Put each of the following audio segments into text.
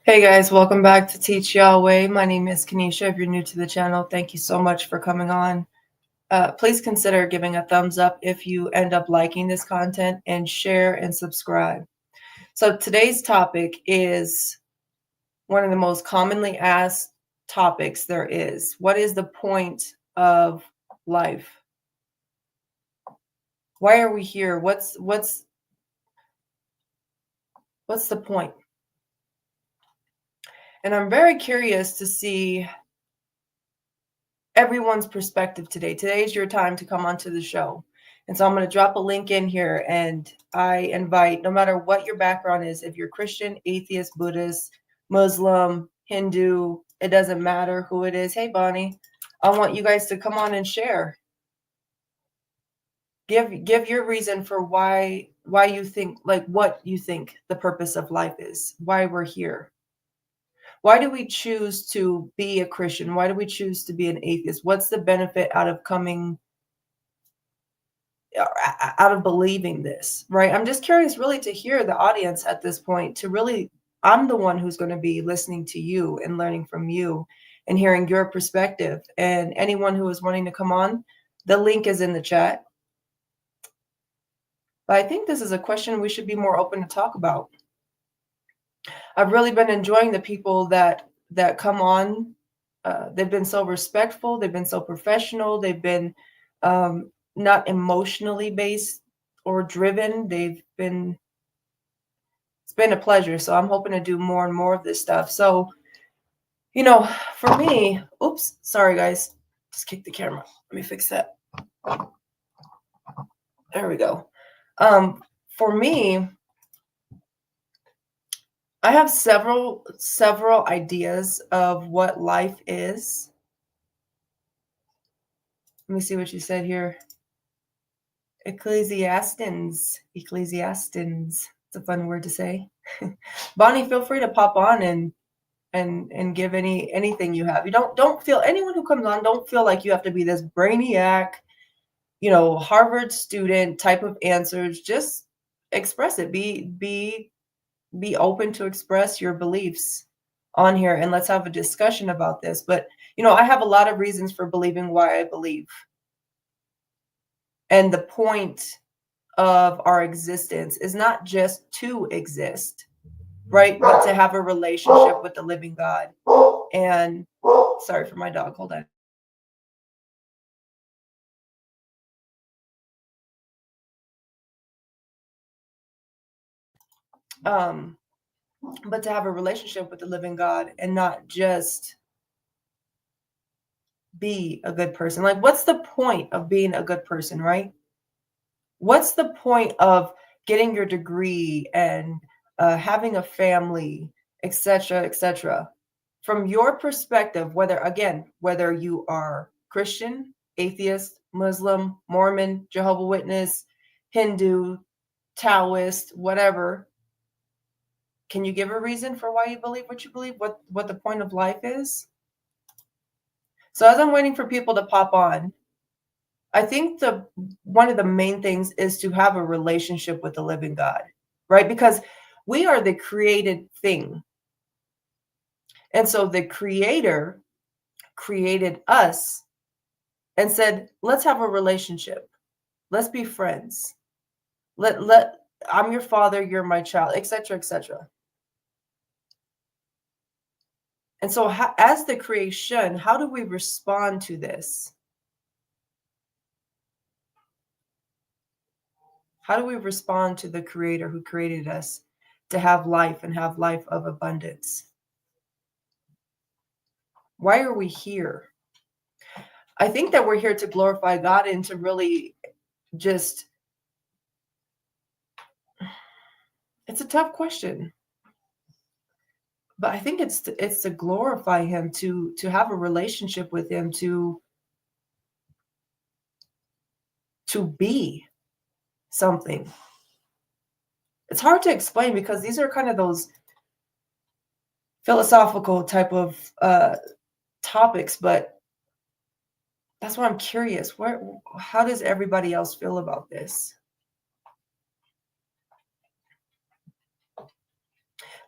Hey guys, welcome back to Teach Yahweh. My name is Kanisha. If you're new to the channel, thank you so much for coming on. Please consider giving a thumbs up if you end up liking this content, and share and subscribe. So today's topic is one of the most commonly asked topics there is. What is the point of life? Why are we here? What's the point? And I'm very curious to see everyone's perspective today. Today's your time to come onto the show. And so I'm going to drop a link in here, and I invite, no matter what your background is, if you're Christian, atheist, Buddhist, Muslim, Hindu, it doesn't matter who it is. Hey, Bonnie, I want you guys to come on and share. Give your reason for why you think, like, what you think the purpose of life is, why we're here. Why do we choose to be a Christian? Why do we choose to be an atheist? What's the benefit out of believing this, right? I'm just curious really to hear the audience at this point, to really, I'm the one who's going to be listening to you and learning from you and hearing your perspective. And anyone who is wanting to come on, the link is in the chat. But I think this is a question we should be more open to talk about. I've really been enjoying the people that come on. They've been so respectful. They've been so professional. They've been not emotionally based or driven. It's been a pleasure. So I'm hoping to do more and more of this stuff. So, for me, oops, sorry guys, just kicked the camera. Let me fix that. There we go. For me, I have several ideas of what life is. Let me see what you said here. Ecclesiastes. It's a fun word to say. Bonnie, feel free to pop on and give anything you have. You don't feel, anyone who comes on, don't feel like you have to be this brainiac, Harvard student type of answers. Just express it. Be open to express your beliefs on here, and let's have a discussion about this. But I have a lot of reasons for believing why I believe. And the point of our existence is not just to exist, right? But to have a relationship with the living God. And sorry for my dog, hold on. But to have a relationship with the living God and not just be a good person. Like, what's the point of being a good person, right? What's the point of getting your degree and having a family, etc., etc.? From your perspective, whether you are Christian, atheist, Muslim, Mormon, Jehovah Witness, Hindu, Taoist, whatever, can you give a reason for why you believe what you believe? What the point of life is? So as I'm waiting for people to pop on, I think one of the main things is to have a relationship with the living God, right? Because we are the created thing. And so the Creator created us and said, let's have a relationship. Let's be friends. I'm your father, you're my child, etc., etc. And so as the creation, how do we respond to this? How do we respond to the Creator who created us to have life and have life of abundance? Why are we here? I think that we're here to glorify God and to really just, it's a tough question. But I think it's to glorify Him, to have a relationship with Him, to be something. It's hard to explain because these are kind of those philosophical type of topics, but that's why I'm curious. How does everybody else feel about this?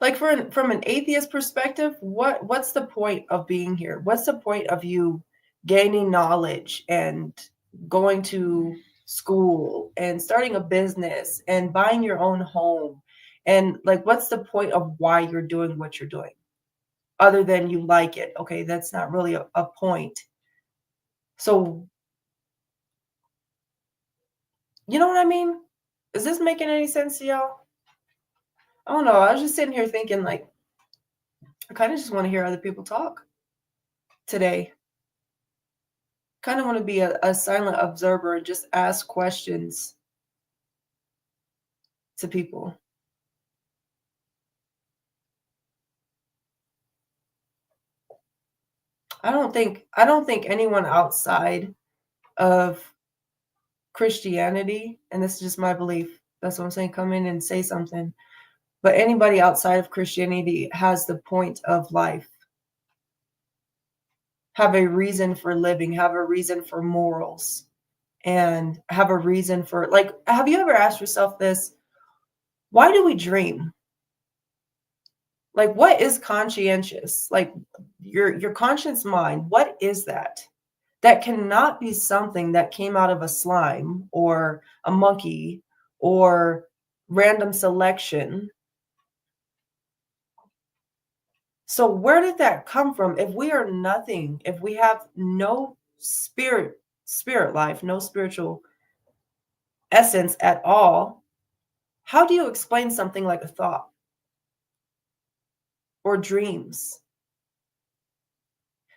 Like from an atheist perspective, what's the point of being here? What's the point of you gaining knowledge and going to school and starting a business and buying your own home? And like what's the point of why you're doing what you're doing? Other than you like it. Okay, that's not really a point. So, you know what I mean? Is this making any sense to y'all? I don't know. I was just sitting here thinking like I kind of just want to hear other people talk today. Kind of want to be a silent observer and just ask questions to people. I don't think anyone outside of Christianity, and this is just my belief. That's what I'm saying. Come in and say something. But anybody outside of Christianity has the point of life, have a reason for living, have a reason for morals, and have a reason for like, have you ever asked yourself this? Why do we dream? Like, what is conscientious? Like your conscious mind, what is that? That cannot be something that came out of a slime or a monkey or random selection. So where did that come from? If we are nothing, if we have no spirit life, no spiritual essence at all, how do you explain something like a thought or dreams?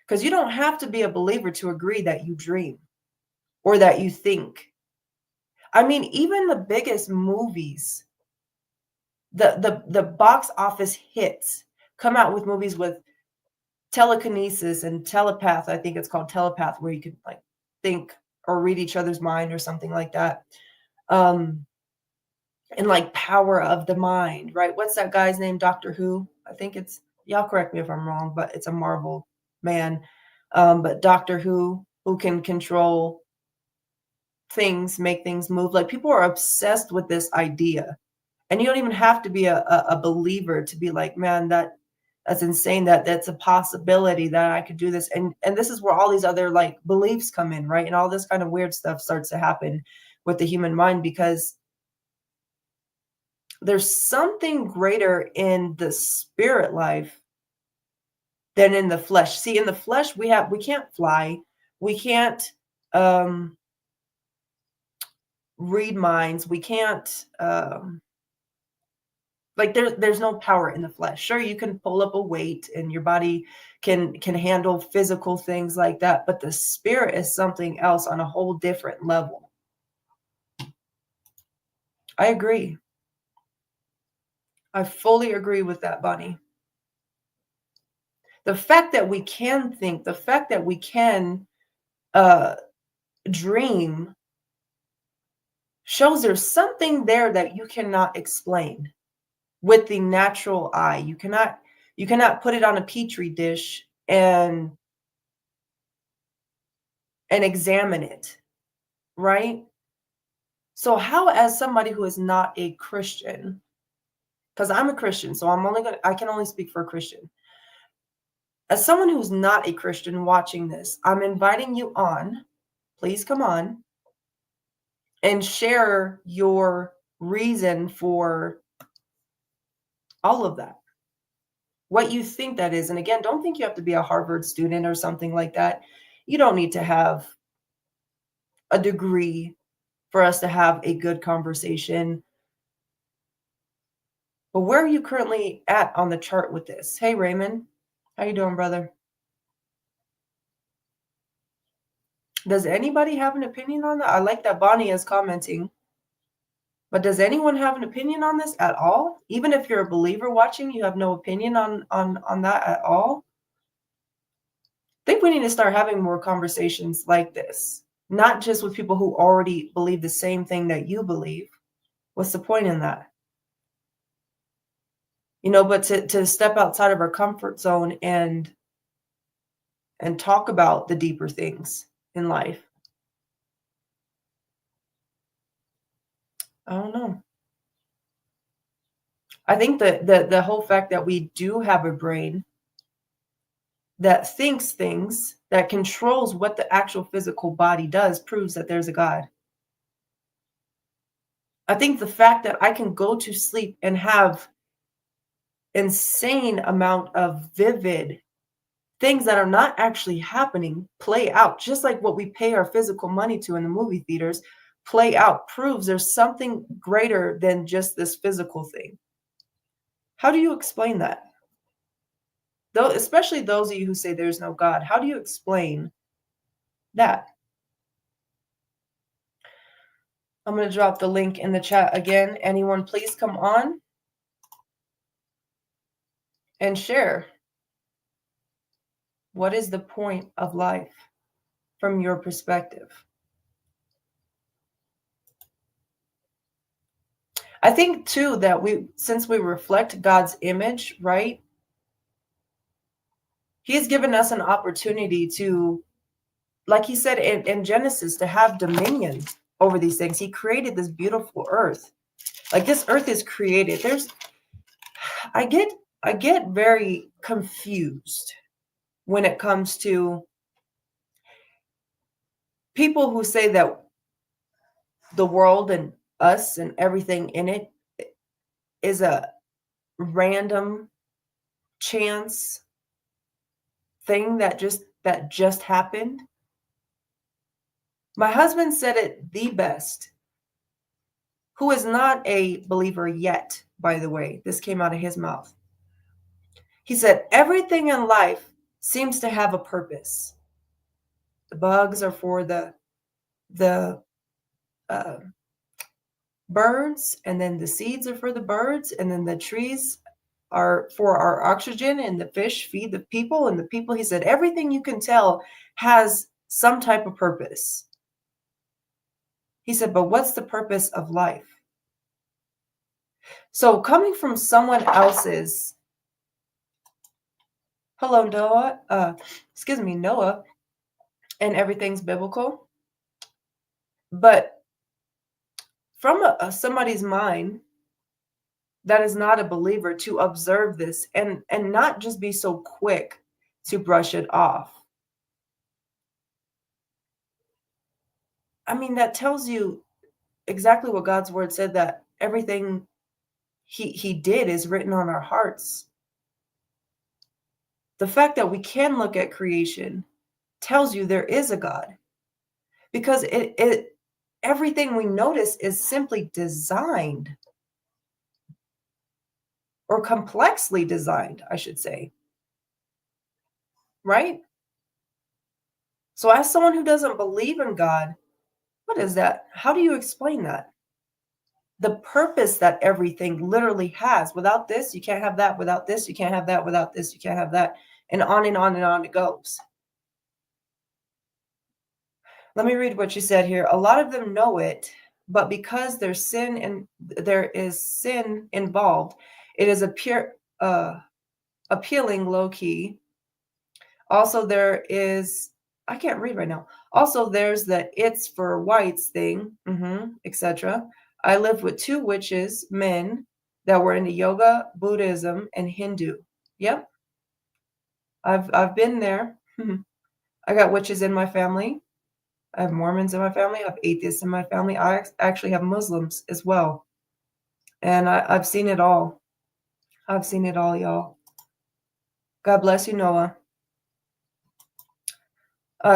Because you don't have to be a believer to agree that you dream or that you think. I mean, even the biggest movies, the box office hits come out with movies with telekinesis and telepath. I think it's called telepath, where you can like think or read each other's mind or something like that. Um, and like power of the mind, right? What's that guy's name? Doctor Who? I think it's, y'all correct me if I'm wrong, but it's a Marvel man. But Doctor who can control things, make things move. Like people are obsessed with this idea. And you don't even have to be a believer to be like, man, that's insane. That's a possibility that I could do this. And this is where all these other like beliefs come in, right? And all this kind of weird stuff starts to happen with the human mind because there's something greater in the spirit life than in the flesh. See, in the flesh, we can't fly, we can't um read minds, we can't like there's no power in the flesh. Sure, you can pull up a weight and your body can handle physical things like that, but the spirit is something else on a whole different level. I agree. I fully agree with that, Bunny. The fact that we can think, the fact that we can uh dream shows there's something there that you cannot explain with the natural eye. You cannot put it on a petri dish and examine it, right? So how, as somebody who is not a Christian, because I'm a Christian, so I can only speak for a Christian. As someone who's not a Christian watching this, I'm inviting you on, please come on and share your reason for all of that. What you think that is. And again, don't think you have to be a Harvard student or something like that. You don't need to have a degree for us to have a good conversation. But where are you currently at on the chart with this? Hey, Raymond, how you doing, brother? Does anybody have an opinion on that? I like that Bonnie is commenting. But does anyone have an opinion on this at all? Even if you're a believer watching, you have no opinion on that at all? I think we need to start having more conversations like this, not just with people who already believe the same thing that you believe. What's the point in that? But to step outside of our comfort zone and talk about the deeper things in life. I don't know. I think that the whole fact that we do have a brain that thinks things, that controls what the actual physical body does, proves that there's a God. I think the fact that I can go to sleep and have insane amount of vivid things that are not actually happening play out, just like what we pay our physical money to in the movie theaters, play out, proves there's something greater than just this physical thing. How do you explain that? Though, especially those of you who say there's no God, how do you explain that? I'm going to drop the link in the chat again. Anyone, please come on and share. What is the point of life from your perspective? I think too that since we reflect God's image, right? He's given us an opportunity to, like he said in Genesis, to have dominion over these things. He created this beautiful earth. Like this earth is created. I get very confused when it comes to people who say that the world and us and everything in it is a random chance thing that just happened. My husband said it the best, who is not a believer yet, by the way. This came out of his mouth. He said, everything in life seems to have a purpose. The bugs are for the birds, and then the seeds are for the birds, and then the trees are for our oxygen, and the fish feed the people, and the people, he said, everything you can tell has some type of purpose. He said, but what's the purpose of life? So coming from someone else's, hello, Noah, Noah, and everything's biblical, but from somebody's mind that is not a believer, to observe this and not just be so quick to brush it off. I mean, that tells you exactly what God's word said, that everything he did is written on our hearts. The fact that we can look at creation tells you there is a God, because everything we notice is simply designed, or complexly designed, I should say. Right? So as someone who doesn't believe in God, what is that? How do you explain that? The purpose that everything literally has. Without this, you can't have that. Without this, you can't have that. Without this, you can't have that. And on and on and on it goes. Let me read what you said here. A lot of them know it, but because there is sin involved, it is appealing low key. Also, there is, I can't read right now. Also, there's the it's for whites thing, etc. I lived with two witches, men, that were into yoga, Buddhism, and Hindu. Yep. I've been there. I got witches in my family. I have Mormons in my family. I have atheists in my family. I actually have Muslims as well. And I've seen it all. I've seen it all, y'all. God bless you, Noah.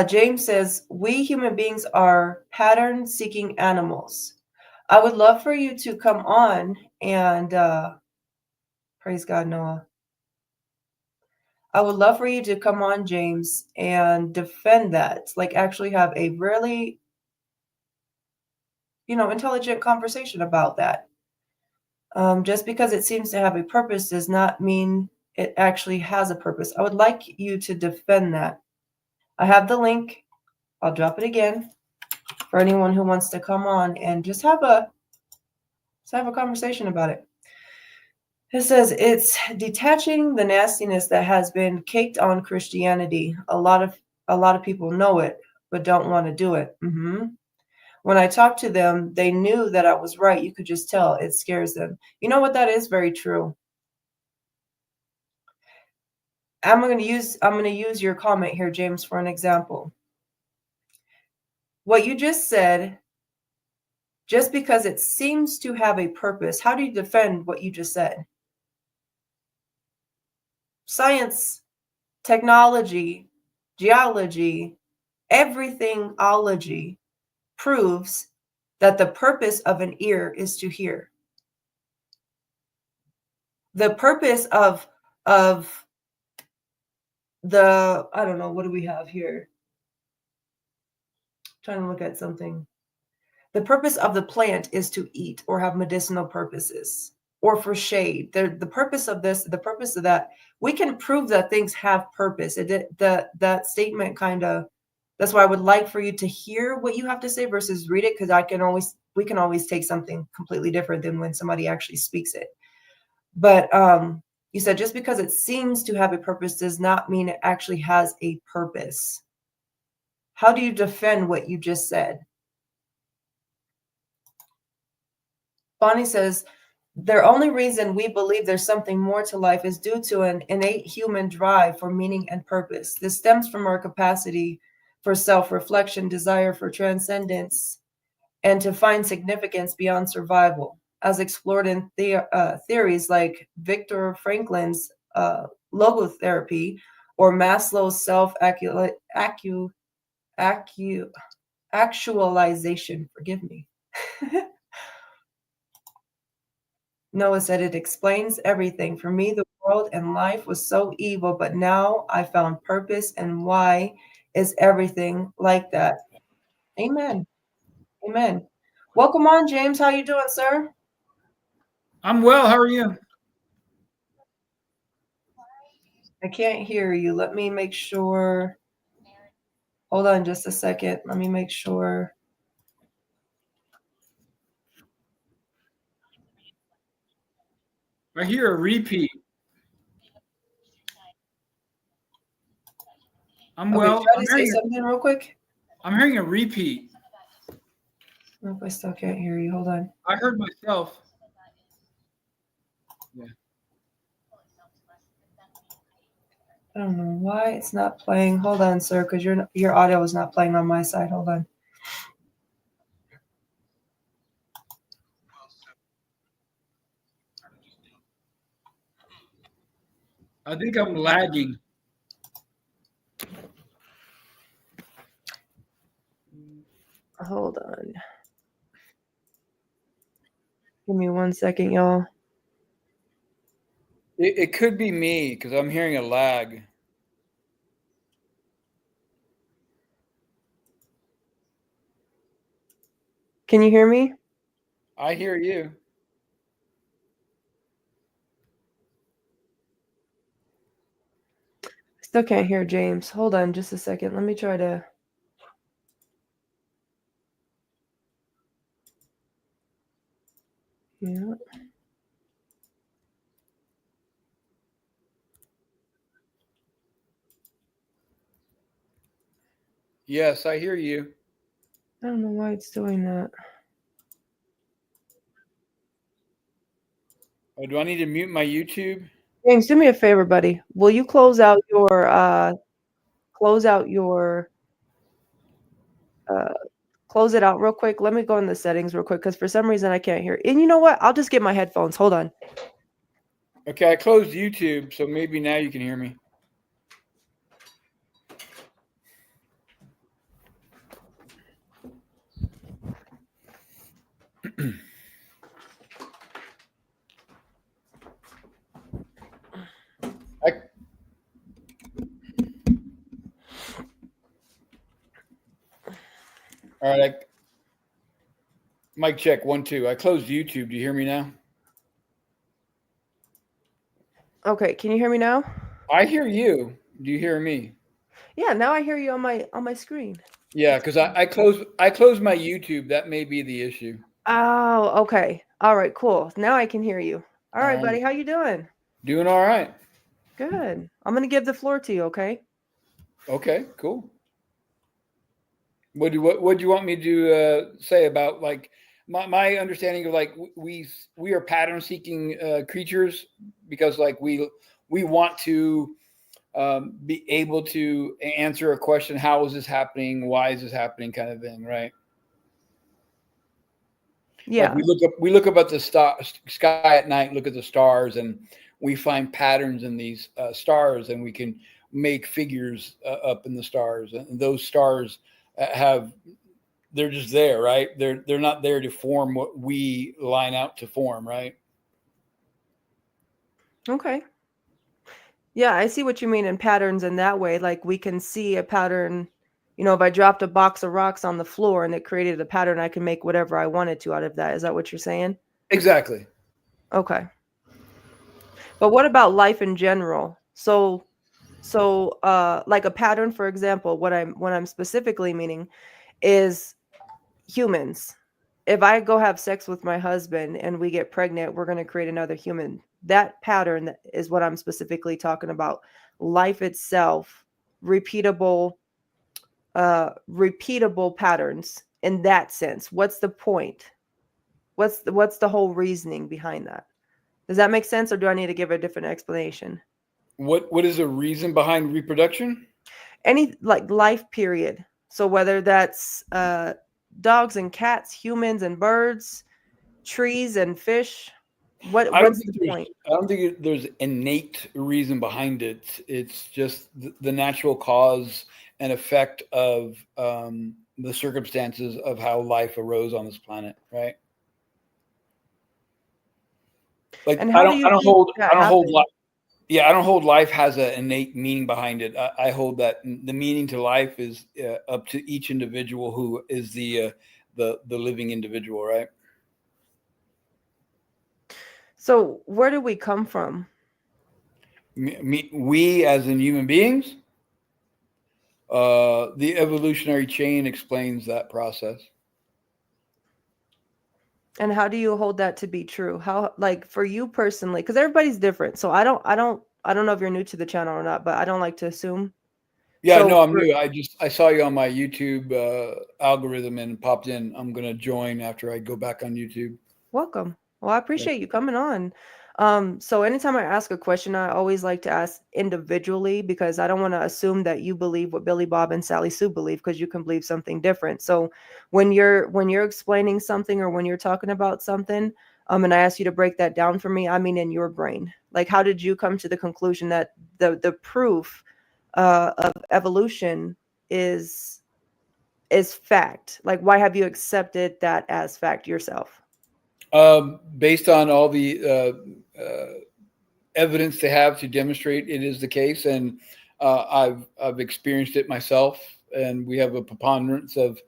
James says, we human beings are pattern-seeking animals. I would love for you to come on and praise God, Noah. I would love for you to come on, James, and defend that. Like actually have a really, intelligent conversation about that. Just because it seems to have a purpose does not mean it actually has a purpose. I would like you to defend that. I have the link. I'll drop it again for anyone who wants to come on and just have a conversation about it. It says it's detaching the nastiness that has been caked on Christianity. A lot of people know it, but don't want to do it. When I talk to them, they knew that I was right. You could just tell it scares them. You know what? That is very true. I'm going to use your comment here, James, for an example. What you just said, just because it seems to have a purpose, how do you defend what you just said? Science, technology, geology, everythingology proves that the purpose of an ear is to hear. The purpose of the, I don't know, what do we have here? Trying to look at something. The purpose of the plant is to eat or have medicinal purposes or for shade. The purpose of this, the purpose of that, we can prove that things have purpose. That statement kind of, that's why I would like for you to hear what you have to say versus read it, because we can always take something completely different than when somebody actually speaks it. But you said just because it seems to have a purpose does not mean it actually has a purpose. How do you defend what you just said? Bonnie says, the only reason we believe there's something more to life is due to an innate human drive for meaning and purpose. This stems from our capacity for self-reflection, desire for transcendence, and to find significance beyond survival, as explored in theories like Viktor Franklin's logotherapy or Maslow's self-actualization. Forgive me. Noah said, it explains everything. For me, the world and life was so evil, but now I found purpose, and why is everything like that? Amen. Amen. Welcome on, James. How you doing, sir? I'm well. How are you? I can't hear you. Let me make sure. Hold on just a second. Let me make sure. I hear a repeat. I'm Okay, well. try to say something real quick. I'm hearing a repeat. Nope, I still can't hear you. Hold on. I heard myself. Yeah. I don't know why it's not playing. Hold on, sir, because your audio is not playing on my side. Hold on. I think I'm lagging. Hold on. Give me 1 second, y'all. It could be me because I'm hearing a lag. Can you hear me? I hear you. Still can't hear James. Hold on just a second. Let me try to. Yeah. Yes, I hear you. I don't know why it's doing that. Oh, do I need to mute my YouTube? James, do me a favor, buddy. Will you close out your close it out real quick? Let me go in the settings real quick because for some reason I can't hear. And you know what? I'll just get my headphones. Hold on. Okay, I closed YouTube, so maybe now you can hear me. All right. Mic check 1 2. I closed YouTube. Do you hear me now? Okay, can you hear me now? I hear you. Do you hear me? Yeah, now I hear you on my screen. Yeah, because I closed my YouTube. That may be the issue. Oh, okay. All right, cool. Now I can hear you. All right, buddy. right. How you doing? Doing all right. Good. I'm gonna give the floor to you, okay? Okay, cool. What do you want me to say about like my understanding of like we are pattern seeking creatures because like we want to be able to answer a question: how is this happening? Why is this happening? Kind of thing, right? Like Yeah. we look up at the sky at night, look at the stars, and we find patterns in these stars, and we can make figures up in the stars, and those stars have they're just there, right? They're not there to form what we line out to form, right? Okay. Yeah, I see what you mean in patterns in that way. Like we can see a pattern, if I dropped a box of rocks on the floor and it created a pattern, I can make whatever I wanted to out of that. Is that what you're saying? Exactly. Okay. But what about life in general? So like a pattern, for example, what I'm specifically meaning is humans. If I go have sex with my husband and we get pregnant, we're going to create another human. That pattern is what I'm specifically talking about. Life itself, repeatable, repeatable patterns in that sense. What's the point? What's the whole reasoning behind that? Does that make sense, or do I need to give a different explanation? What is the reason behind reproduction? Any like life period. So whether that's dogs and cats, humans and birds, trees and fish, what's the point? I don't think there's innate reason behind it. It's just the natural cause and effect of the circumstances of how life arose on this planet, right? Like And how do you think that I don't hold happened? yeah, I don't hold life has an innate meaning behind it. I hold that the meaning to life is up to each individual who is the living individual, right? So where do we come from? We as in human beings, the evolutionary chain explains that process. And how do you hold that to be true? How, like, for you personally, because everybody's different. So I don't know if you're new to the channel or not, but I don't like to assume. Yeah, So no, I'm for new. I saw you on my YouTube algorithm and popped in. I'm gonna join after I go back on YouTube. welcome. Well, I Yeah. appreciate you coming on. So anytime I ask a question, I always like to ask individually because I don't want to assume that you believe what Billy Bob and Sally Sue believe because you can believe something different. So when you're explaining something or when you're talking about something, and I ask you to break that down for me, I mean in your brain. Like how did you come to the conclusion that the proof of evolution is fact? Like why have you accepted that as fact yourself? Based on all the evidence they have to demonstrate it is the case, and I've experienced it myself, and we have a preponderance of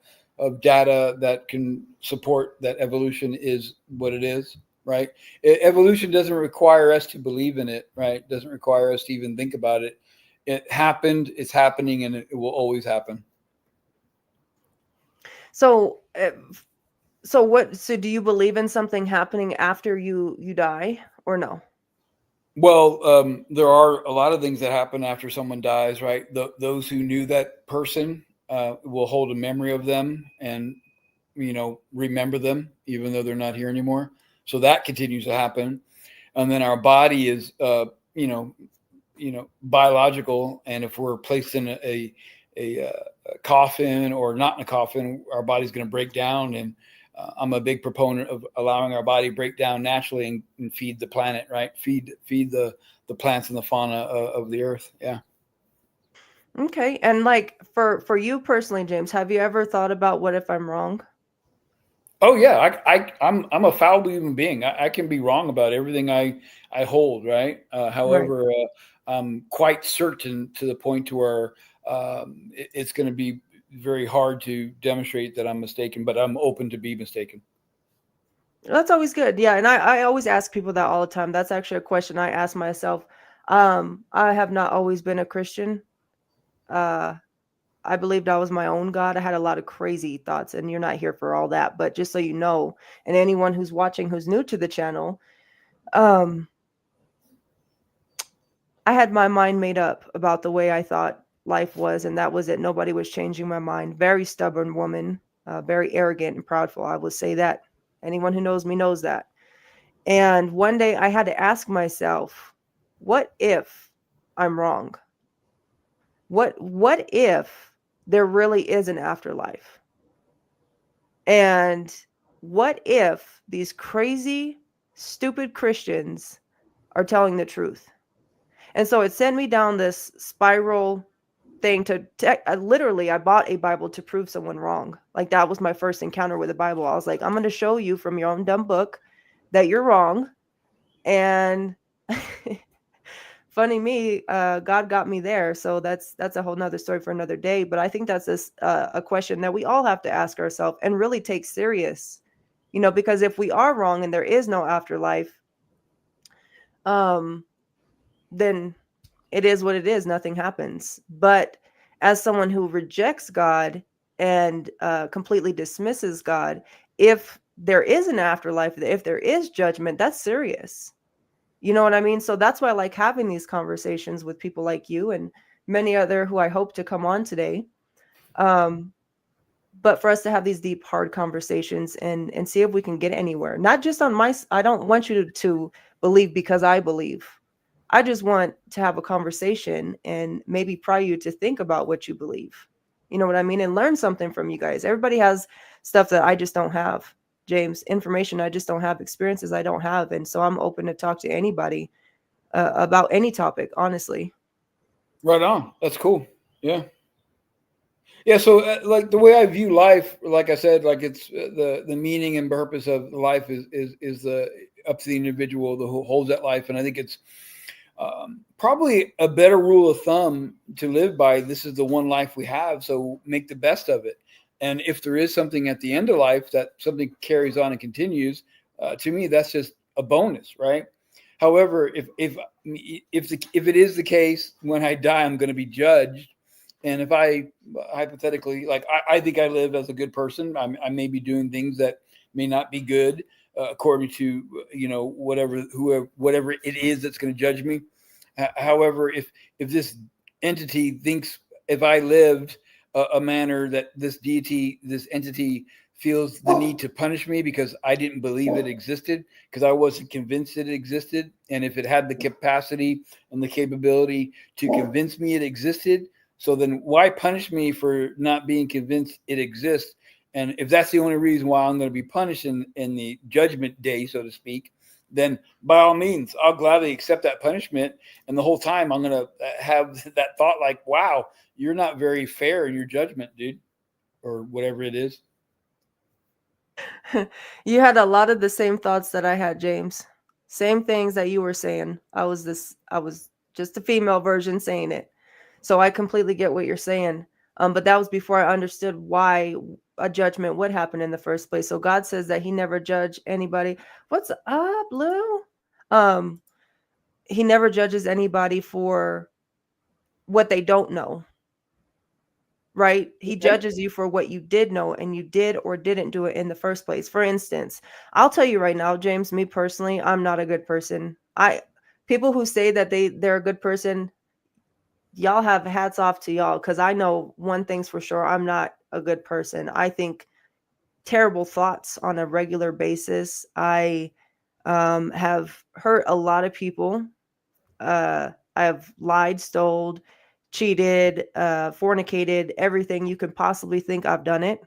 data that can support that evolution is what it is. Right? Evolution doesn't require us to believe in it. Right? It doesn't require us to even think about it. It happened. It's happening, and it will always happen. So so do you believe in something happening after you die or no? Well, there are a lot of things that happen after someone dies, right? Those who knew that person will hold a memory of them and, remember them, even though they're not here anymore. So that continues to happen. And then our body is, biological. And if we're placed in a coffin or not in a coffin, our body's going to break down. And I'm a big proponent of allowing our body to break down naturally and feed the planet, right? Feed the plants and the fauna of the earth. Yeah. Okay. And like for you personally, James, have you ever thought about what if I'm wrong? Oh yeah. I'm a fallible human being. I can be wrong about everything I hold, right? Right. However, I'm quite certain to the point to where it's going to be very hard to demonstrate that I'm mistaken, but I'm open to be mistaken. That's always good. Yeah. And I always ask people that all the time. That's actually a question I ask myself. I have not always been a Christian. Uh I believed I was my own God. I had a lot of crazy thoughts, and you're not here for all that. But just so you know, and anyone who's watching who's new to the channel, um, I had my mind made up about the way I thought life was, and that was it. Nobody was changing my mind. Very stubborn woman, very arrogant and proudful. I would say that. Anyone who knows me knows that. And one day I had to ask myself, what if I'm wrong? What if there really is an afterlife? And what if these crazy, stupid Christians are telling the truth? And so it sent me down this spiral thing literally, I bought a Bible to prove someone wrong. Like, that was my first encounter with the Bible. I was like, I'm going to show you from your own dumb book that you're wrong. And funny me, God got me there. So that's a whole nother story for another day. But I think that's a question that we all have to ask ourselves and really take serious, because if we are wrong and there is no afterlife, then it is what it is. Nothing happens. But as someone who rejects God and completely dismisses God, if there is an afterlife, if there is judgment, that's serious. You know what I mean? So that's why I like having these conversations with people like you and many other who I hope to come on today. But for us to have these deep, hard conversations and see if we can get anywhere. Not just on I don't want you to believe because I believe. I just want to have a conversation and maybe pry you to think about what you believe. You know what I mean? And learn something from you guys. Everybody has stuff that I just don't have. James, information I just don't have, experiences I don't have. And so I'm open to talk to anybody about any topic, honestly. Right on. That's cool. Yeah. Yeah. So, like the way I view life, like I said, like it's the meaning and purpose of life is up to the individual who holds that life, and I think it's probably a better rule of thumb to live by. This is the one life we have, so make the best of it. And if there is something at the end of life that something carries on and continues, to me, that's just a bonus, right? However, if it is the case when I die, I'm going to be judged. And if I hypothetically, like, I think I live as a good person, I may be doing things that may not be good according to whatever it is that's going to judge me. However, if this entity thinks if I lived a manner that this entity feels the need to punish me because I didn't believe it existed, because I wasn't convinced it existed, and if it had the capacity and the capability to convince me it existed, so then why punish me for not being convinced it exists? And if that's the only reason why I'm going to be punished in the judgment day, so to speak, then by all means, I'll gladly accept that punishment. And the whole time I'm going to have that thought like, wow, you're not very fair in your judgment, dude, or whatever it is. You had a lot of the same thoughts that I had, James. Same things that you were saying. I was just a female version saying it. So I completely get what you're saying. But that was before I understood why a judgment would happen in the first place. So God says that he never judged anybody. What's up, Blue? Um, he never judges anybody for what they don't know. Right? He judges you for what you did know and you did or didn't do it in the first place. For instance, I'll tell you right now, James, me personally, I'm not a good person. People who say that they're a good person, y'all have hats off to y'all, because I know one thing's for sure, I'm not a good person. I think terrible thoughts on a regular basis. I have hurt a lot of people. I've lied, stole, cheated, fornicated, everything you could possibly think. I've done it,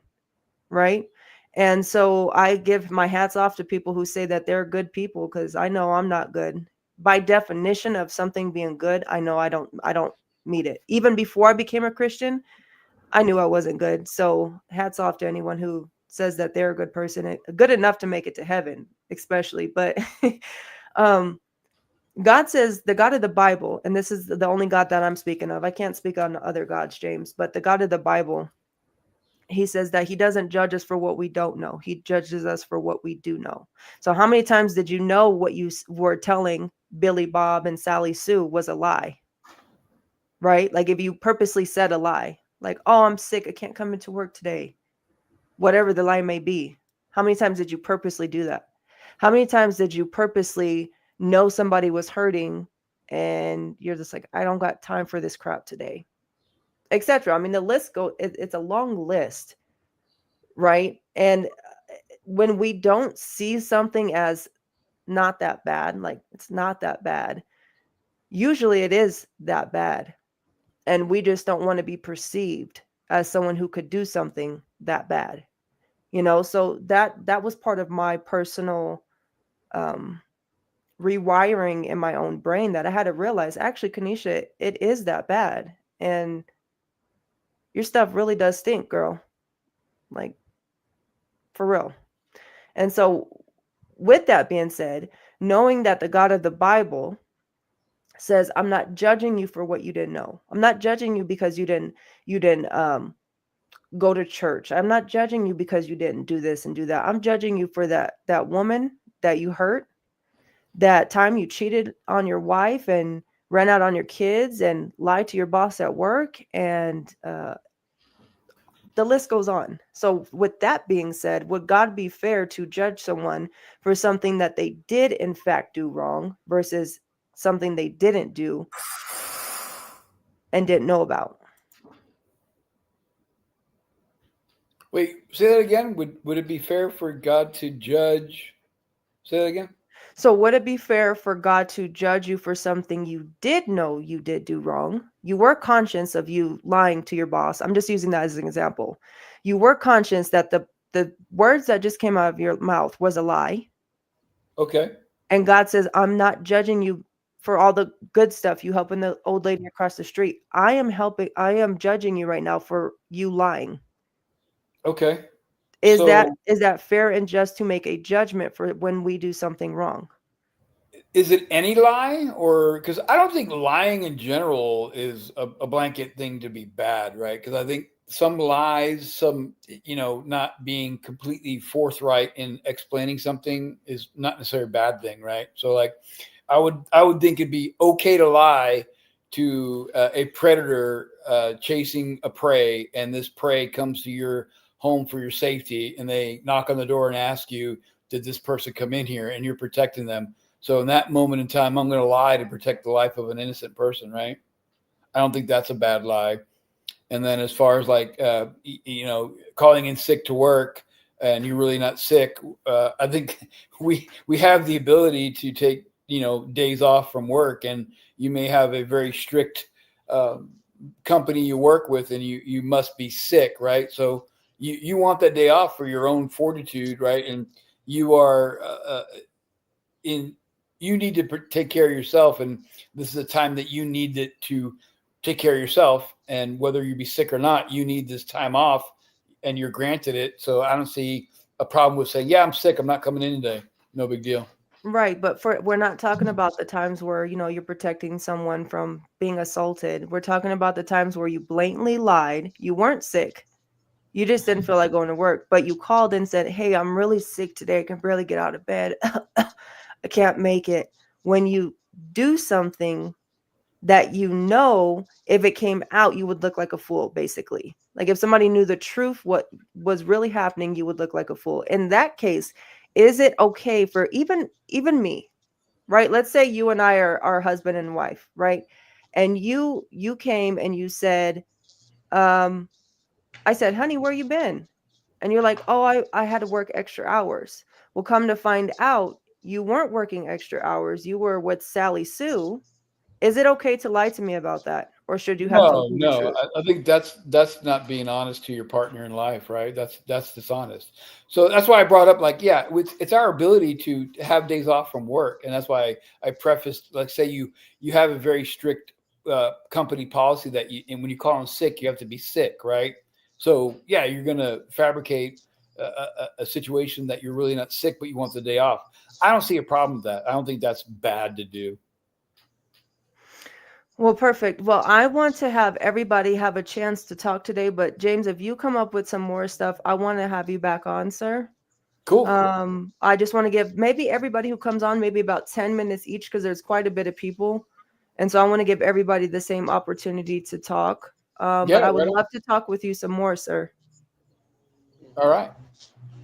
right? And so I give my hats off to people who say that they're good people, because I know I'm not good. By definition of something being good, I know I don't meet it. Even before I became a Christian, I knew I wasn't good. So hats off to anyone who says that they're a good person, good enough to make it to heaven, especially. But um God says, the God of the Bible, and this is the only God that I'm speaking of. I can't speak on other gods, James, but the God of the Bible, he says that he doesn't judge us for what we don't know. He judges us for what we do know. So how many times did you know what you were telling Billy Bob and Sally Sue was a lie? Right? Like, if you purposely said a lie, like, oh, I'm sick, I can't come into work today, whatever the lie may be. How many times did you purposely do that? How many times did you purposely know somebody was hurting and you're just like, I don't got time for this crap today? etc. I mean, the list it's a long list, right? And when we don't see something as not that bad, like it's not that bad, usually it is that bad. And we just don't want to be perceived as someone who could do something that bad. So that was part of my personal um rewiring in my own brain, that I had to realize, actually, Kanisha, it is that bad. And your stuff really does stink, girl. Like, for real. And so, with that being said, knowing that the God of the Bible says, I'm not judging you for what you didn't know. I'm not judging you because you didn't go to church. I'm not judging you because you didn't do this and do that. I'm judging you for that woman that you hurt, that time you cheated on your wife and ran out on your kids and lied to your boss at work, and the list goes on. So, with that being said, would God be fair to judge someone for something that they did in fact do wrong versus something they didn't do and didn't know about? Wait, say that again. Would it be fair for God to judge? Say that again. So, would it be fair for God to judge you for something you did know you did do wrong? You were conscious of you lying to your boss. I'm just using that as an example. You were conscious that the words that just came out of your mouth was a lie. Okay. And God says, I'm not judging you for all the good stuff, you helping the old lady across the street. I am judging you right now for you lying. Okay. Is So that fair and just to make a judgment for when we do something wrong? is it any lie, or because I don't think lying in general is a blanket thing to be bad, right? Because I think some lies, not being completely forthright in explaining something is not necessarily a bad thing, right? So like, I would think it'd be okay to lie to a predator chasing a prey, and this prey comes to your home for your safety, and they knock on the door and ask you, "Did this person come in here?" And you're protecting them. So in that moment in time, I'm going to lie to protect the life of an innocent person, right? I don't think that's a bad lie. And then as far as like, calling in sick to work and you're really not sick, I think we have the ability to take days off from work, and you may have a very strict um, company you work with, and you must be sick, right? So you want that day off for your own fortitude, right? And you are in you need to take care of yourself, and this is a time that you need to take care of yourself, and whether you be sick or not, you need this time off, and you're granted it. So I don't see a problem with saying, yeah, I'm sick, I'm not coming in today. No big deal. Right, but we're not talking about the times where, you're protecting someone from being assaulted. We're talking about the times where you blatantly lied. You weren't sick. You just didn't feel like going to work, but you called and said, "Hey, I'm really sick today. I can barely get out of bed. I can't make it." When you do something that if it came out, you would look like a fool, basically. Like if somebody knew the truth, what was really happening, you would look like a fool. In that case, is it okay for even me, right? Let's say you and I are husband and wife, right? And you came and you said, I said, "Honey, where you been?" And you're like, "Oh, I had to work extra hours." Well, come to find out, you weren't working extra hours. You were with Sally Sue. Is it okay to lie to me about that? Or should you have No, told me the no. truth? I think that's not being honest to your partner in life, right? That's dishonest. So that's why I brought up, like, yeah, it's our ability to have days off from work, and that's why I prefaced, like, say you have a very strict company policy that and when you call in sick, you have to be sick, right? So yeah, you're going to fabricate a situation that you're really not sick, but you want the day off. I don't see a problem with that. I don't think that's bad to do. Well, perfect. Well, I want to have everybody have a chance to talk today, but James, if you come up with some more stuff, I want to have you back on, sir. Cool. I just want to give maybe everybody who comes on maybe about 10 minutes each, because there's quite a bit of people. And so I want to give everybody the same opportunity to talk. Yeah, But I would right on. love to talk with you some more, sir. All right.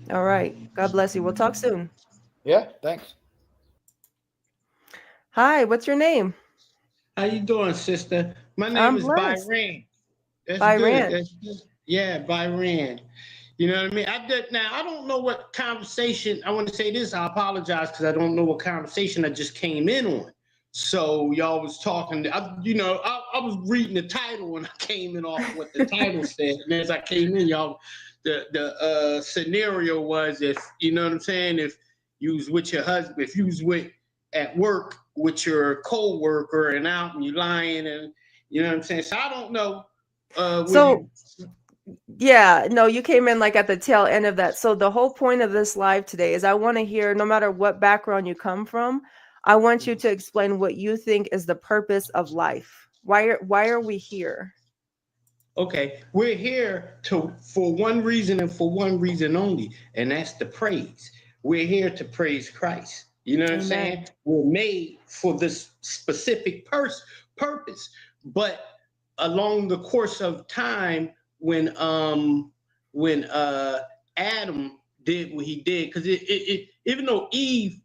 All right. God bless you. We'll talk soon. Yeah, thanks. Hi, what's your name? How you doing, sister? My name I'm is blessed. Byron. That's By good. Rand. That's good. Yeah, by Rand. You know what I mean? I did now. I don't know what conversation. I want to say this. I apologize because I don't know what conversation I just came in on. So y'all was talking. I was reading the title when I came in off what the title said, and as I came in, y'all, the scenario was, if you know what I'm saying, if you was with your husband, if you was with at work with your co-worker and out and you lying, and you know what I'm saying. So I don't know. So yeah, no, you came in like at the tail end of that. So the whole point of this live today is I want to hear, no matter what background you come from, I want you to explain what you think is the purpose of life. Why are we here? Okay, we're here for one reason and for one reason only, and that's the praise. We're here to praise Christ. You know what I'm saying? Amen. We're made for this specific purpose. But along the course of time, when Adam did what he did, because even though Eve,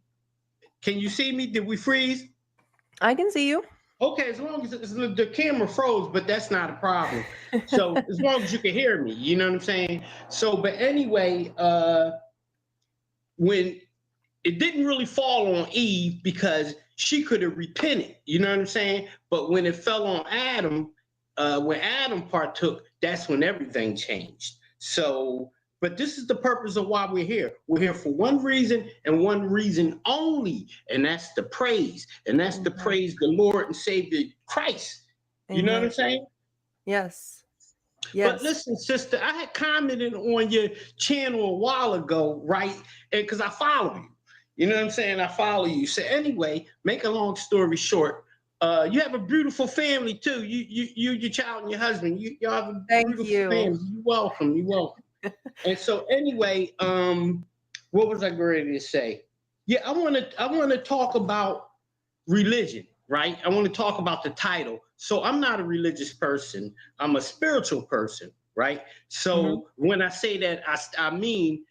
can you see me? Did we freeze? I can see you. Okay, as long as the camera froze, but that's not a problem. So as long as you can hear me, you know what I'm saying? So, but anyway, when it didn't really fall on Eve because she could have repented, you know what I'm saying? But when it fell on Adam, when Adam partook, that's when everything changed. So, but this is the purpose of why we're here. We're here for one reason and one reason only, and that's the praise. And that's to praise the Lord and Savior Christ. You know what I'm saying? Yes. But listen, sister, I had commented on your channel a while ago, right? And because I follow you. You know what I'm saying? I follow you. So anyway, make a long story short, you have a beautiful family too. Your child and your husband. Y'all have a beautiful family. You're welcome. You're welcome. And so anyway, what was I going to say? Yeah, I want to talk about religion, right? I want to talk about the title. So I'm not a religious person. I'm a spiritual person, right? So when I say that, I mean,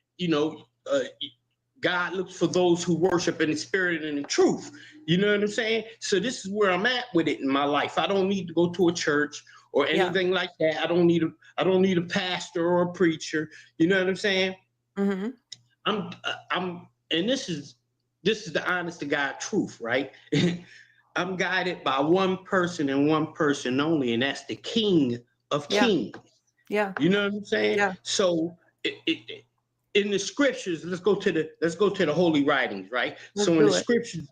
God looks for those who worship in the spirit and in truth. You know what I'm saying? So this is where I'm at with it in my life. I don't need to go to a church or anything like that. I don't need a pastor or a preacher. You know what I'm saying? And this is the honest to God truth, right? I'm guided by one person and one person only, and that's the King of Kings. Yeah. You know what I'm saying? Yeah. So in the scriptures, let's go to the holy writings, right? Let's so in the scriptures,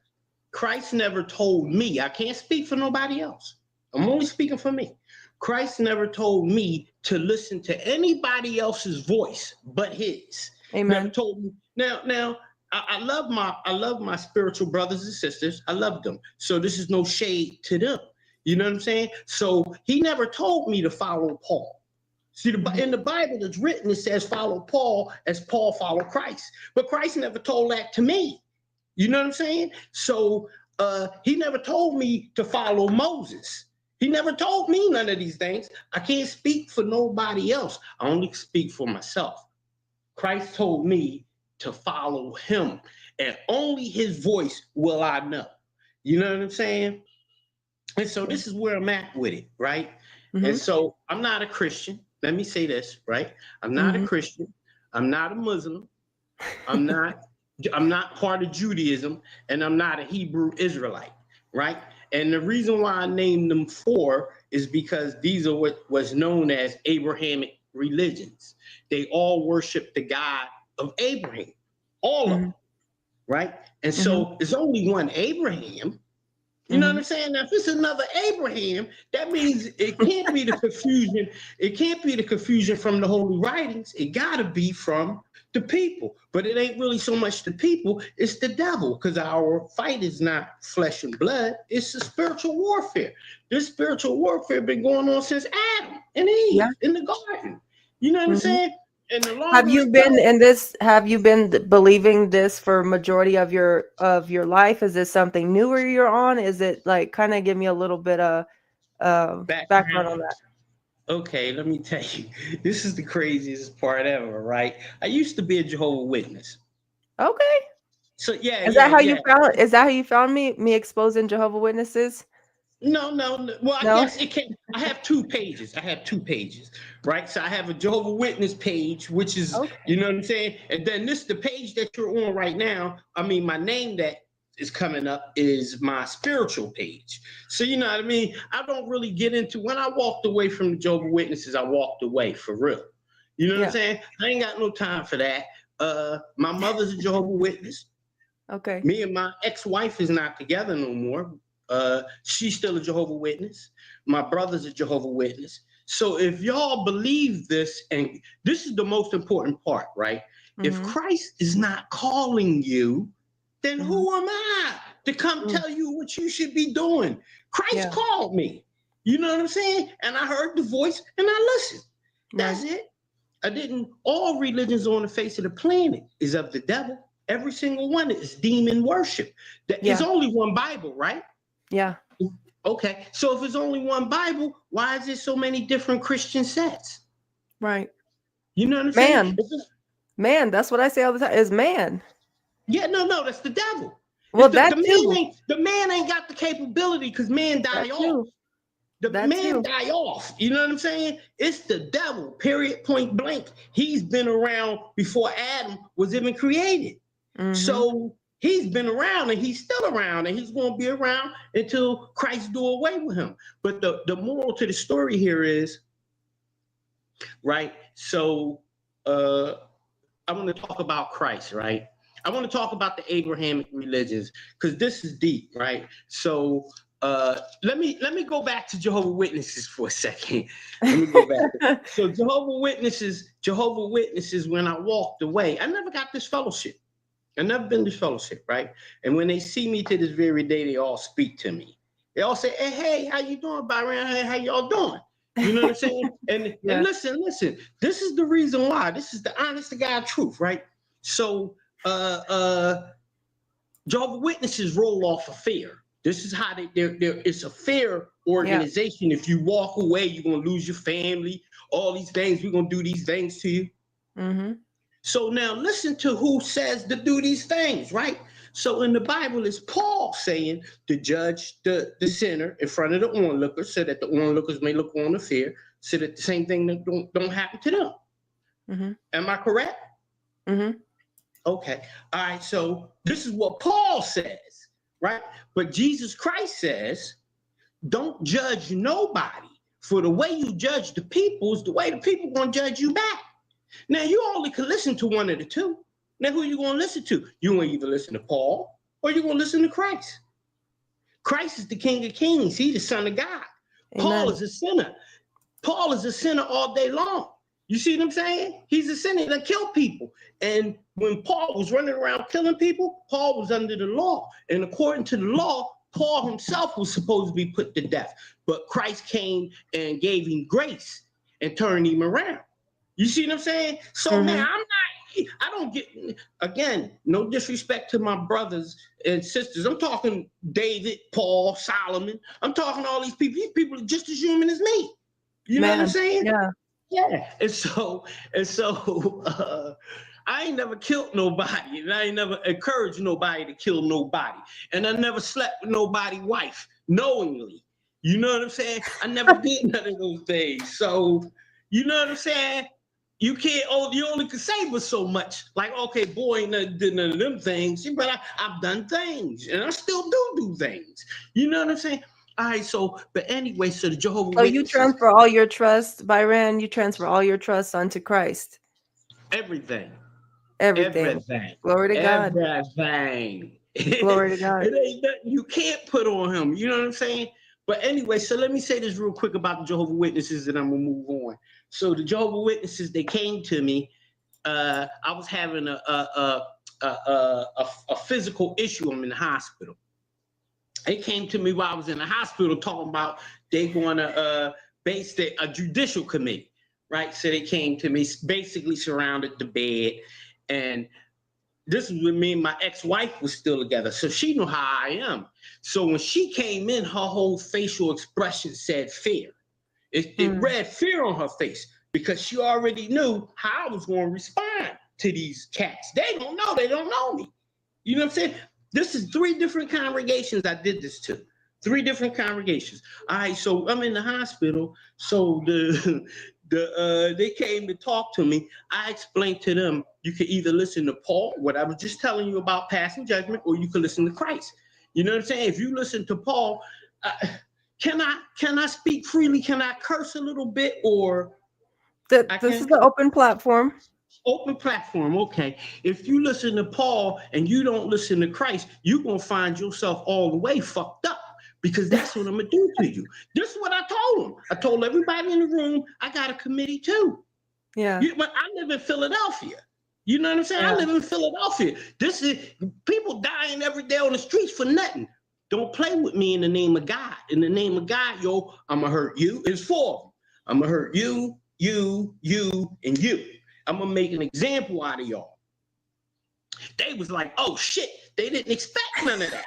Christ never told me, I can't speak for nobody else. I'm only speaking for me. Christ never told me to listen to anybody else's voice but his. Amen. Never told me. Now I love my spiritual brothers and sisters. I love them. So this is no shade to them. You know what I'm saying? So he never told me to follow Paul. See, in the Bible, it's written, it says follow Paul as Paul followed Christ. But Christ never told that to me. You know what I'm saying? So he never told me to follow Moses. He never told me none of these things. I can't speak for nobody else. I only speak for myself. Christ told me to follow him, and only his voice will I know. You know what I'm saying? And so this is where I'm at with it, right? And so I'm not a Christian. Let me say this, right? I'm not a Christian. I'm not a Muslim. I'm not part of Judaism, and I'm not a Hebrew Israelite, right? And the reason why I named them four is because these are what was known as Abrahamic religions. They all worship the God of Abraham, all of them, right? And so there's only one Abraham. You know what I'm saying? Now, if it's another Abraham, that means it can't be the confusion. It can't be the confusion from the holy writings. It got to be from the people. But it ain't really so much the people, it's the devil, because our fight is not flesh and blood. It's a spiritual warfare. This spiritual warfare been going on since Adam and Eve in the garden. You know what I'm saying? And have you been believing this for majority of your life? Is this something newer you're on? Is it like, kind of give me a little bit of background on that? Okay, let me tell you. This is the craziest part ever, right? I used to be a Jehovah Witness. Okay. So Is that how you found me exposing Jehovah Witnesses? No. Well, I No? guess it can. I have 2 pages. Right? So I have a Jehovah Witness page, which is, Okay. you know what I'm saying? And then the page that you're on right now, I mean, my name that is coming up is my spiritual page. So, you know what I mean? I don't really get into, when I walked away from the Jehovah Witnesses, I walked away for real. You know what I'm saying? I ain't got no time for that. My mother's a Jehovah Witness. Okay. Me and my ex-wife is not together no more. She's still a Jehovah Witness. My brother's a Jehovah Witness. So if y'all believe this, and this is the most important part, right? If Christ is not calling you, then who am I to come tell you what you should be doing? Christ called me. You know what I'm saying? And I heard the voice and I listened. That's it. I didn't. All religions on the face of the planet is of the devil. Every single one is demon worship. There's only one Bible, right? Yeah. Okay. So if there's only one Bible, why is there so many different Christian sets? Right. You know what I'm saying? Man, that's what I say all the time, is man. Yeah, no, that's the devil. Well, the man ain't got the capability, because man die off. The man die off. You know what I'm saying? It's the devil, period, point blank. He's been around before Adam was even created. So he's been around, and he's still around, and he's going to be around until Christ do away with him. But the moral to the story here is, right? So I want to talk about Christ, right? I want to talk about the Abrahamic religions, because this is deep, right? So let me go back to Jehovah Witnesses for a second. Let me go back. So Jehovah Witnesses, when I walked away, I never got this fellowship. I never been to fellowship, right? And when they see me to this very day, they all speak to me. They all say, hey, how you doing, Byron? Hey, how y'all doing? You know what I'm saying? And listen, this is the reason why. This is the honest to God truth, right? So Jehovah Witnesses roll off of fear. This is how it's a fear organization. If you walk away, you're going to lose your family, all these things. We're going to do these things to you. So now listen to who says to do these things, right? So in the Bible, it's Paul saying to judge the sinner in front of the onlookers, so that the onlookers may look on the fear, so that the same thing that don't happen to them. Am I correct? Okay. All right. So this is what Paul says, right? But Jesus Christ says, don't judge nobody, for the way you judge the people is the way the people going to judge you back. Now, you only can listen to one of the two. Now, who are you going to listen to? You're going to either listen to Paul or you're going to listen to Christ. Christ is the King of Kings. He's the Son of God. Amen. Paul is a sinner. Paul is a sinner all day long. You see what I'm saying? He's a sinner that killed people. And when Paul was running around killing people, Paul was under the law. And according to the law, Paul himself was supposed to be put to death. But Christ came and gave him grace and turned him around. You see what I'm saying? So now I don't get, again, no disrespect to my brothers and sisters. I'm talking David, Paul, Solomon. I'm talking all these people. These people are just as human as me. You know what I'm saying? Yeah. And so I ain't never killed nobody, and I ain't never encouraged nobody to kill nobody. And I never slept with nobody's wife knowingly. You know what I'm saying? I never did none of those things. So, you know what I'm saying? You only can say but so much. Like, okay, boy, ain't did none of them things, but I've done things, and I still do things. You know what I'm saying? All right, so, but anyway, so the Jehovah Witnesses. You transfer all your trust, Byron, you transfer all your trust onto Christ. Everything. Glory to God. Everything. Glory to God. It ain't nothing you can't put on him. You know what I'm saying? But anyway, so let me say this real quick about the Jehovah Witnesses, and I'm going to move on. So the Jehovah Witnesses, they came to me. I was having a physical issue. I'm in the hospital. They came to me while I was in the hospital talking about they going to base a judicial committee, right? So they came to me, basically surrounded the bed. And this was when me and my ex-wife was still together. So she knew how I am. So when she came in, her whole facial expression said fear. It read fear on her face, because she already knew how I was going to respond to these cats. They don't know me. You know what I'm saying? This is 3 different congregations I did this to. 3 different congregations. All right, so I'm in the hospital. So they came to talk to me. I explained to them, you can either listen to Paul, what I was just telling you about passing judgment, or you can listen to Christ. You know what I'm saying? If you listen to Paul, can I speak freely? Can I curse a little bit, or This is the open platform. Open platform, okay. If you listen to Paul and you don't listen to Christ, you're going to find yourself all the way fucked up, because that's what I'm going to do to you. This is what I told them. I told everybody in the room, I got a committee too. Yeah. But I live in Philadelphia. You know what I'm saying? Yeah. I live in Philadelphia. This is people dying every day on the streets for nothing. Don't play with me in the name of God. In the name of God, yo, I'm going to hurt you. It's 4 of them. I'm going to hurt you, and you. I'm going to make an example out of y'all. They was like, oh, shit. They didn't expect none of that.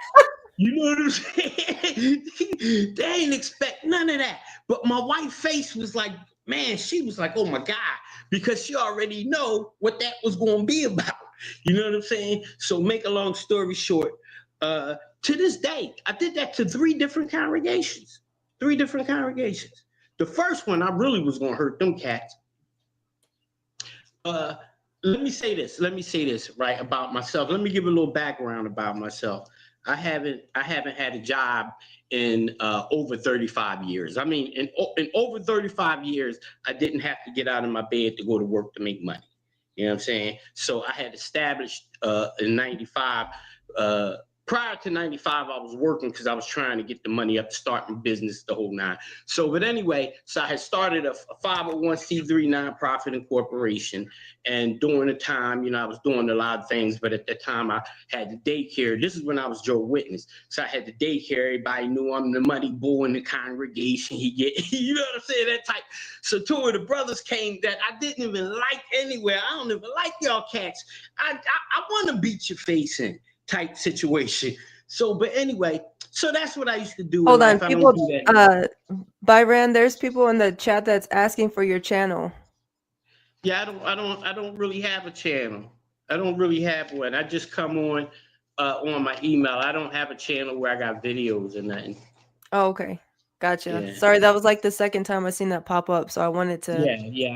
You know what I'm saying? They didn't expect none of that. But my white face was like, man, she was like, oh, my God, because she already know what that was going to be about. You know what I'm saying? So make a long story short, to this day, I did that to 3 different congregations. 3 different congregations. The first one, I really was going to hurt them cats. Let me say this right about myself. Let me give a little background about myself. I haven't had a job in over 35 years. I mean, in over 35 years, I didn't have to get out of my bed to go to work to make money. You know what I'm saying? So I had established in 95. Prior to 95, I was working because I was trying to get the money up to start my business, the whole 9. So, but anyway, so I had started a 501c3 nonprofit incorporation. And during the time, you know, I was doing a lot of things, but at that time I had the daycare. This is when I was Jehovah Witness. So I had the daycare. Everybody knew I'm the money boy in the congregation. He get, you know what I'm saying? That type. So 2 of the brothers came that I didn't even like anywhere. I don't even like y'all cats. I want to beat your face in. Type situation. So, but anyway, so that's what I used to do. Hold on, life. people. Byron, there's people in the chat that's asking for your channel. Yeah, I don't really have a channel. I don't really have one. I just come on my email. I don't have a channel where I got videos or nothing. Oh, okay. Gotcha. Yeah. Sorry, that was like the second time I seen that pop up, so I wanted to. Yeah.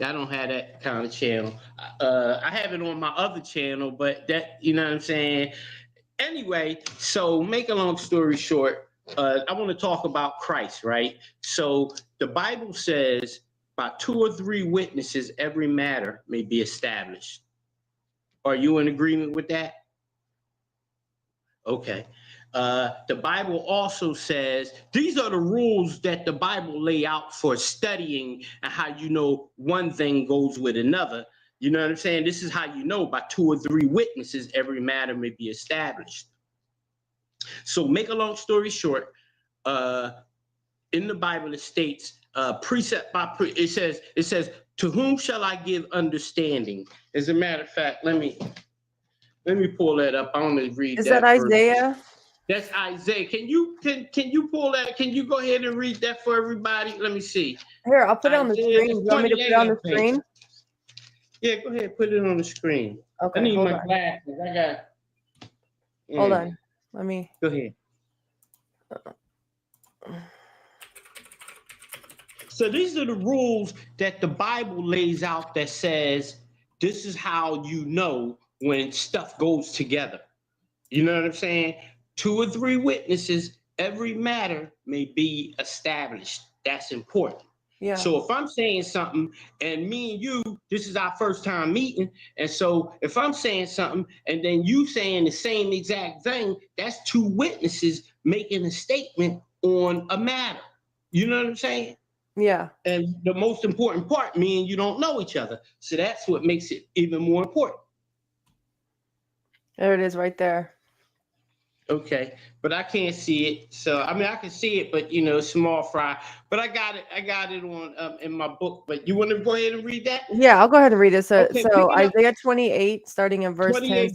I don't have that kind of channel. I have it on my other channel, but that, you know what I'm saying. Anyway, so make a long story short, I want to talk about Christ, right? So the Bible says, by 2 or 3 witnesses, every matter may be established. Are you in agreement with that? Okay. The Bible also says, these are the rules that the Bible lay out for studying and how you know one thing goes with another. You know what I'm saying? This is how you know, by 2 or 3 witnesses, every matter may be established. So make a long story short, in the Bible, it states, precept by precept, it says, to whom shall I give understanding? As a matter of fact, let me pull that up. I want to read that. Is that Isaiah? That's Isaiah. Can you pull that? Can you go ahead and read that for everybody? Let me see. Here, I'll put it on the screen. You want me to put it on the screen? Yeah, go ahead. Put it on the screen. Okay. I need my glasses. I got. Hold on. Let me. Go ahead. So these are the rules that the Bible lays out that says this is how you know when stuff goes together. You know what I'm saying? 2 or 3 witnesses, every matter may be established. That's important. Yeah. So if I'm saying something and me and you, this is our first time meeting. And so if I'm saying something and then you saying the same exact thing, that's 2 witnesses making a statement on a matter. You know what I'm saying? Yeah. And the most important part, me and you don't know each other. So that's what makes it even more important. There it is right there. Okay, but I can't see it. So I mean, I can see it, but you know, small fry. But I got it on in my book. But you want to go ahead and read that? Yeah, I'll go ahead and read it. So, okay, Isaiah 28, starting in verse 10.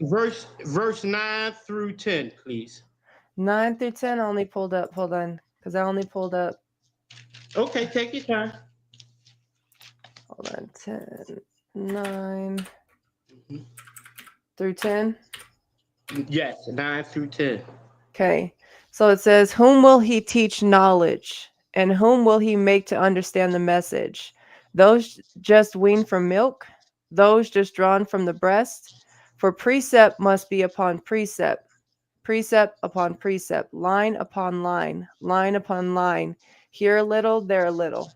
Verse 9 through 10, please. 9 through 10. I only pulled up. Hold on, because I only pulled up. Okay, take your time. Hold on, 10, 9 through 10. Yes, 9 through 10. Okay. So it says, whom will he teach knowledge? And whom will he make to understand the message? Those just weaned from milk? Those just drawn from the breast? For precept must be upon precept, precept upon precept, line upon line, line upon line, here a little, there a little.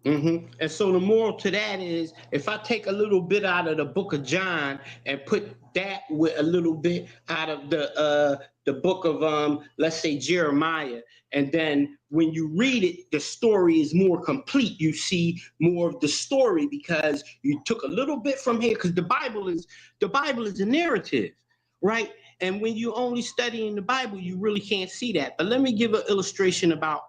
And so the moral to that is, if I take a little bit out of the book of John and put that with a little bit out of the book of let's say Jeremiah, and then when you read it, the story is more complete. You see more of the story because you took a little bit from here, because the Bible is a narrative, right? And when you only study in the Bible, you really can't see that. But let me give an illustration about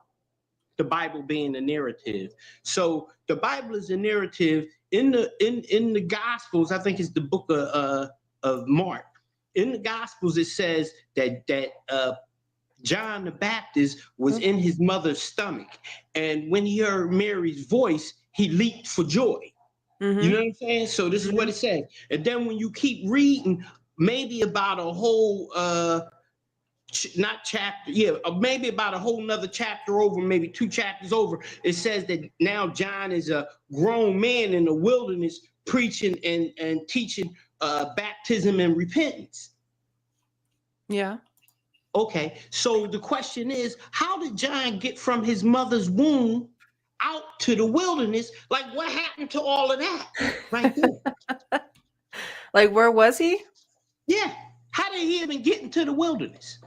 the Bible being a narrative. So the Bible is a narrative. In the Gospels, I think it's the book of Mark. In the Gospels, it says that John the Baptist was in his mother's stomach, and when he heard Mary's voice, he leaped for joy. You know what I'm saying? So this is what it says. And then when you keep reading, maybe about a whole not chapter, maybe about a whole nother chapter over, maybe 2 chapters over, it says that now John is a grown man in the wilderness preaching and teaching baptism and repentance. Yeah. Okay, so the question is, how did John get from his mother's womb out to the wilderness? Like, what happened to all of that right there? Like, where was he? Yeah, how did he even get into the wilderness?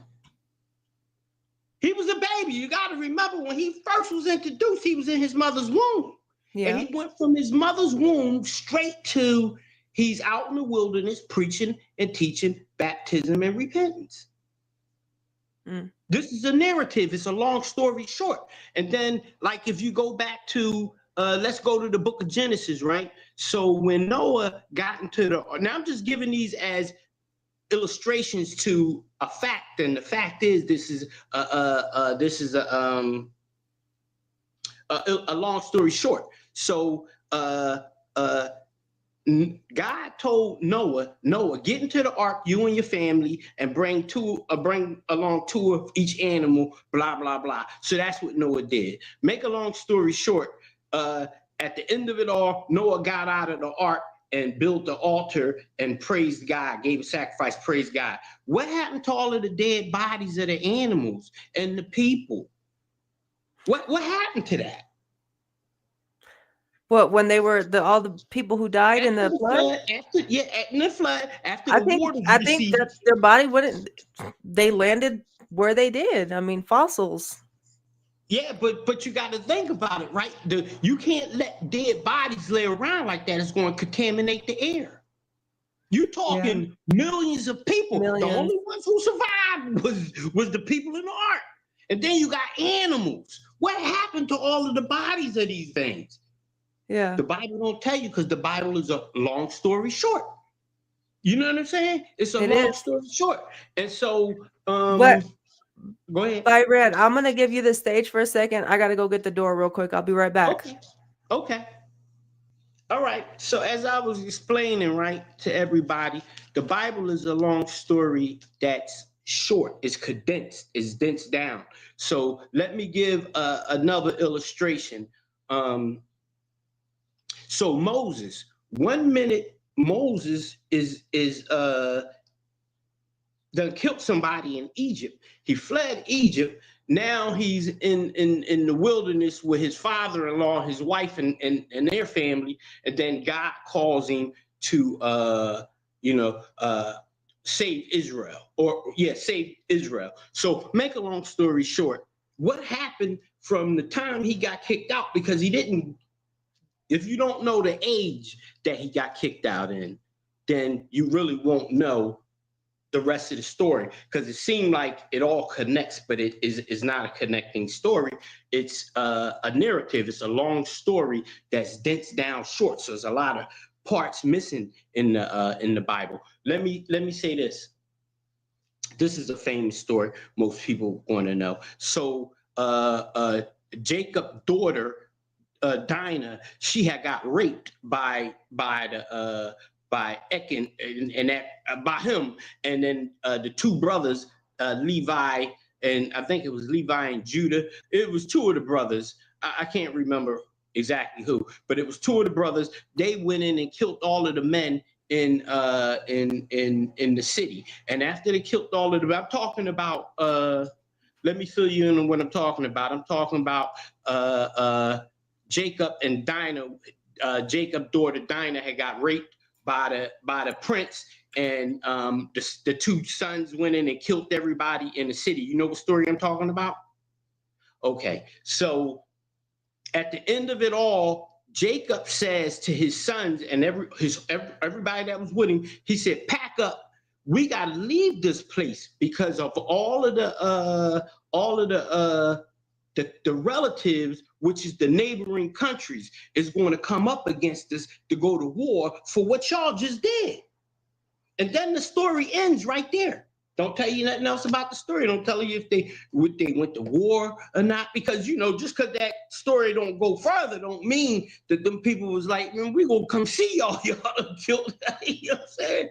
He was a baby. You got to remember, when he first was introduced, he was in his mother's womb. Yeah. And he went from his mother's womb straight to, he's out in the wilderness preaching and teaching baptism and repentance. This is a narrative. It's a long story short. And then, like, if you go back to, let's go to the book of Genesis, right? So when Noah got into the, now I'm just giving these as illustrations to a fact, and the fact is, this is a long story short. So God told Noah, get into the ark, you and your family, and bring along 2 of each animal, blah blah blah. So that's what Noah did. Make a long story short, at the end of it all, Noah got out of the ark and built the altar and praised God, gave a sacrifice, praised God. What happened to all of the dead bodies of the animals and the people? What happened to that? What, when they were all the people who died in the flood? In the flood, after I the think waters that their body wouldn't. They landed where they did. I mean, fossils. Yeah, but you got to think about it, right? You can't let dead bodies lay around like that. It's going to contaminate the air. You're talking millions of people. Millions. The only ones who survived was the people in the ark. And then you got animals. What happened to all of the bodies of these things? Yeah. The Bible don't tell you, because the Bible is a long story short. You know what I'm saying? It's a long story short. And so, go ahead. Byron, I'm going to give you the stage for a second. I got to go get the door real quick. I'll be right back. Okay. All right. So as I was explaining, right, to everybody, the Bible is a long story that's short. It's condensed. It's dense down. So let me give another illustration. So Moses, 1 minute Moses is done killed somebody in Egypt. He fled Egypt. Now he's in the wilderness with his father-in-law, his wife, and their family. And then God calls him to save Israel, save Israel. So make a long story short, what happened from the time he got kicked out? Because he didn't, if you don't know the age that he got kicked out in, then you really won't know the rest of the story, because it seemed like it all connects, but it is not a connecting story. It's a narrative. It's a long story that's dense down short. So there's a lot of parts missing in the Bible. Let me say this. This is a famous story most people want to know. So Jacob's daughter, Dinah, she had got raped by Achan and that by him, and then the 2 brothers, Levi and I think it was Levi and Judah. It was two of the brothers. I can't remember exactly who, but it was two of the brothers. They went in and killed all of the men in the city. And after they killed all of them, I'm talking about let me fill you in on what I'm talking about. I'm talking about Jacob and Dinah. Jacob's daughter Dinah had got raped by the prince, and the two sons went in and killed everybody in the city. You know what story I'm talking about? Okay, so at the end of it all, Jacob says to his sons and everybody that was with him, he said, "Pack up. We got to leave this place because of all of the relatives, which is the neighboring countries, is going to come up against us to go to war for what y'all just did." And then the story ends right there. Don't tell you nothing else about the story. Don't tell you if they went to war or not, because just because that story don't go further, don't mean that them people was like, "Man, we gonna come see y'all. Y'all killed." You know what I'm saying?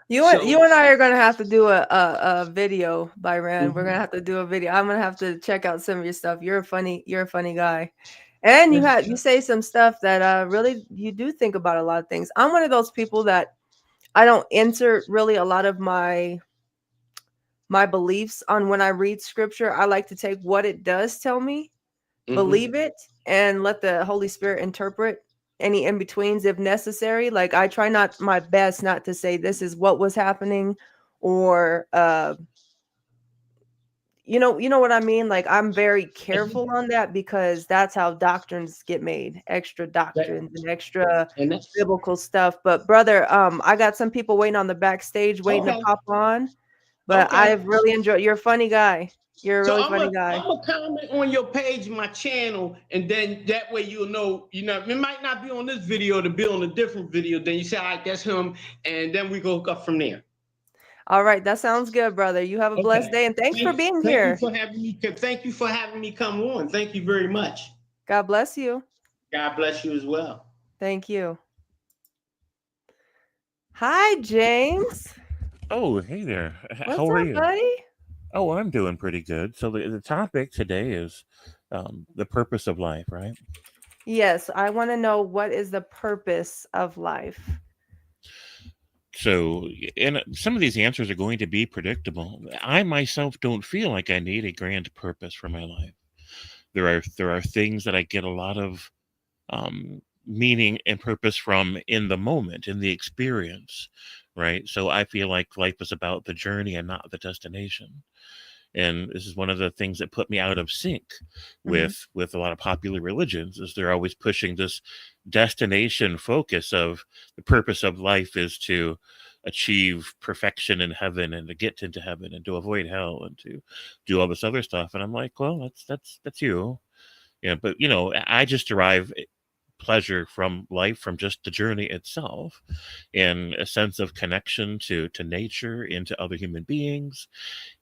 You and I are gonna have to do a video, Byron. We're gonna have to do a video. I'm gonna have to check out some of your stuff. You're a funny guy, and you say some stuff that really you do think about a lot of things. I'm one of those people that I don't insert really a lot of my beliefs on when I read scripture. I like to take what it does tell me, believe it, and let the Holy Spirit interpret any in-betweens if necessary. Like, I try my best not to say this is what was happening, or you know what I mean? Like, I'm very careful on that, because that's how doctrines get made, extra doctrines and extra biblical stuff. But brother, I got some people waiting on the backstage waiting to pop on. But I've really enjoyed. You're a funny guy. You're a really funny guy. I'm gonna comment on your page, my channel, and then that way you'll know. It might not be on this video, to be on a different video. Then you say, "All right, that's him," and then we go up from there. All right, that sounds good, brother. You have a blessed day, and thanks for being here. Thank you for having me come on. Thank you very much. God bless you. God bless you as well. Thank you. Hi, James. Oh, hey there. How are you, buddy? Oh, I'm doing pretty good. So the topic today is the purpose of life, right? Yes, I want to know, what is the purpose of life? So, and some of these answers are going to be predictable. I myself don't feel like I need a grand purpose for my life. There are things that I get a lot of meaning and purpose from in the moment, in the experience, right? So I feel like life is about the journey and not the destination. And this is one of the things that put me out of sync with a lot of popular religions, is they're always pushing this destination focus of the purpose of life is to achieve perfection in heaven and to get into heaven and to avoid hell and to do all this other stuff. And I'm like, well, that's you. Yeah, but I just derive pleasure from life, from just the journey itself, and a sense of connection to nature and to other human beings,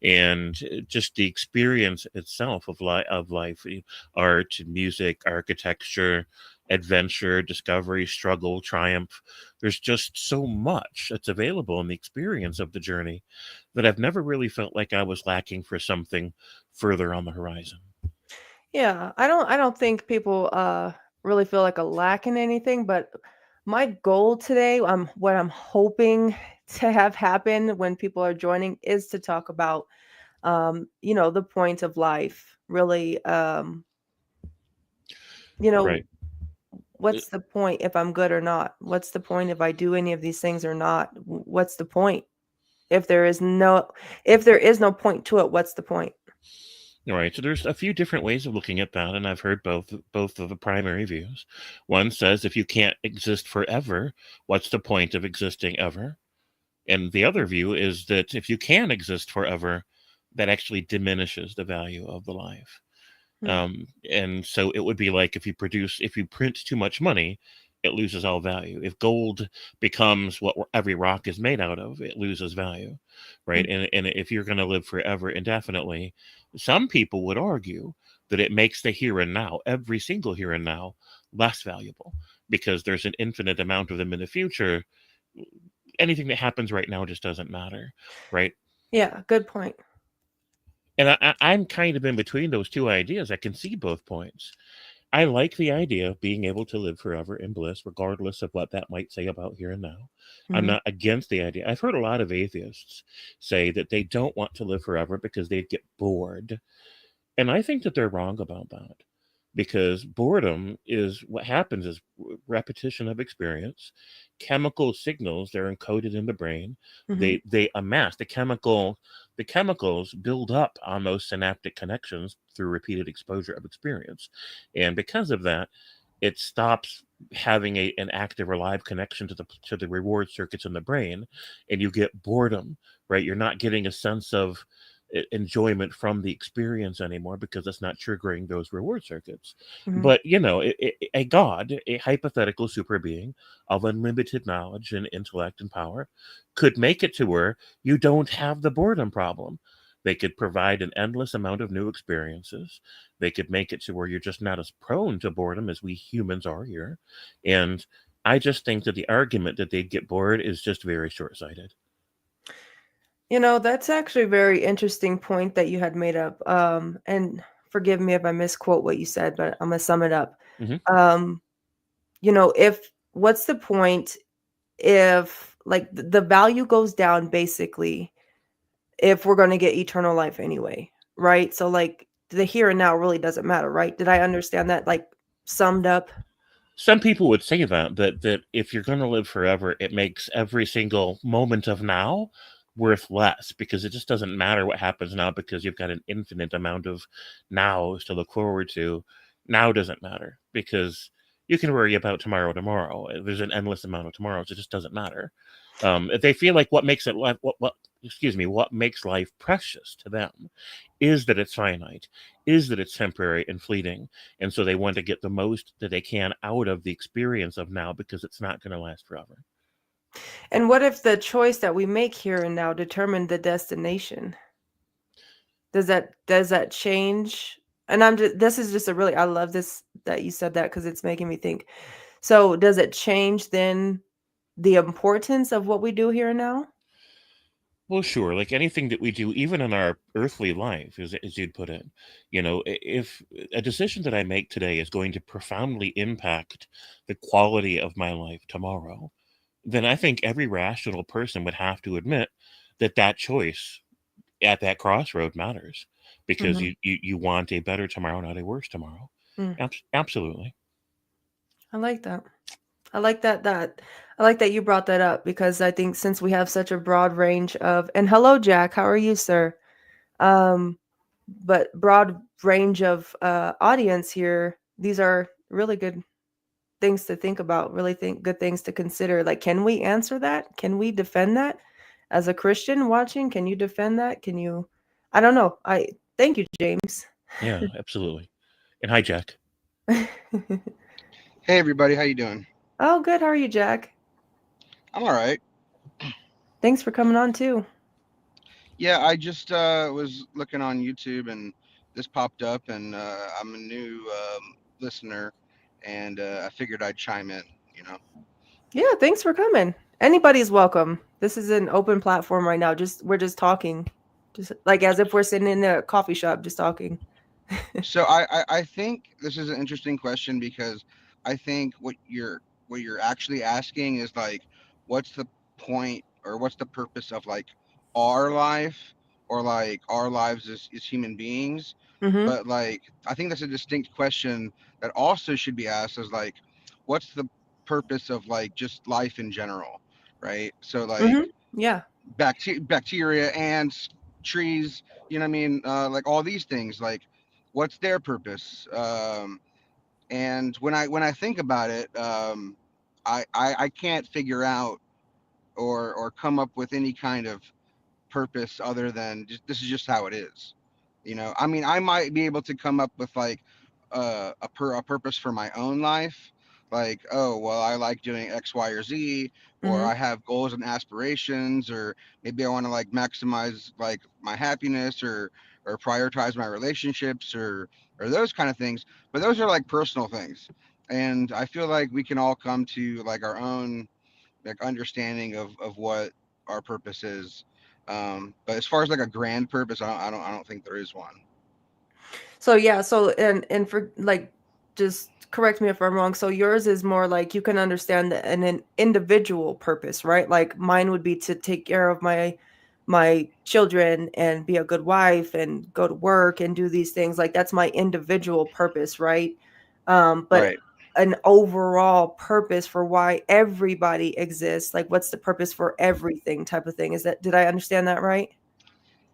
and just the experience itself of life, art, music, architecture, adventure, discovery, struggle, triumph. There's just so much that's available in the experience of the journey that I've never really felt like I was lacking for something further on the horizon. Yeah, I don't think people really feel like a lack in anything, but my goal today, what I'm hoping to have happen when people are joining, is to talk about the point of life, really. Right. What's the point if I'm good or not? What's the point if I do any of these things or not? What's the point? If there is no point to it, what's the point? All right, so there's a few different ways of looking at that, and I've heard both of the primary views. One says, if you can't exist forever, what's the point of existing ever? And the other view is that if you can exist forever, that actually diminishes the value of the life. And so it would be like if you print too much money, it loses all value. If gold becomes what every rock is made out of, it loses value, right? And if you're going to live forever indefinitely, some people would argue that it makes the here and now, every single here and now, less valuable, because there's an infinite amount of them in the future. Anything that happens right now just doesn't matter, right? Yeah, good point. And I'm kind of in between those two ideas. I can see both points. I like the idea of being able to live forever in bliss, regardless of what that might say about here and now. I'm Mhm. not against the idea. I've heard a lot of atheists say that they don't want to live forever because they'd get bored. And I think that they're wrong about that, because boredom is what happens is repetition of experience, chemical signals, they're encoded in the brain. Mhm. They amass the chemicals build up on those synaptic connections through repeated exposure of experience. And because of that, it stops having an active or live connection to the reward circuits in the brain, and you get boredom, right? You're not getting a sense of enjoyment from the experience anymore because it's not triggering those reward circuits. Mhm. But a god, a hypothetical super being of unlimited knowledge and intellect and power, could make it to where you don't have the boredom problem. They could provide an endless amount of new experiences. They could make it to where you're just not as prone to boredom as we humans are here. And I just think that the argument that they'd get bored is just very short-sighted. That's actually a very interesting point that you had made up. And forgive me if I misquote what you said, but I'm gonna sum it up. Mhm. Um, if what's the point if like the value goes down basically if we're gonna get eternal life anyway, right? So like the here and now really doesn't matter, right? Did I understand that like summed up? Some people would say that if you're going to live forever, it makes every single moment of now worth less because it just doesn't matter what happens now because you've got an infinite amount of nows to look forward to. Now doesn't matter because you can worry about tomorrow. There's an endless amount of tomorrows. It just doesn't matter. They feel like what makes it life, what makes life precious to them is that it's finite, is that it's temporary and fleeting. And so they want to get the most that they can out of the experience of now because it's not going to last forever. And what if the choice that we make here and now determine the destination? Does that change? And this is just a really I love this that you said that because it's making me think. So does it change then the importance of what we do here and now? Well, sure. Like anything that we do, even in our earthly life, as you'd put it, if a decision that I make today is going to profoundly impact the quality of my life tomorrow, then I think every rational person would have to admit that that choice at that crossroad matters because Mhm. you want a better tomorrow, not a worse tomorrow. Mm. Absolutely. I like that. I like that you brought that up because I think since we have such a broad range of and hello Jack, how are you, sir? Um, but broad range of audience here, these are really good things to think about, really think good things to consider. Like, can we answer that? Can we defend that? As a Christian watching, can you defend that? Can you I don't know. I thank you, James. Yeah, absolutely. And hi, Jack. Hey everybody, how you doing? Oh, good. How are you, Jack? I'm all right. Thanks for coming on too. Yeah, I just was looking on YouTube and this popped up, and I'm a new listener, and I figured I'd chime in. You know. Yeah, thanks for coming. Anybody's welcome. This is an open platform right now. We're just talking. Just like as if we're sitting in a coffee shop just talking. So I think this is an interesting question because I think what you're actually asking is like, what's the point or what's the purpose of like our life or like our lives as human beings? Mhm. But like I think that's a distinct question that also should be asked is like, what's the purpose of like just life in general, right? So like Mhm. Yeah. bacteria, ants, trees, you know what I mean? Like all these things, like what's their purpose? And when I think about it, I can't figure out or come up with any kind of purpose other than just this is just how it is. You know, I mean, I might be able to come up with like a purpose for my own life, like oh well, I like doing X, Y, or Z, or I Mhm. have goals and aspirations, or maybe I want to like maximize like my happiness or prioritize my relationships or those kind of things. But those are like personal things, and I feel like we can all come to like our own like understanding of what our purpose is. But as far as like a grand purpose, I don't think there is one. So yeah, so and for like, just correct me if I'm wrong. So yours is more like you can understand an individual purpose, right? Like mine would be to take care of my children and be a good wife and go to work and do these things. Like that's my individual purpose, right? But Right. an overall purpose for why everybody exists, like what's the purpose for everything type of thing. Did I understand that right?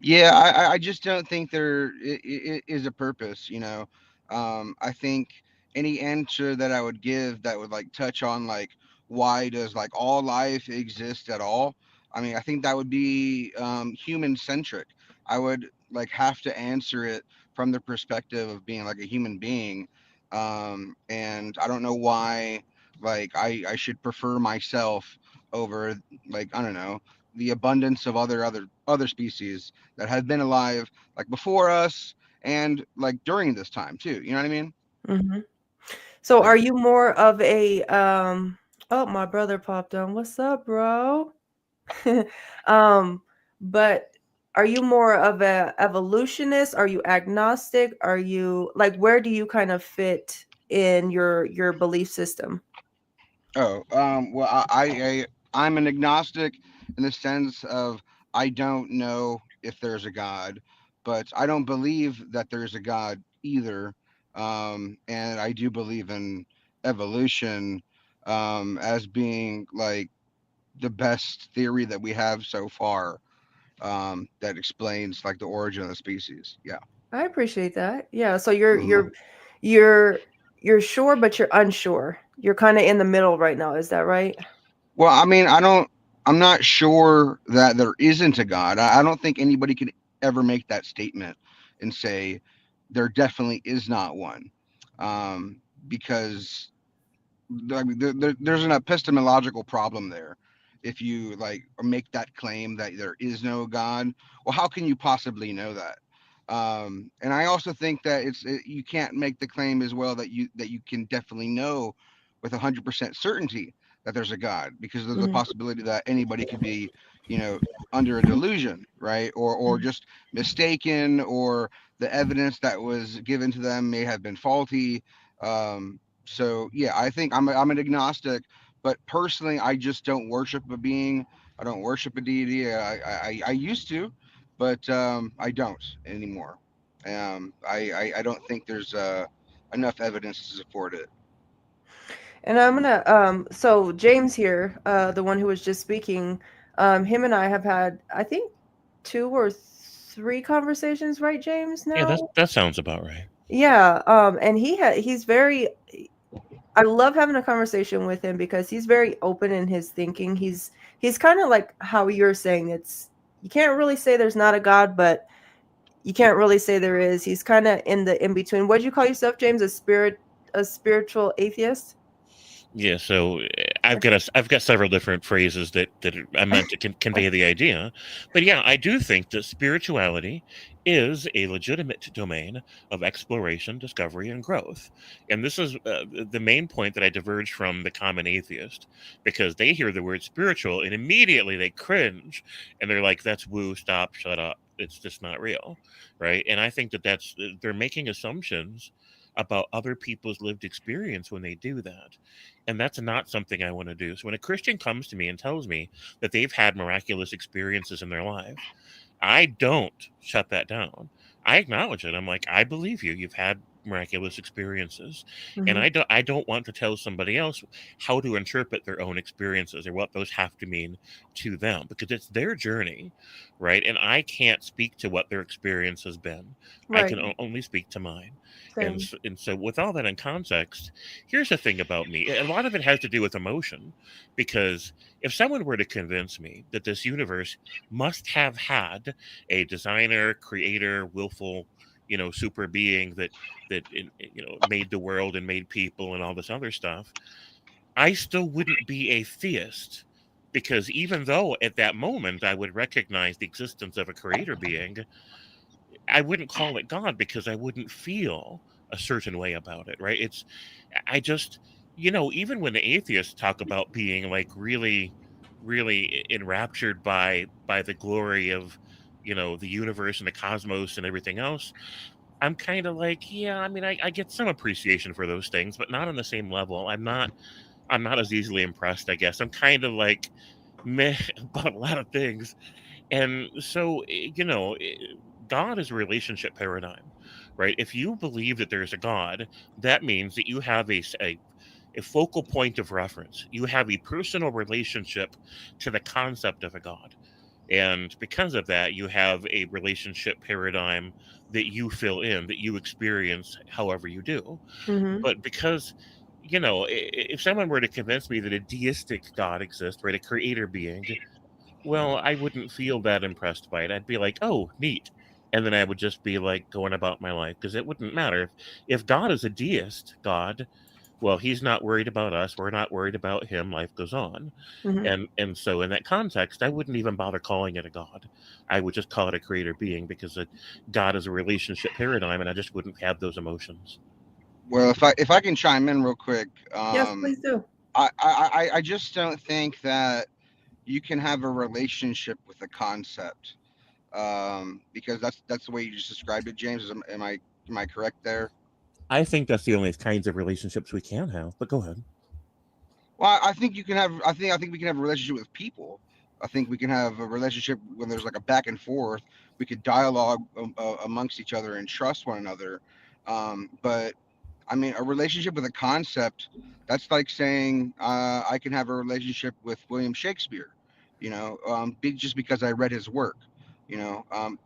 Yeah, I just don't think there is a purpose, you know. I think any answer that I would give that would like touch on like why does like all life exist at all? I mean, I think that would be human centric. I would like have to answer it from the perspective of being like a human being. And I don't know why like I should prefer myself over like I don't know the abundance of other species that have been alive like before us and like during this time too. You know what I mean? Mhm. So Like, are you more of a oh, my brother popped on. What's up, bro? um but are you more of a evolutionist? Are you agnostic? Are you like, where do you kind of fit in your belief system? oh, well, I'm an agnostic in the sense of I don't know if there's a God, but I don't believe that there's a God either. And I do believe in evolution as being like the best theory that we have so far that explains like the origin of the species. Yeah. I appreciate that. Yeah, so you're Mhm. you're you're you're sure but you're unsure. You're kind of in the middle right now, is that right? Well, I mean, I'm not sure that there isn't a God. I don't think anybody could ever make that statement and say there definitely is not one. Because I mean, there's an epistemological problem there. If you like make that claim that there is no God, well, how can you possibly know that? And I also think that you can't make the claim as well that you can definitely know with 100% certainty that there's a God because there's a Mhm. possibility that anybody could be, you know, under a delusion, right? Or Mhm. just mistaken, or the evidence that was given to them may have been faulty. So yeah, I think I'm an agnostic, but personally, I just don't worship a being. I don't worship a deity. I used to, but I don't anymore. I don't think there's enough evidence to support it. And I'm gonna so James here, the one who was just speaking, him and I have had, I think, two or three conversations, right, James, Yeah, now? that sounds about right. Yeah, and he's very, I love having a conversation with him because he's very open in his thinking. He's kind of like how you're saying, it's, you can't really say there's not a God, but you can't really say there is. He's kind of in the in between. What'd you call yourself, James? A spiritual atheist? Yeah, so I've got several different phrases that I meant to convey the idea, but yeah, I do think that spirituality is a legitimate domain of exploration, discovery, and growth. And this is the main point that I diverge from the common atheist, because they hear the word spiritual and immediately they cringe and they're like, "That's woo, stop, shut up. It's just not real," right? And I think that they're making assumptions about other people's lived experience when they do that, and that's not something I want to do. So when a Christian comes to me and tells me that they've had miraculous experiences in their life, I don't shut that down. I acknowledge it. I'm like, I believe you. You've had miraculous experiences, and Mhm. I don't want to tell somebody else how to interpret their own experiences or what those have to mean to them, because it's their journey, right? And I can't speak to what their experience has been. I Right. can only speak to mine. Same. And so with all that in context, here's the thing about me. A lot of it has to do with emotion, because if someone were to convince me that this universe must have had a designer, creator, willful, super being that made the world and made people and all this other stuff, I still wouldn't be a theist, because even though at that moment I would recognize the existence of a creator being, I wouldn't call it God because I wouldn't feel a certain way about it, right? I just, even when the atheists talk about being like really really enraptured by the glory of, the universe and the cosmos and everything else, I'm kind of like, yeah, I mean, I get some appreciation for those things, but not on the same level. I'm not as easily impressed, I guess. I'm kind of like meh about a lot of things. And so, God is a relationship paradigm, right? If you believe that there's a God, that means that you have a focal point of reference. You have a personal relationship to the concept of a God. And because of that, you have a relationship paradigm that you fill in, that you experience however you do. Mhm. But because, if someone were to convince me that a deistic God exists, right, a creator being, well, I wouldn't feel that impressed by it. I'd be like, oh, neat. And then I would just be like going about my life because it wouldn't matter. If God is a deist God, well, he's not worried about us. We're not worried about him. Life goes on. Mhm. And so in that context, I wouldn't even bother calling it a God. I would just call it a creator being because God is a relationship paradigm and I just wouldn't have those emotions. Well, if I can chime in real quick, Yes, please do. I just don't think that you can have a relationship with a concept, because that's the way you just described it, James. Am I correct there? I think that's the only kinds of relationships we can have, but go ahead. Well, I think you can have. I think we can have a relationship with people. I think we can have a relationship when there's like a back and forth. We could dialogue amongst each other and trust one another. But I mean, a relationship with a concept, that's like saying I can have a relationship with William Shakespeare, just because I read his work.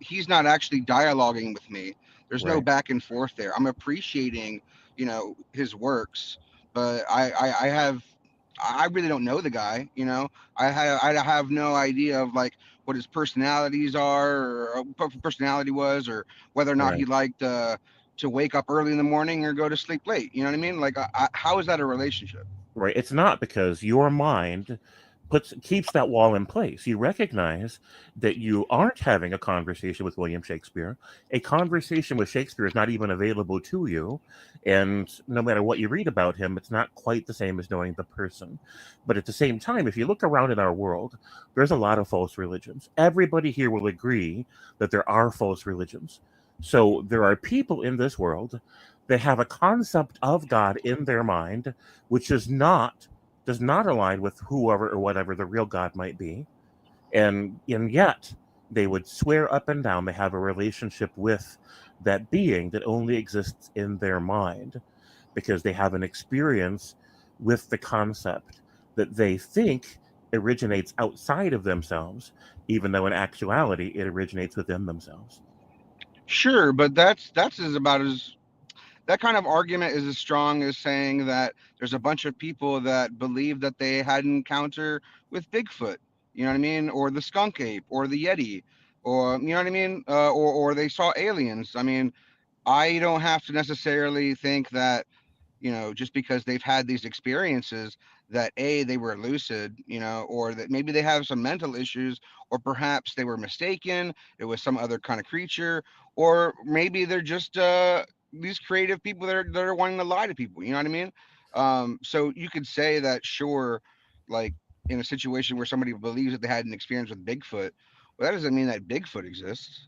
He's not actually dialoguing with me. There's no Right. back and forth there. I'm appreciating, his works, but I really don't know the guy. I have no idea of like what his personalities are, or what his personality was, or whether or not he Right. liked to wake up early in the morning or go to sleep late. You know what I mean? Like, how is that a relationship? Right. It's not because your mind keeps that wall in place. You recognize that you aren't having a conversation with William Shakespeare. A conversation with Shakespeare is not even available to you, and no matter what you read about him, it's not quite the same as knowing the person. But at the same time, if you look around in our world, there's a lot of false religions. Everybody here will agree that there are false religions. So there are people in this world that have a concept of God in their mind which does not align with whoever or whatever the real God might be, and yet they would swear up and down they have a relationship with that being that only exists in their mind because they have an experience with the concept that they think originates outside of themselves, even though in actuality it originates within themselves. Sure, but that's as about as that kind of argument is as strong as saying that there's a bunch of people that believe that they had an encounter with Bigfoot, you know what I mean, or the skunk ape, or the Yeti, or you know what I mean, or they saw aliens. I mean, I don't have to necessarily think that, just because they've had these experiences, that they were lucid, or that maybe they have some mental issues, or perhaps they were mistaken, it was some other kind of creature, or maybe they're just these creative people that are wanting to lie to people, you know what I mean? So you could say that, sure, like in a situation where somebody believes that they had an experience with Bigfoot, well, that doesn't mean that Bigfoot exists.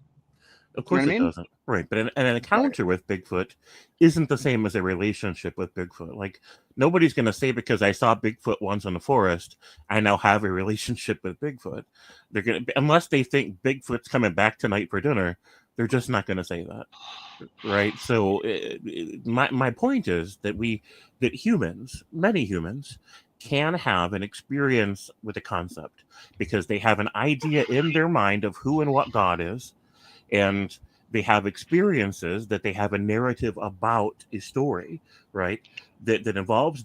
Of You know course what I it mean? doesn't. Right. But an Right. encounter with Bigfoot isn't the same as a relationship with Bigfoot. Like, nobody's going to say because I saw Bigfoot once in the forest, I now have a relationship with Bigfoot. They're going to, unless they think Bigfoot's coming back tonight for dinner, they're just not going to say that. Right. So, my point is that humans, many humans, can have an experience with a concept because they have an idea in their mind of who and what God is, and they have experiences that they have a narrative about a story, right, that involves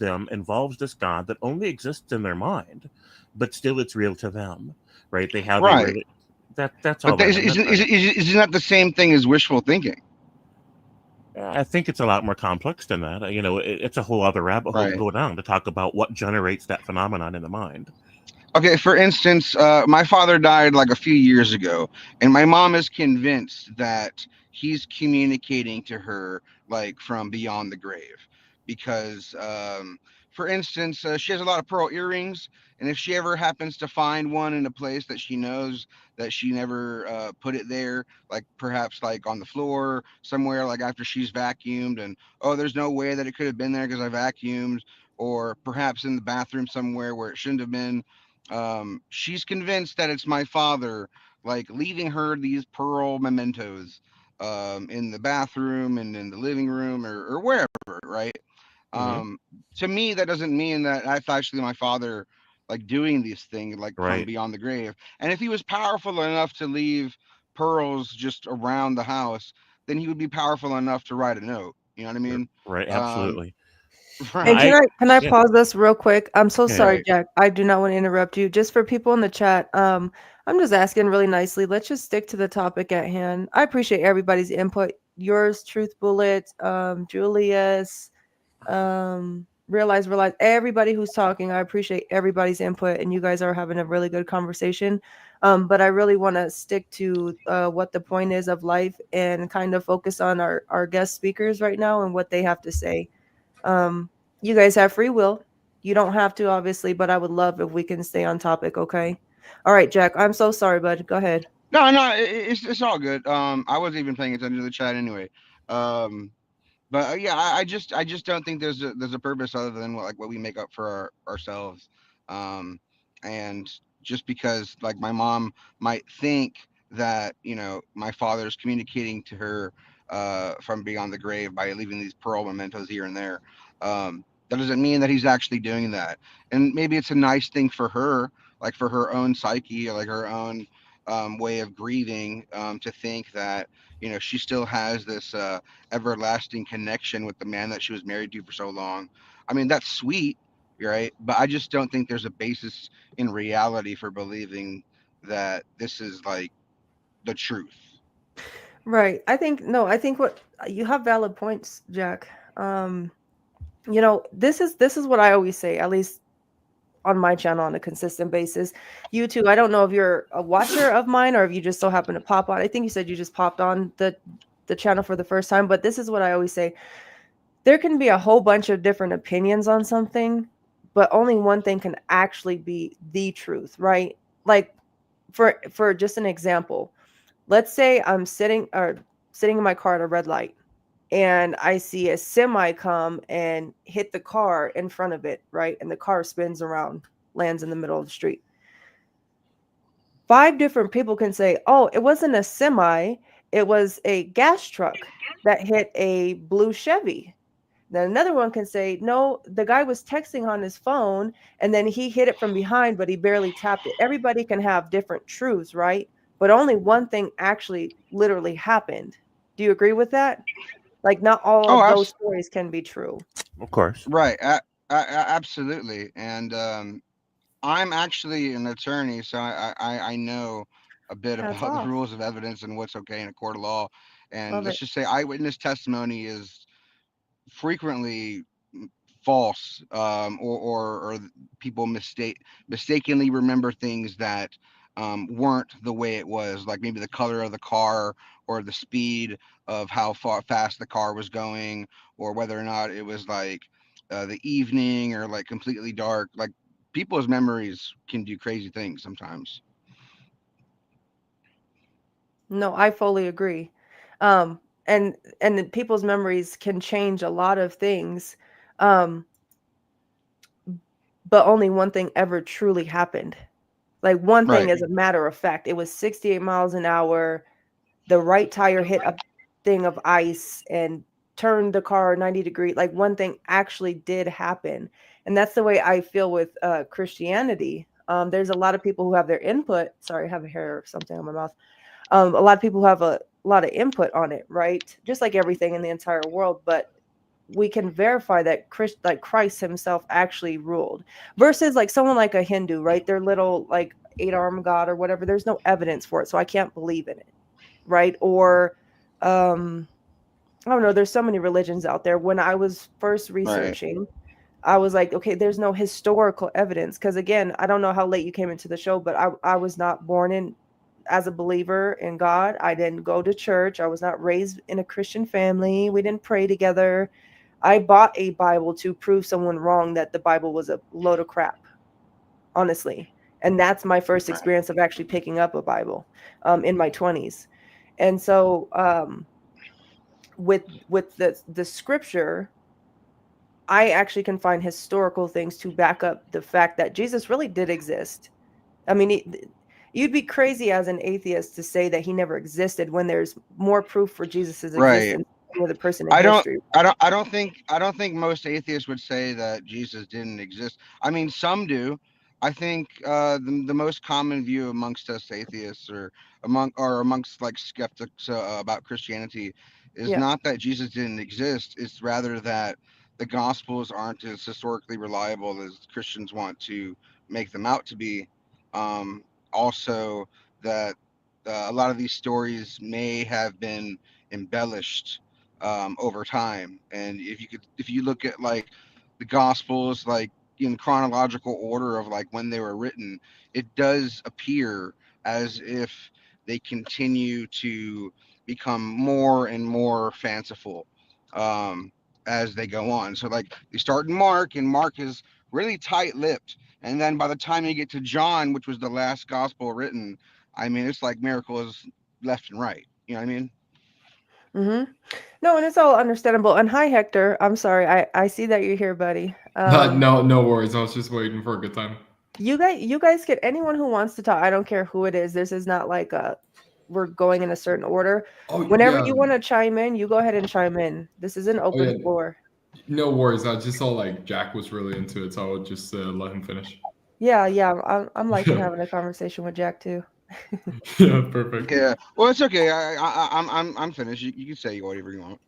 this God that only exists in their mind, but still it's real to them, right? They have a Right. really that's all But that I meant by that. isn't that the same thing as wishful thinking? I think it's a lot more complex than that. It's a whole other rabbit hole to Right. go down to talk about what generates that phenomenon in the mind. Okay, for instance, my father died like a few years ago, and my mom is convinced that he's communicating to her like from beyond the grave, because, for instance, she has a lot of pearl earrings, and if she ever happens to find one in a place that she knows that she never put it there, like perhaps like on the floor somewhere, like after she's vacuumed, and oh, there's no way that it could have been there because I vacuumed, or perhaps in the bathroom somewhere where it shouldn't have been. She's convinced that it's my father, like leaving her these pearl mementos in the bathroom and in the living room or wherever, right? Mhm. To me, that doesn't mean that that's actually my father, like doing these things, like from Right. beyond the grave. And if he was powerful enough to leave pearls just around the house, then he would be powerful enough to write a note. You know what I mean? Right. Um, Absolutely. And right, I can I yeah. pause this real quick? I'm so Yeah. sorry, right. Jack. I do not want to interrupt you. Just for people in the chat, I'm just asking really nicely. Let's just stick to the topic at hand. I appreciate everybody's input. Yours, Truth Bullet, Julius, realize, everybody who's talking. I appreciate everybody's input, and you guys are having a really good conversation. But I really want to stick to what the point is of life and kind of focus on our guest speakers right now and what they have to say. You guys have free will. You don't have to, obviously, but I would love if we can stay on topic, okay? All right, Jack. I'm so sorry, bud. Go ahead. No, no, it's all good. I wasn't even paying attention to the chat anyway. Um, but yeah, I just don't think there's a purpose other than what we make up for ourselves. Um, and just because like my mom might think that my father's communicating to her from beyond the grave by leaving these pearl mementos here and there, that doesn't mean that he's actually doing that. And maybe it's a nice thing for her, like for her own psyche, or like her own way of grieving, to think that she still has this everlasting connection with the man that she was married to for so long. I mean, that's sweet, right? But I just don't think there's a basis in reality for believing that this is like the truth. Right. I think what you have valid points, Jack. This is what I always say, at least on my channel on a consistent basis. You too. I don't know if you're a watcher of mine or if you just so happen to pop on. I think you said you just popped on the channel for the first time, but this is what I always say. There can be a whole bunch of different opinions on something, but only one thing can actually be the truth, right? Like for just an example, let's say I'm sitting in my car at a red light and I see a semi come and hit the car in front of it, right? And the car spins around, lands in the middle of the street. 5 different people can say, "Oh, it wasn't a semi, it was a gas truck that hit a blue Chevy." Then another one can say, "No, the guy was texting on his phone and then he hit it from behind, but he barely tapped it." Everybody can have different truths, right? But only one thing actually literally happened. Do you agree with that? Like, not all Oh, of those stories can be true. Of course. right. Absolutely. And I'm actually an attorney, so I know a bit Hats about the off. rules of evidence and what's okay in a court of law. And Love let's it. just say eyewitness testimony is frequently false, or people mistakenly remember things that weren't the way it was, like maybe the color of the car or the speed of how fast the car was going, or whether or not it was like the evening or like completely dark. Like people's memories can do crazy things sometimes. No, I fully agree. And then people's memories can change a lot of things. Um, but only one thing ever truly happened. Like, one thing Right. is a matter of fact. It was 68 miles an hour. The right tire hit a thing of ice and turned the car 90 degree. Like, one thing actually did happen. And that's the way I feel with Christianity. There's a lot of people who have their input. Sorry, I have a hair or something on my mouth. A lot of people have a lot of input on it, right? Just like everything in the entire world. But we can verify that Christ himself actually ruled, versus like someone like a Hindu, right? Their little like 8-armed god or whatever. There's no evidence for it, so I can't believe in it, right? Or I don't know. There's so many religions out there. When I was first Right. researching, I was like, okay, there's no historical evidence, because again, I don't know how late you came into the show, but I was not born in as a believer in God. I didn't go to church. I was not raised in a Christian family. We didn't pray together. I bought a Bible to prove someone wrong that the Bible was a load of crap, honestly. And that's my first experience of actually picking up a Bible in my 20s. And so with the scripture, I actually can find historical things to back up the fact that Jesus really did exist. I mean, you'd be crazy as an atheist to say that he never existed when there's more proof for Jesus's existence than the person in history. I don't think most atheists would say that Jesus didn't exist. I mean, some do. I think the most common view amongst us atheists or amongst like skeptics about Christianity is not that Jesus didn't exist. It's rather that the Gospels aren't as historically reliable as Christians want to make them out to be. Also, that a lot of these stories may have been embellished over time. And if you look at like the Gospels, like in chronological order of like when they were written, it does appear as if they continue to become more and more fanciful as they go on. So like they start in Mark, and Mark is really tight-lipped, and then by the time you get to John, which was the last gospel written, I mean, it's like miracles left and right. You know what I mean? Mm-hmm. No, and it's all understandable. And hi, Hector. I'm sorry. I see that you're here, buddy. No worries. I was just waiting for a good time. You guys get anyone who wants to talk. I don't care who it is. This is not like we're going in a certain order. Whenever you want to chime in, you go ahead and chime in. This is an open floor. No worries. I just saw like Jack was really into it, so I would just let him finish. Yeah. I'm liking having a conversation with Jack too. Yeah, perfect. Yeah. Well, it's okay. I'm finished. You can say whatever you want.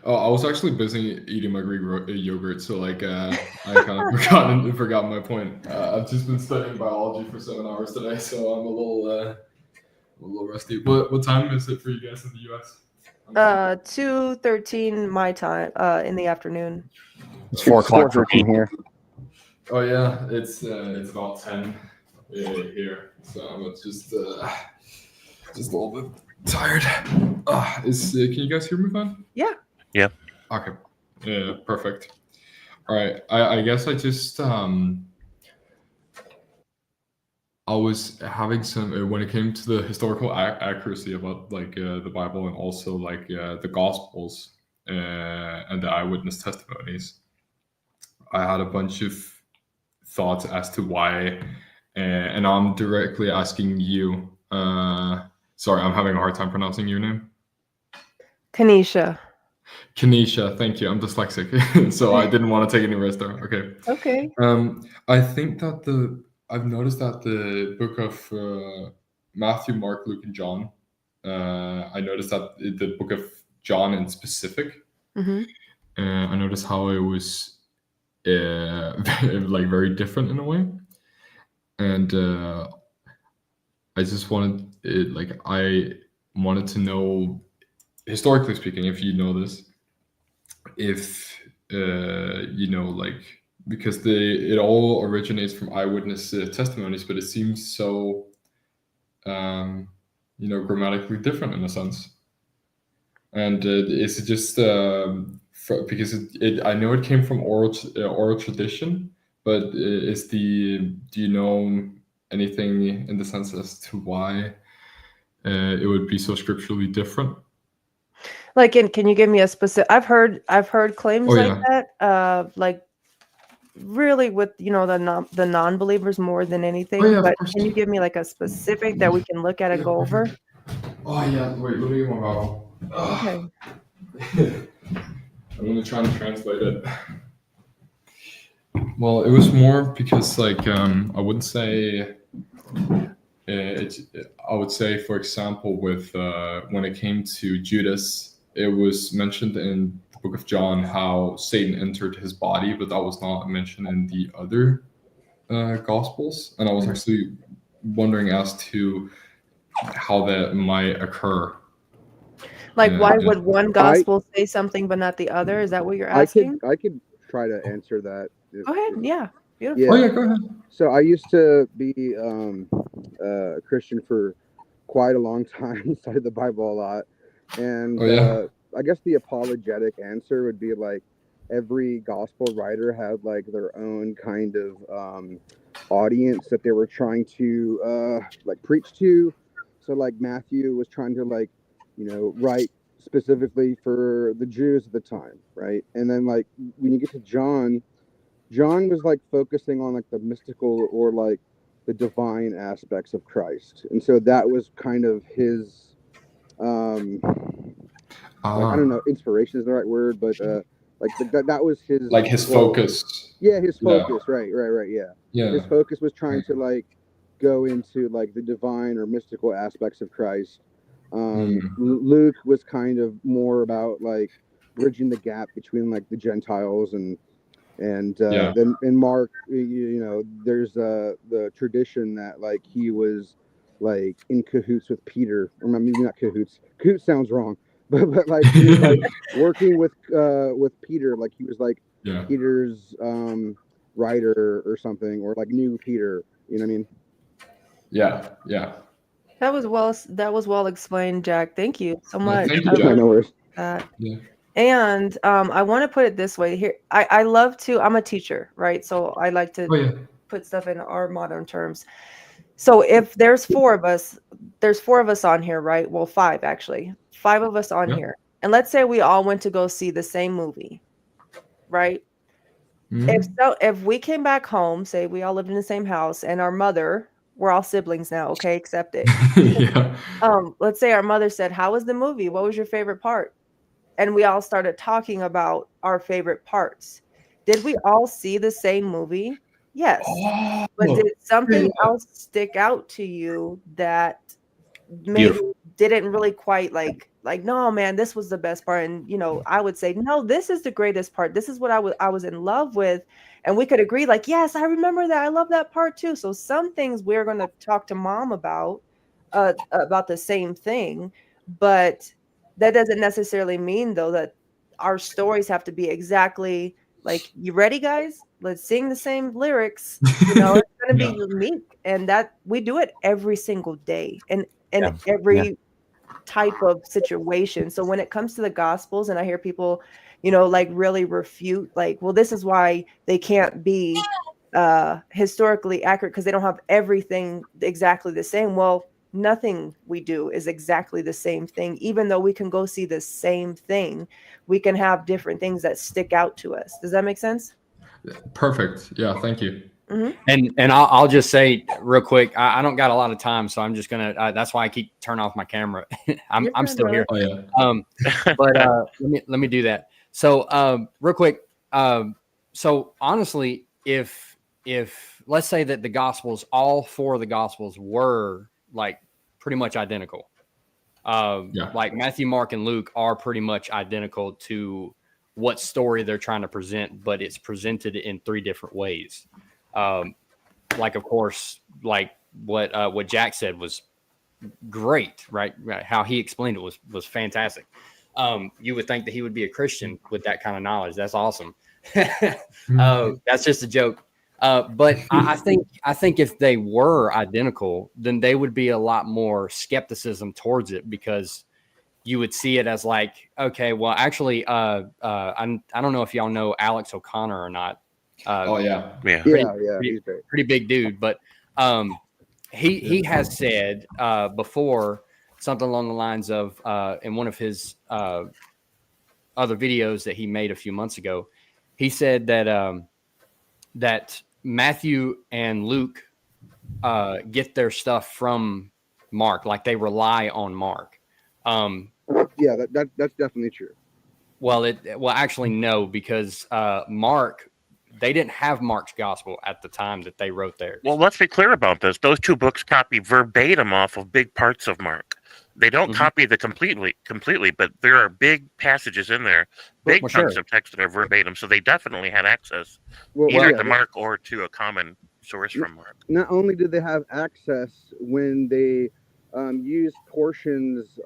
Oh, I was actually busy eating my Greek yogurt, so like I kind of forgot my point. I've just been studying biology for 7 hours today, so I'm a little rusty. What time is it for you guys in the US? 2:13 my time in the afternoon. It's 4 o'clock for me here. Oh yeah, it's about 10 here, so I'm just a little bit tired. Can you guys hear me fine? Yeah. Yeah. Okay. Yeah, perfect. All right. I guess I just I was having some when it came to the historical accuracy about like the Bible and also like the Gospels and the eyewitness testimonies. I had a bunch of thoughts as to why, and I'm directly asking you. Sorry, I'm having a hard time pronouncing your name. Kanisha, thank you. I'm dyslexic, so I didn't want to take any risk there. Okay. Okay. I think that I've noticed that the book of Matthew, Mark, Luke, and John. I noticed that the book of John in specific. Mm-hmm. I noticed how it was like very different in a way, and I just wanted I wanted to know, historically speaking, if you know this, if you know, like, because it all originates from eyewitness testimonies, but it seems so grammatically different in a sense. And is it just because I know it came from oral tradition, but do you know anything in the sense as to why it would be so scripturally different? Like, can you give me a specific? I've heard claims that, like really with the non-believers more than anything. But can you give me like a specific that we can look at and go over? Oh yeah, wait, let me get my Bible. Okay. I'm gonna try and translate it. Well, it was more because like I wouldn't say I would say, for example, with when it came to Judas, it was mentioned in the book of John how Satan entered his body, but that was not mentioned in the other Gospels. And I was actually wondering as to how that might occur. Like, why would one gospel say something but not the other? Is that what you're asking? I could try to answer that. Go ahead. Yeah. Beautiful. Yeah. Oh yeah, go ahead. So I used to be a Christian for quite a long time, studied the Bible a lot, and I guess the apologetic answer would be like every gospel writer had like their own kind of audience that they were trying to like preach to. So like Matthew was trying to like, write specifically for the Jews at the time, right? And then like when you get to John, John was like focusing on like the mystical or like the divine aspects of Christ. And so that was kind of his like I don't know, inspiration is the right word, but like that was his like his focus. Yeah, his focus, right, yeah. His focus was trying to like go into like the divine or mystical aspects of Christ. Luke was kind of more about like bridging the gap between like the Gentiles and then in Mark, there's the tradition that like he was like in cahoots with Peter, or maybe not cahoots. Cahoots sounds wrong, but like he was like working with Peter, like he was like Peter's writer or something, or like new Peter. You know what I mean? Yeah. That was well explained, Jack. Thank you so much. Thank you, Jack. No worries. Yeah. And I want to put it this way here. I love to, I'm a teacher, right? So I like to put stuff in our modern terms. So if there's four of us on here, right? Well, five actually. 5 of us on here. And let's say we all went to go see the same movie, right? If we came back home, say we all lived in the same house, and our mother, we're all siblings now, okay? Accept it. Let's say our mother said, "How was the movie? What was your favorite part?" And we all started talking about our favorite parts. Did we all see the same movie? Yes. But did something else stick out to you that maybe didn't really quite like, no, man, this was the best part? And, I would say, no, this is the greatest part. This is what I was in love with. And we could agree like, yes, I remember that. I love that part too. So some things we're going to talk to mom about the same thing, but that doesn't necessarily mean though that our stories have to be exactly like, you ready guys? Let's sing the same lyrics. It's going to be unique, and that we do it every single day and every type of situation. So when it comes to the gospels, and I hear people, like really refute, like, well, this is why they can't be historically accurate because they don't have everything exactly the same. Well, nothing we do is exactly the same thing. Even though we can go see the same thing, we can have different things that stick out to us. Does that make sense? Perfect. Yeah, thank you. And I'll just say real quick, I don't got a lot of time, so I'm just gonna. That's why I keep turning off my camera. I'm still here. But let me do that. So real quick. So honestly, if let's say that the Gospels, all 4 of the Gospels were like pretty much identical. Like Matthew, Mark, and Luke are pretty much identical to what story they're trying to present, but it's presented in 3 different ways. Like, of course, like what Jack said was great, right? How he explained it was fantastic. You would think that he would be a Christian with that kind of knowledge. That's awesome. That's just a joke. But I think if they were identical, then they would be a lot more skepticism towards it, because you would see it as like, okay, well, actually, I don't know if y'all know Alex O'Connor or not. Pretty big dude, but he has said before something along the lines of in one of his other videos that he made a few months ago, he said that that Matthew and Luke get their stuff from Mark, like they rely on Mark. That's definitely true. Well, actually no, because Mark, they didn't have Mark's gospel at the time that they wrote theirs. Well, let's be clear about this. Those 2 books copy verbatim off of big parts of Mark. They don't copy the completely, but there are big passages in there, big chunks of text that are verbatim. So they definitely had access either to Mark or to a common source from Mark. Not only did they have access when they used portions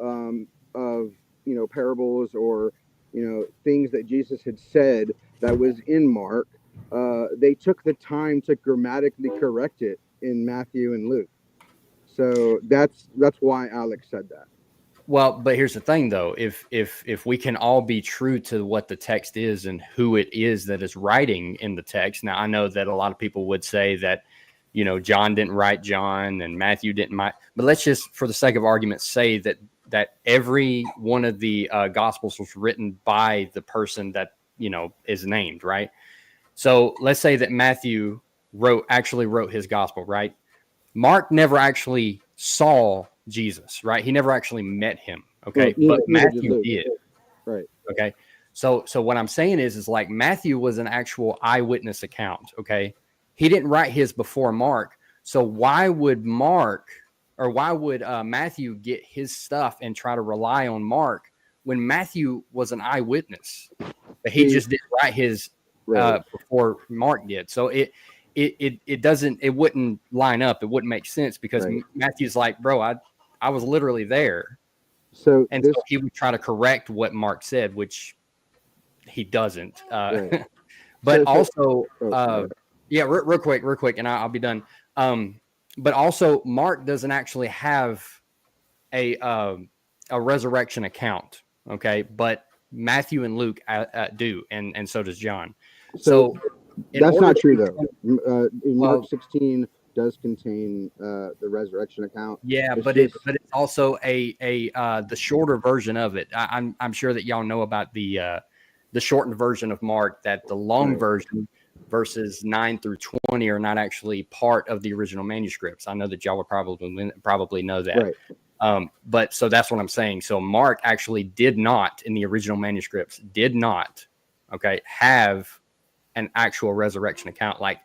of parables or things that Jesus had said that was in Mark, they took the time to grammatically correct it in Matthew and Luke. So that's why Alex said that. Well, but here's the thing, though. If we can all be true to what the text is and who it is that is writing in the text. Now, I know that a lot of people would say that, you know, John didn't write John and Matthew didn't write. But let's just, for the sake of argument, say that every one of the Gospels was written by the person that, you know, is named, right? So let's say that Matthew actually wrote his Gospel, right? Mark never actually saw Jesus, right? He never actually met him. Okay. But Matthew did. Right. Okay. So what I'm saying is like Matthew was an actual eyewitness account. Okay. He didn't write his before Mark. So why would Matthew get his stuff and try to rely on Mark when Matthew was an eyewitness? But he just didn't write his before Mark did. So it wouldn't line up. It wouldn't make sense because Matthew's like, bro, I was literally there. So he would try to correct what Mark said, which he doesn't. But also, real quick, and I'll be done. But also, Mark doesn't actually have a resurrection account. Okay, but Matthew and Luke do, and so does John. So that's not true, though. Mark 16 does contain the resurrection account. Yeah, but it's also the shorter version of it. I'm sure that y'all know about the shortened version of Mark, that the long version, verses 9 through 20, are not actually part of the original manuscripts. I know that y'all would probably know that. Right. But so that's what I'm saying. So Mark actually did not, in the original manuscripts, have an actual resurrection account. Like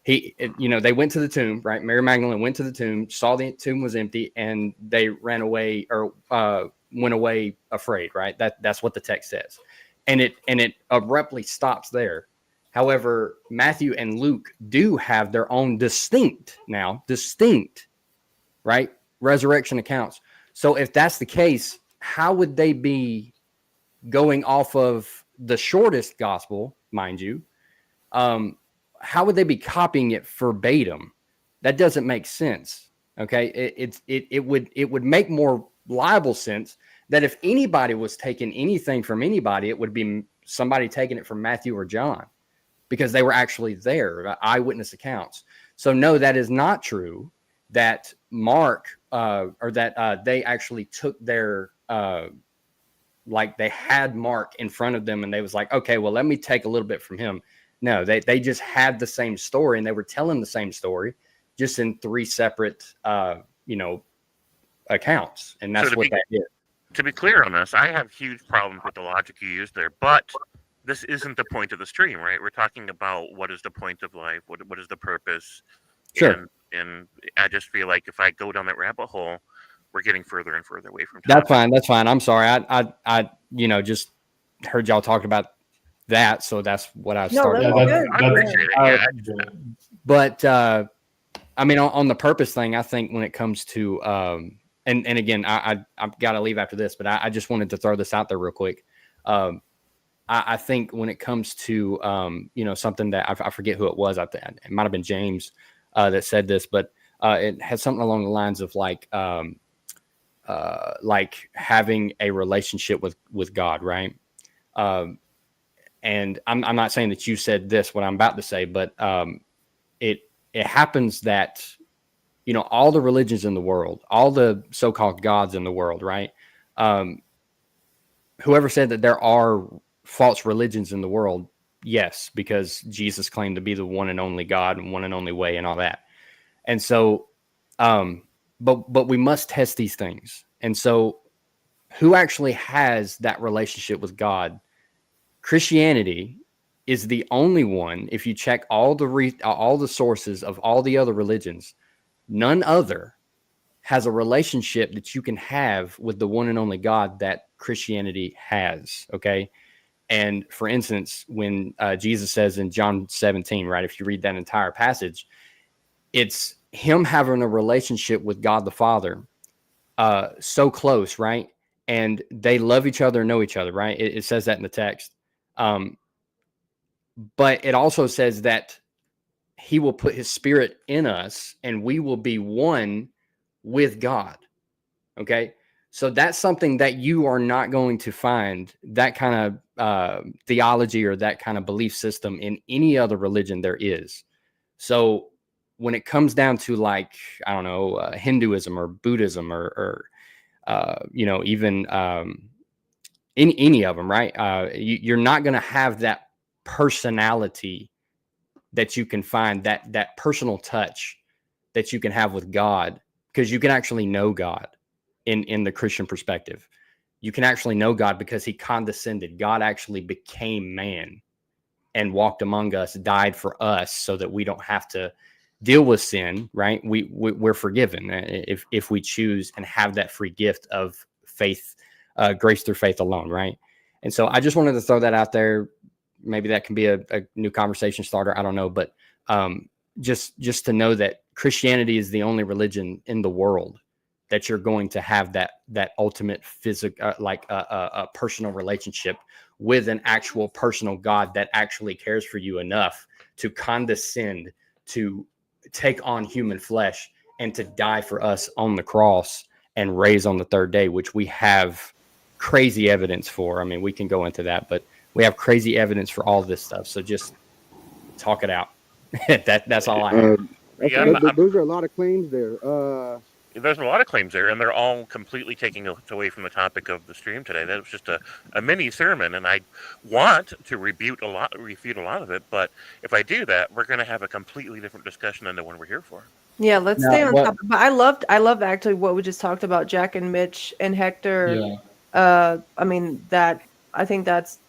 they went to the tomb, right? Mary Magdalene went to the tomb, saw the tomb was empty, and they ran away or went away afraid, right? That's what the text says. And it abruptly stops there. However, Matthew and Luke do have their own distinct, right, resurrection accounts. So if that's the case, how would they be going off of the shortest gospel, mind you? How would they be copying it verbatim? That doesn't make sense. Okay, it would make more liable sense that if anybody was taking anything from anybody, it would be somebody taking it from Matthew or John, because they were actually there, eyewitness accounts. So no, that is not true. That Mark they actually took their like they had Mark in front of them and they was like, okay, well, let me take a little bit from him. No, they just had the same story and they were telling the same story, just in 3 separate accounts, and that's what that is. To be clear on this, I have huge problems with the logic you used there, but this isn't the point of the stream, right? We're talking about what is the point of life, what is the purpose. Sure. And I just feel like if I go down that rabbit hole, we're getting further and further away from topic. That's fine. I'm sorry. I just heard y'all talking about that, so that's what I started. I appreciate it. But I mean, on the purpose thing, I think when it comes to and again, I've got to leave after this, but I just wanted to throw this out there real quick. I think when it comes to something that I forget who it was, it might have been James that said this, but it had something along the lines of like having a relationship with God, right? And I'm not saying that you said this, what I'm about to say, but it happens that all the religions in the world, all the so-called gods in the world, right? Whoever said that there are false religions in the world, yes, because Jesus claimed to be the one and only God and one and only way and all that. And so, but we must test these things. And so who actually has that relationship with God? Christianity is the only one. If you check all the sources of all the other religions, none other has a relationship that you can have with the one and only God that Christianity has. Okay. And for instance, when Jesus says in John 17, right, if you read that entire passage, it's him having a relationship with God the Father, so close, right? And they love each other and know each other, right? It says that in the text. But it also says that he will put his spirit in us and we will be one with God. Okay. So that's something that you are not going to find, that kind of theology or that kind of belief system, in any other religion there is. So when it comes down to, like, I don't know, Hinduism or Buddhism or you know, even any of them, right? You're not going to have that personality that you can find, that personal touch that you can have with God, because you can actually know God in the Christian perspective. You can actually know God because he condescended. God actually became man and walked among us, died for us so that we don't have to deal with sin, right? We're forgiven if we choose and have that free gift of faith, grace through faith alone, right? And so I just wanted to throw that out there. Maybe that can be a new conversation starter. I don't know, but just to know that Christianity is the only religion in the world that you're going to have that ultimate physical, like a personal relationship with an actual personal God that actually cares for you enough to condescend, to take on human flesh, and to die for us on the cross and raise on the third day, which we have crazy evidence for. I mean, we can go into that, but we have crazy evidence for all this stuff. So just talk it out. That's all I have. Those are a lot of claims there. There's a lot of claims there, and they're all completely taking us away from the topic of the stream today. That was just a mini sermon, and I want to refute a lot of it. But if I do that, we're going to have a completely different discussion than the one we're here for. Yeah, let's stay on topic. But I loved actually what we just talked about, Jack and Mitch and Hector. Yeah. I mean, I think that's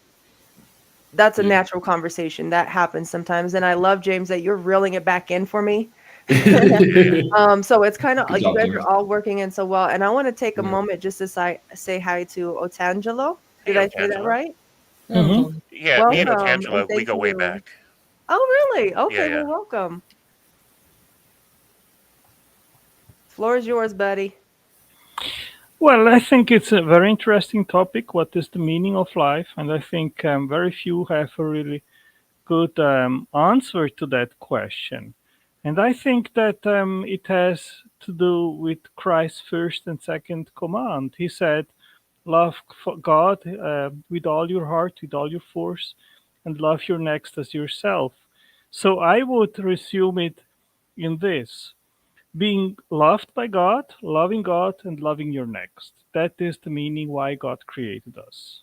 a natural conversation that happens sometimes, and I love, James, that you're reeling it back in for me. So it's kind of, you guys are all working in so well, and I want to take a moment just to say hi to Otangelo. Did I say that right? Mm-hmm. Yeah, welcome. Me and Otangelo, we go way back. Oh, really? Okay, yeah. Well, welcome. Floor is yours, buddy. Well, I think it's a very interesting topic. What is the meaning of life? And I think very few have a really good answer to that question. And I think that it has to do with Christ's first and second command. He said, love God with all your heart, with all your force, and love your next as yourself. So I would resume it in this: being loved by God, and loving your next. That is the meaning why God created us.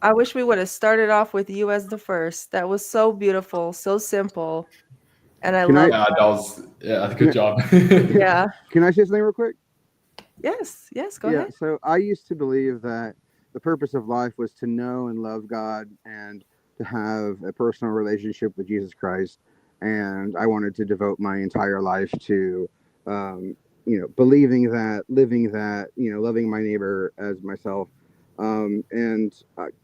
I wish we would have started off with you as the first. That was so beautiful, so simple. And I love that. Good job. Yeah. Can I say something real quick? Yes, go ahead. So I used to believe that the purpose of life was to know and love God and to have a personal relationship with Jesus Christ. And I wanted to devote my entire life to, believing that, living that, loving my neighbor as myself. And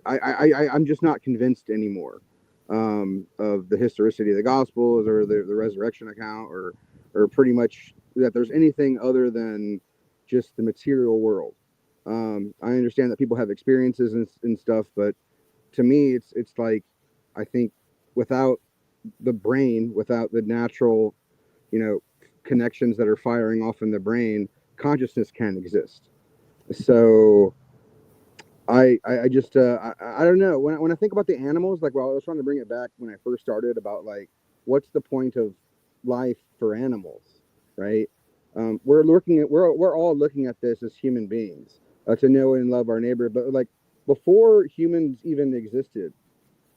I'm just not convinced anymore of the historicity of the Gospels or the resurrection account or pretty much that there's anything other than just the material world. I understand that people have experiences and stuff, but to me, it's like, I think without the brain, without the natural, connections that are firing off in the brain, consciousness can't exist. So I just I don't know, when I think about the animals, like, well, I was trying to bring it back when I first started about, like, what's the point of life for animals, right? We're all looking at this as human beings, to know and love our neighbor, but like before humans even existed,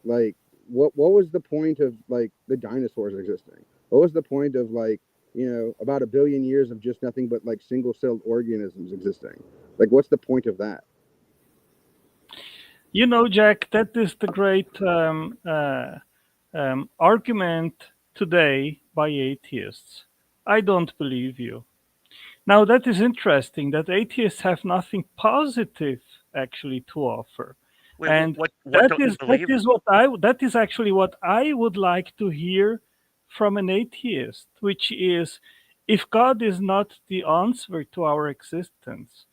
like what was the point of, like, the dinosaurs existing? What was the point of, like, about 1 billion years of just nothing but, like, single-celled organisms existing? Like, what's the point of that? Jack, that is the great argument today by atheists. I don't believe you. Now, that is interesting that atheists have nothing positive actually to offer. Wait, and what that is actually what I would like to hear from an atheist, which is, if God is not the answer to our existence,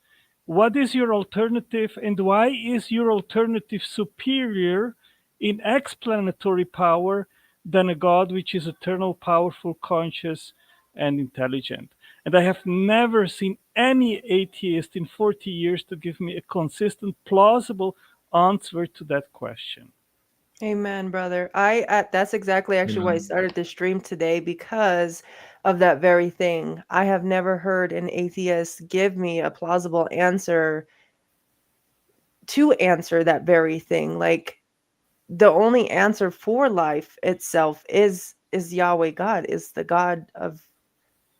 what is your alternative, and why is your alternative superior in explanatory power than a God which is eternal, powerful, conscious, and intelligent? And I have never seen any atheist in 40 years to give me a consistent, plausible answer to that question. Amen, brother. That's exactly actually why I Amen. started the stream today, because of that very thing. I have never heard an atheist give me a plausible answer to answer that very thing. Like, the only answer for life itself is Yahweh God, is the God of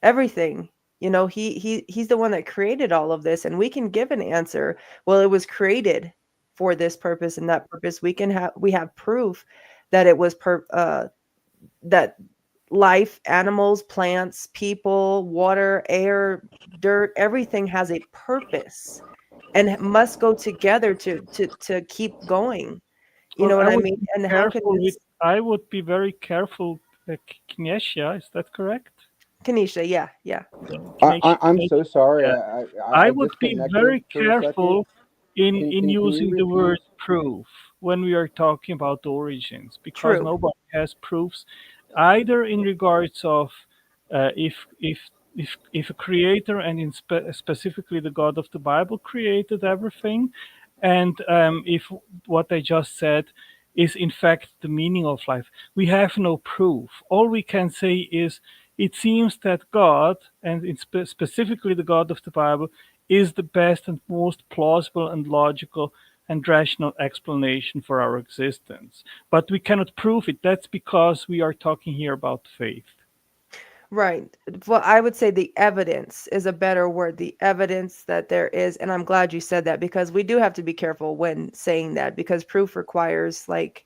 everything. You know, he's the one that created all of this, and we can give an answer. Well, it was created for this purpose and that purpose. We have proof that it was that life, animals, plants, people, water, air, dirt, everything has a purpose and must go together to keep going. You know Well, what I mean? And how can this... I would be very careful, Kinesia, is that correct? Kanisha, yeah. I'm so sorry. Yeah. I I would be very careful in using the word proof when we are talking about origins, because True. nobody has proofs, either in regards of if a creator, and specifically the God of the Bible, created everything, and if what I just said is in fact the meaning of life. We have no proof. All we can say is it seems that God, and specifically the God of the Bible, is the best and most plausible and logical and rational explanation for our existence. But we cannot prove it. That's because we are talking here about faith. Right. Well, I would say the evidence is a better word. The evidence that there is, and I'm glad you said that, because we do have to be careful when saying that, because proof requires like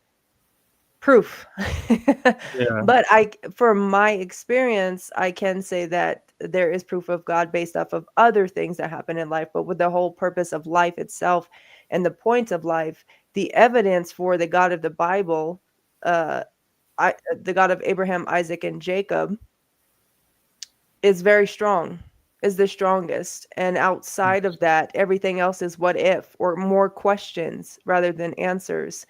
proof. Yeah. But from my experience, I can say that there is proof of God based off of other things that happen in life, but with the whole purpose of life itself and the point of life, the evidence for the God of the Bible, the God of Abraham, Isaac, and Jacob, is very strong, is the strongest. And outside of that, everything else is what if, or more questions rather than answers.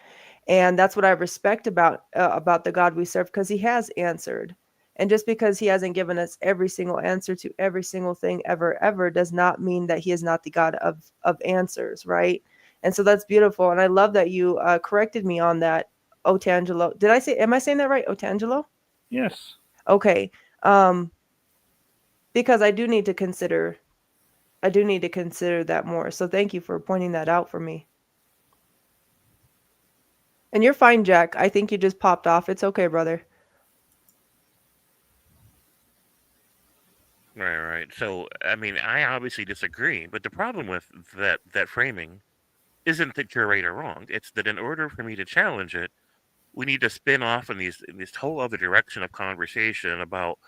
And that's what I respect about the God we serve, because he has answered. And just because he hasn't given us every single answer to every single thing ever does not mean that he is not the God of answers, right? And so that's beautiful. And I love that you corrected me on that, Otangelo. Am I saying that right, Otangelo? Yes. Okay. Because I do need to consider that more. So thank you for pointing that out for me. And you're fine, Jack. I think you just popped off. It's okay, brother. Right. So, I mean, I obviously disagree, but the problem with that framing isn't that you're right or wrong. It's that in order for me to challenge it, we need to spin off in this whole other direction of conversation about,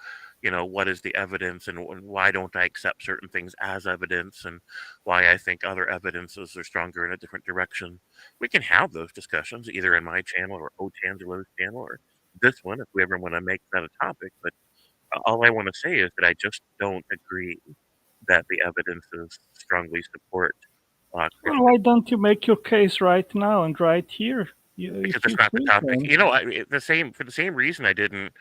what is the evidence, and why don't I accept certain things as evidence, and why I think other evidences are stronger in a different direction. We can have those discussions either in my channel or Otangelo's channel or this one if we ever want to make that a topic. But all I want to say is that I just don't agree that the evidences strongly support Well, Christian. why don't you make your case right now and right here? Because it's not the topic. For the same reason I didn't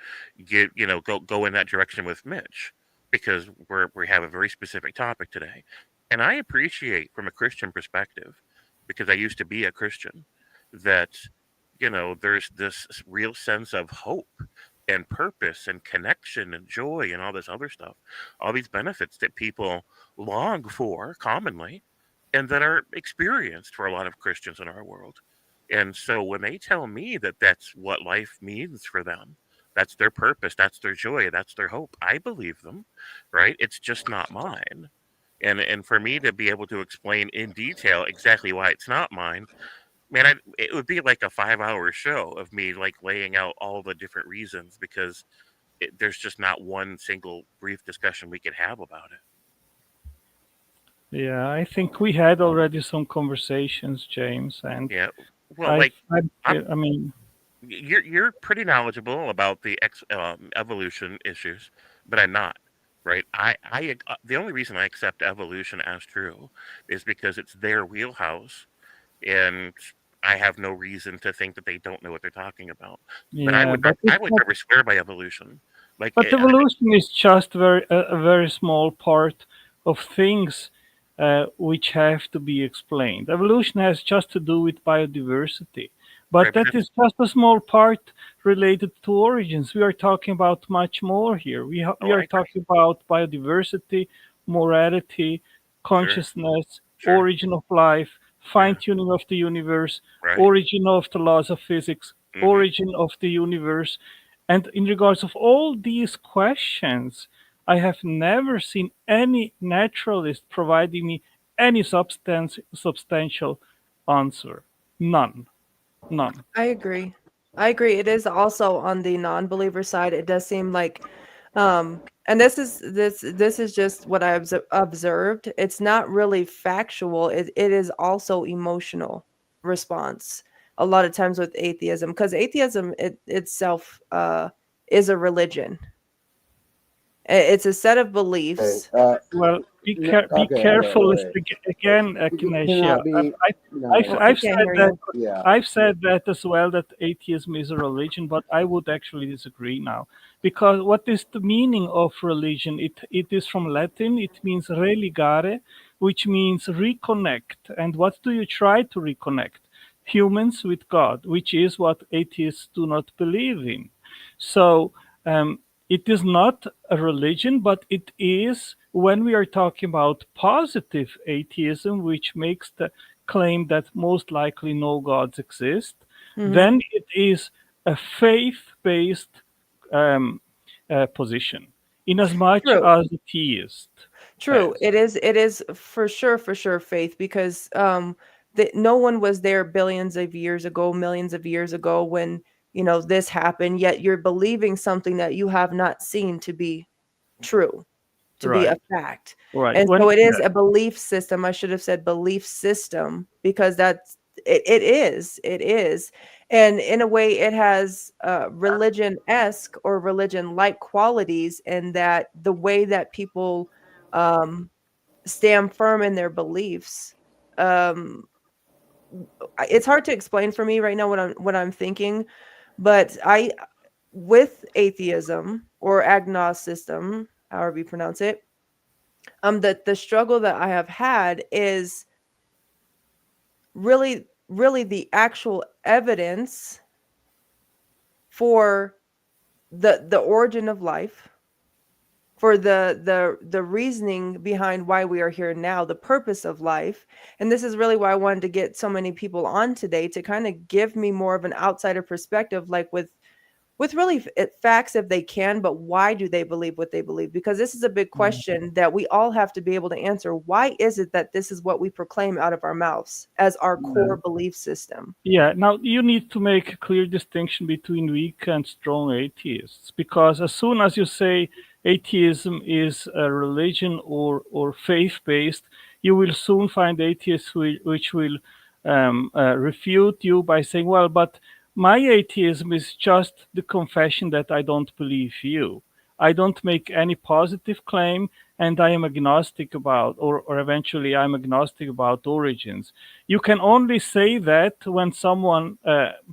go in that direction with Mitch, because we have a very specific topic today. And I appreciate from a Christian perspective, because I used to be a Christian, that there's this real sense of hope and purpose and connection and joy and all this other stuff, all these benefits that people long for commonly, and that are experienced for a lot of Christians in our world. And so when they tell me that that's what life means for them, that's their purpose, that's their joy, that's their hope, I believe them, right? It's just not mine. And for me to be able to explain in detail exactly why it's not mine, man, it would be like a 5-hour show of me like laying out all the different reasons, because there's just not one single brief discussion we could have about it. Yeah, I think we had already some conversations, James, and yeah. Well, I mean, you're pretty knowledgeable about the evolution issues, but I'm not. Right? The only reason I accept evolution as true is because it's their wheelhouse, and I have no reason to think that they don't know what they're talking about. Yeah, but I would never swear by evolution. But evolution is just a very small part of things which have to be explained. Evolution has just to do with biodiversity, but that is just a small part related to origins. We are talking about much more here. We are talking about biodiversity, morality, consciousness, origin of life, fine-tuning of the universe, origin of the laws of physics, origin of the universe. And in regards of all these questions, I have never seen any naturalist providing me any substantial answer. None. I agree. It is also on the non-believer side. It does seem like, and this is just what I observed. It's not really factual. It is also emotional response a lot of times with atheism, because atheism itself is a religion. It's a set of beliefs. Well, be careful. Again, Kinesia. I've said that as well, that atheism is a religion, but I would actually disagree now. Because what is the meaning of religion? It is from Latin. It means religare, which means reconnect. And what do you try to reconnect? Humans with God, which is what atheists do not believe in. So, it is not a religion, but it is, when we are talking about positive atheism, which makes the claim that most likely no gods exist, then it is a faith-based position, in as much as a theist. True. It is for sure faith, because no one was there billions of years ago, millions of years ago when this happened, yet you're believing something that you have not seen to be true, to be a fact. And so it is a belief system. I should have said belief system, because it is. And in a way it has religion-esque or religion-like qualities, in that the way that people stand firm in their beliefs. It's hard to explain for me right now what I'm thinking, but with atheism or agnosticism, however you pronounce it, the struggle that I have had is really the actual evidence for the origin of life, for the reasoning behind why we are here now, the purpose of life. And this is really why I wanted to get so many people on today, to kind of give me more of an outsider perspective, like with really facts if they can, but why do they believe what they believe? Because this is a big question that we all have to be able to answer. Why is it that this is what we proclaim out of our mouths as our core belief system? Yeah, now you need to make a clear distinction between weak and strong atheists, because as soon as you say atheism is a religion or faith-based, you will soon find atheists which will refute you by saying, well, but my atheism is just the confession that I don't believe you. I don't make any positive claim, and I am agnostic about, or eventually I'm agnostic about origins. You can only say that when someone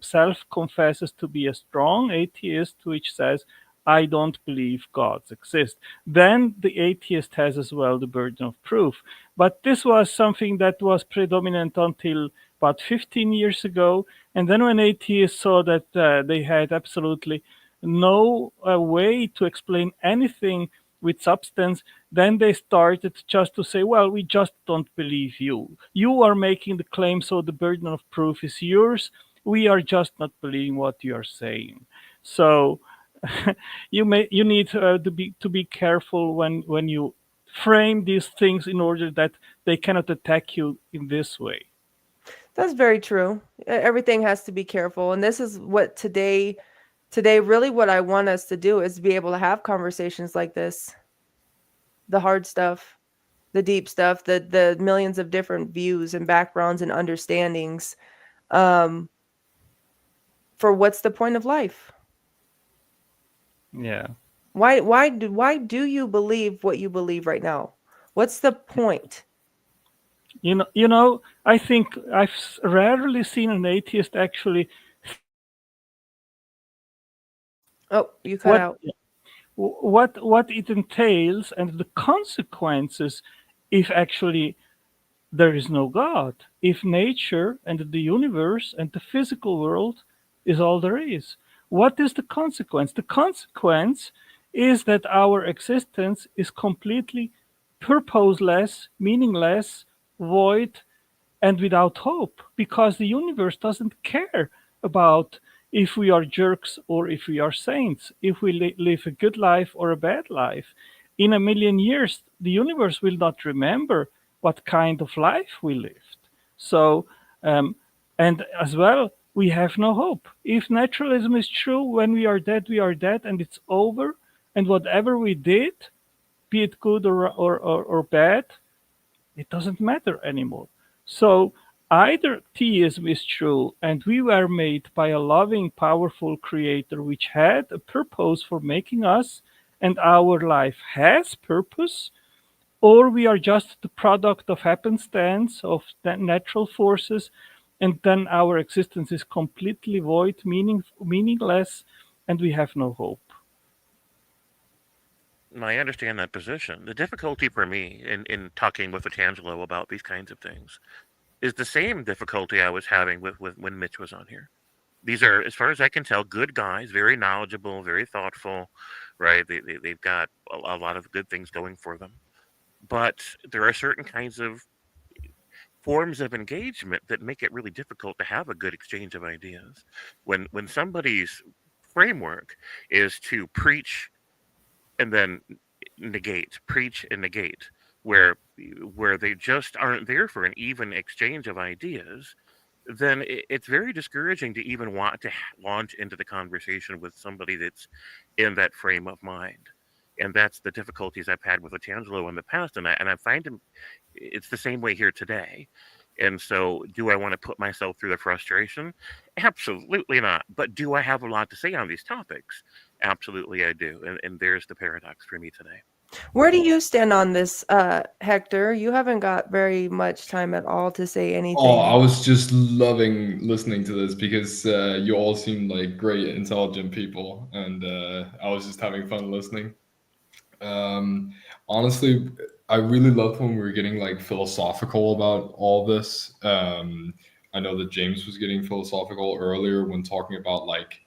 self-confesses to be a strong atheist, which says, I don't believe gods exist. Then the atheist has as well the burden of proof. But this was something that was predominant until about 15 years ago. And then when atheists saw that they had absolutely no way to explain anything with substance, then they started just to say, well, we just don't believe you. You are making the claim, so the burden of proof is yours. We are just not believing what you are saying. So you need to be careful when you frame these things, in order that they cannot attack you in this way. That's very true. Everything has to be careful. And this is what today, really what I want us to do is be able to have conversations like this. The hard stuff, the deep stuff, the millions of different views and backgrounds and understandings. For what's the point of life? Yeah. Why do you believe what you believe right now? What's the point? You know, I think I've rarely seen an atheist actually. Oh, you cut out. what it entails and the consequences if actually there is no God, if nature and the universe and the physical world is all there is. What is the consequence? The consequence is that our existence is completely purposeless, meaningless, void, and without hope, because the universe doesn't care about if we are jerks or if we are saints, if we live a good life or a bad life. In a million years, the universe will not remember what kind of life we lived. So, and as well, we have no hope. If naturalism is true, when we are dead, and it's over. And whatever we did, be it good or bad, it doesn't matter anymore. So either theism is true and we were made by a loving, powerful creator which had a purpose for making us, and our life has purpose, or we are just the product of happenstance, of natural forces, and then our existence is completely void, meaningless, and we have no hope. I understand that position. The difficulty for me in talking with Otangelo about these kinds of things is the same difficulty I was having with when Mitch was on here. These are, as far as I can tell, good guys, very knowledgeable, very thoughtful, right? They've got a lot of good things going for them. But there are certain kinds of forms of engagement that make it really difficult to have a good exchange of ideas. When somebody's framework is to preach and then negate, preach and negate, where they just aren't there for an even exchange of ideas, then it's very discouraging to even want to launch into the conversation with somebody that's in that frame of mind. And that's the difficulties I've had with Otangelo in the past, and I find him. It's the same way here today. And so, do I want to put myself through the frustration? Absolutely not. But do I have a lot to say on these topics? Absolutely, I do. And there's the paradox for me today. Where do you stand on this, Hector? You haven't got very much time at all to say anything. Oh, I was just loving listening to this because you all seem like great, intelligent people, and I was just having fun listening. Honestly, I really loved when we were getting like philosophical about all this. I know that James was getting philosophical earlier when talking about like,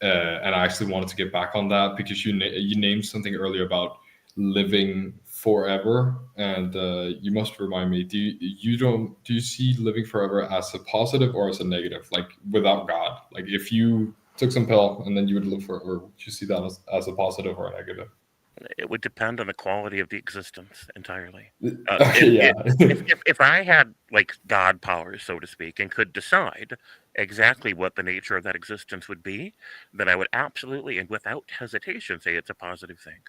and I actually wanted to get back on that because you named something earlier about living forever, and you must remind me. Do you see living forever as a positive or as a negative? Like without God, like if you took some pill and then you would live forever, would you see that as a positive or a negative? It would depend on the quality of the existence entirely. Yeah. If I had like God powers, so to speak, and could decide exactly what the nature of that existence would be, then I would absolutely and without hesitation say it's a positive thing.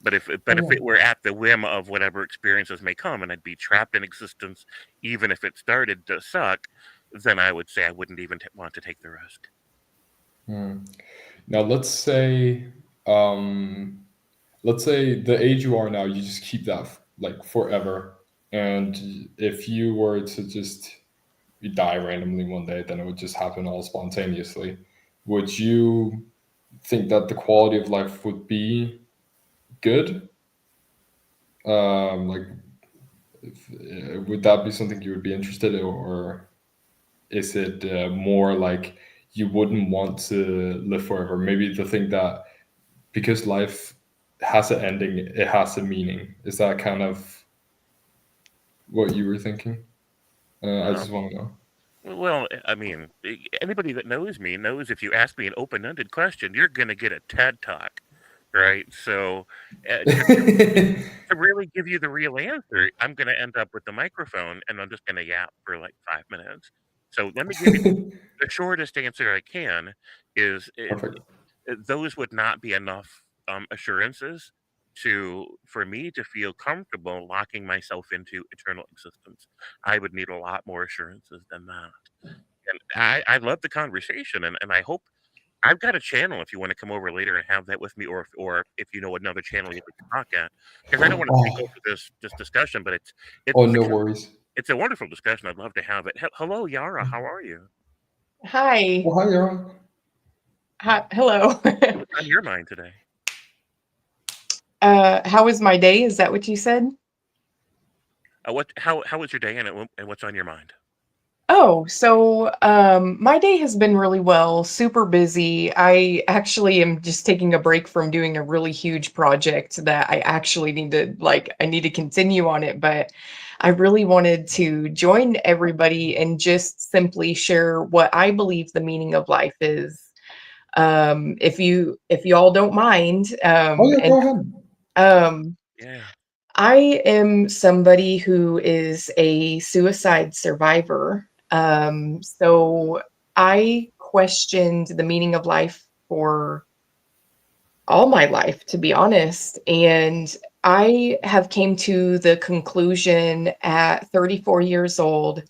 But if it were at the whim of whatever experiences may come, and I'd be trapped in existence, even if it started to suck, then I would say I wouldn't even want to take the risk. Now let's say the age you are now, you just keep that like forever. And if you were to just die randomly one day, then it would just happen all spontaneously. Would you think that the quality of life would be good? Would that be something you would be interested in, or is it more like you wouldn't want to live forever? Maybe the thing that because life has an ending, it has a meaning. Is that kind of what you were thinking? I just want to know. Well, I mean, anybody that knows me knows if you ask me an open-ended question, you're going to get a TED Talk, right? So to really give you the real answer, I'm going to end up with the microphone and I'm just going to yap for like 5 minutes. So let me give you the shortest answer I can is those would not be enough assurances for me to feel comfortable locking myself into eternal existence. I would need a lot more assurances than that. And I love the conversation, and I hope I've got a channel if you want to come over later and have that with me, or if you know another channel you can talk at, because I don't want to take over this discussion, but it's no worries. It's a wonderful discussion. I'd love to have it. Hello, Yara. How are you? Hi. Well, hi, Yara. Hi. Hello. What's on your mind today? How was my day? Is that what you said? How was your day, and what's on your mind? Oh, so my day has been really well, super busy. I actually am just taking a break from doing a really huge project that I actually need to I need to continue on it, but I really wanted to join everybody and just simply share what I believe the meaning of life is. If you all don't mind, Oh yeah, go ahead. Yeah. I am somebody who is a suicide survivor. So I questioned the meaning of life for all my life, to be honest. And I have came to the conclusion at 34 years old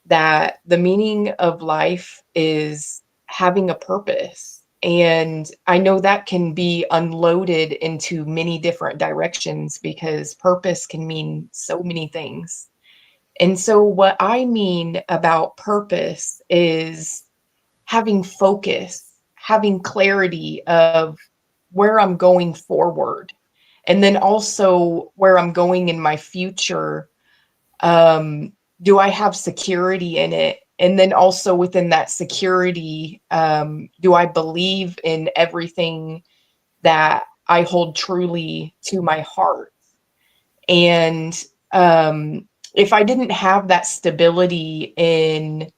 that the meaning of life is having a purpose. And I know that can be unloaded into many different directions because purpose can mean so many things. And so, what I mean about purpose is having focus, having clarity of where I'm going forward, and then also where I'm going in my future. Do I have security in it? And then also within that security, do I believe in everything that I hold truly to my heart? And if I didn't have that stability in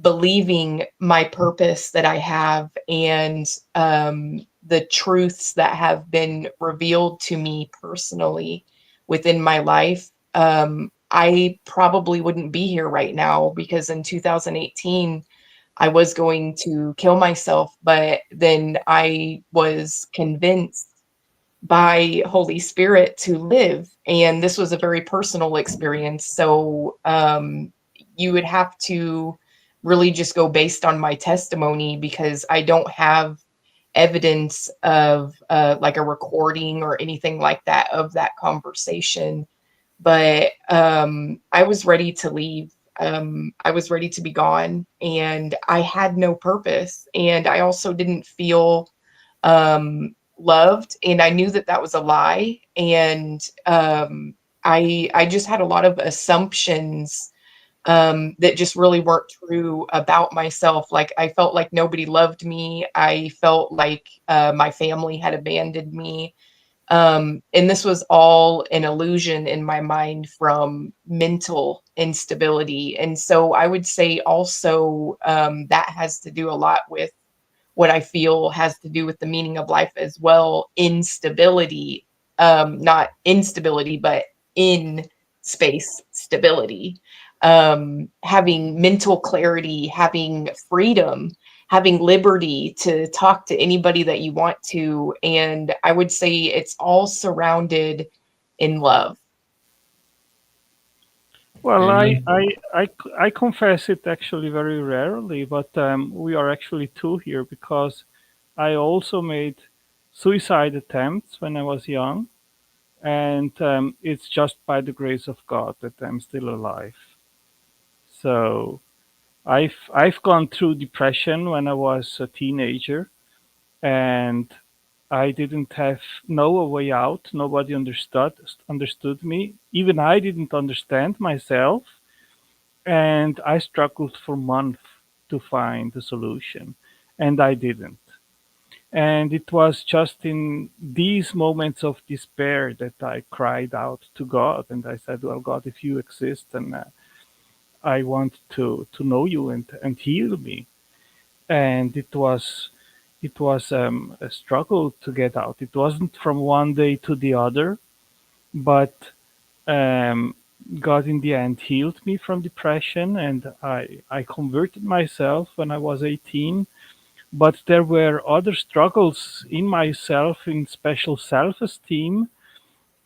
believing my purpose that I have and the truths that have been revealed to me personally within my life, I probably wouldn't be here right now because in 2018, I was going to kill myself, but then I was convinced by Holy Spirit to live. And this was a very personal experience. So you would have to really just go based on my testimony because I don't have evidence of like a recording or anything like that of that conversation. But I was ready to leave. I was ready to be gone and I had no purpose. And I also didn't feel loved, and I knew that that was a lie. And I just had a lot of assumptions that just really weren't true about myself. Like I felt like nobody loved me. I felt like my family had abandoned me. And this was all an illusion in my mind from mental instability. And so I would say also that has to do a lot with what I feel has to do with the meaning of life as well. Instability, not instability, but in space stability. Having mental clarity, having freedom, having liberty to talk to anybody that you want to. And I would say it's all surrounded in love. Well, Amen. I confess it actually very rarely, but we are actually two here because I also made suicide attempts when I was young, and it's just by the grace of God that I'm still alive. So I've gone through depression when I was a teenager, and I didn't have no way out. Nobody understood me. Even I didn't understand myself, and I struggled for months to find a solution, and I didn't. And it was just in these moments of despair that I cried out to God, and I said, "Well, God, if you exist, and I want to know you and heal me." And it was a struggle to get out. It wasn't from one day to the other, but um, God in the end healed me from depression, and I converted myself when I was 18. But there were other struggles in myself, in special self-esteem.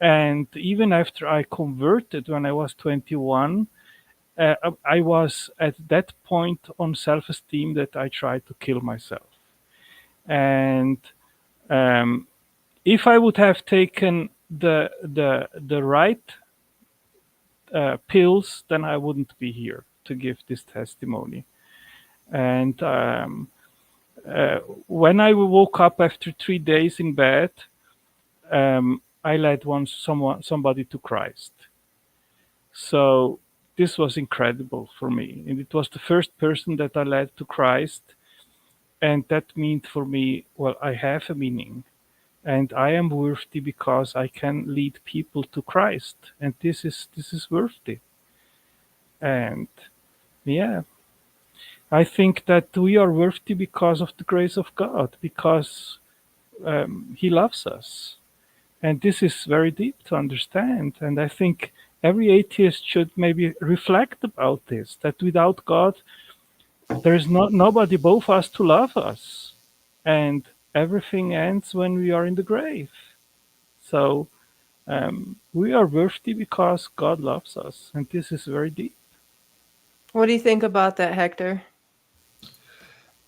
And even after I converted when I was 21, I was at that point on self-esteem that I tried to kill myself. And um, if I would have taken the right pills, then I wouldn't be here to give this testimony. And when I woke up after 3 days in bed, I led somebody to Christ. So this was incredible for me. And it was the first person that I led to Christ. And that meant for me, well, I have a meaning. And I am worthy because I can lead people to Christ. And this is worthy. And yeah, I think that we are worthy because of the grace of God, because He loves us. And this is very deep to understand. And I think every atheist should maybe reflect about this, that without God, there is nobody above us to love us. And everything ends when we are in the grave. So we are worthy because God loves us. And this is very deep. What do you think about that, Hector?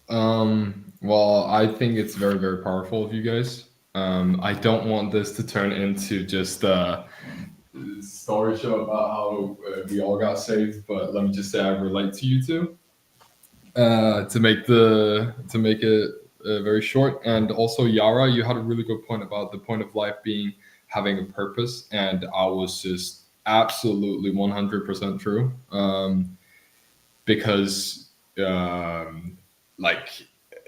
Well, I think it's very, very powerful of you guys. I don't want this to turn into just a story show about how we all got saved, but let me just say I relate to you two. To make it very short, and also Yara, you had a really good point about the point of life being having a purpose, and I was just absolutely 100% true. Because like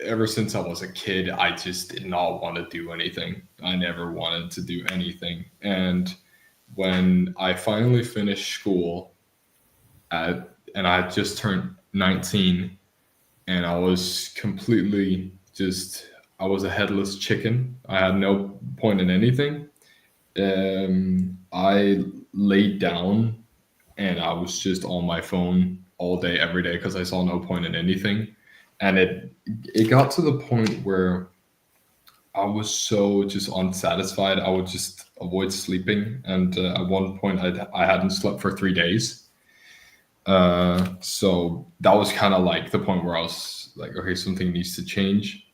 ever since I was a kid, I just did not want to do anything. I never wanted to do anything. And when I finally finished school and I had just turned 19 and I was completely I was a headless chicken. I had no point in anything. I laid down and I was just on my phone all day, every day, because I saw no point in anything. And it got to the point where I was so just unsatisfied. I would just avoid sleeping. And at one point I hadn't slept for 3 days. So that was kind of like the point where I was like, okay, something needs to change.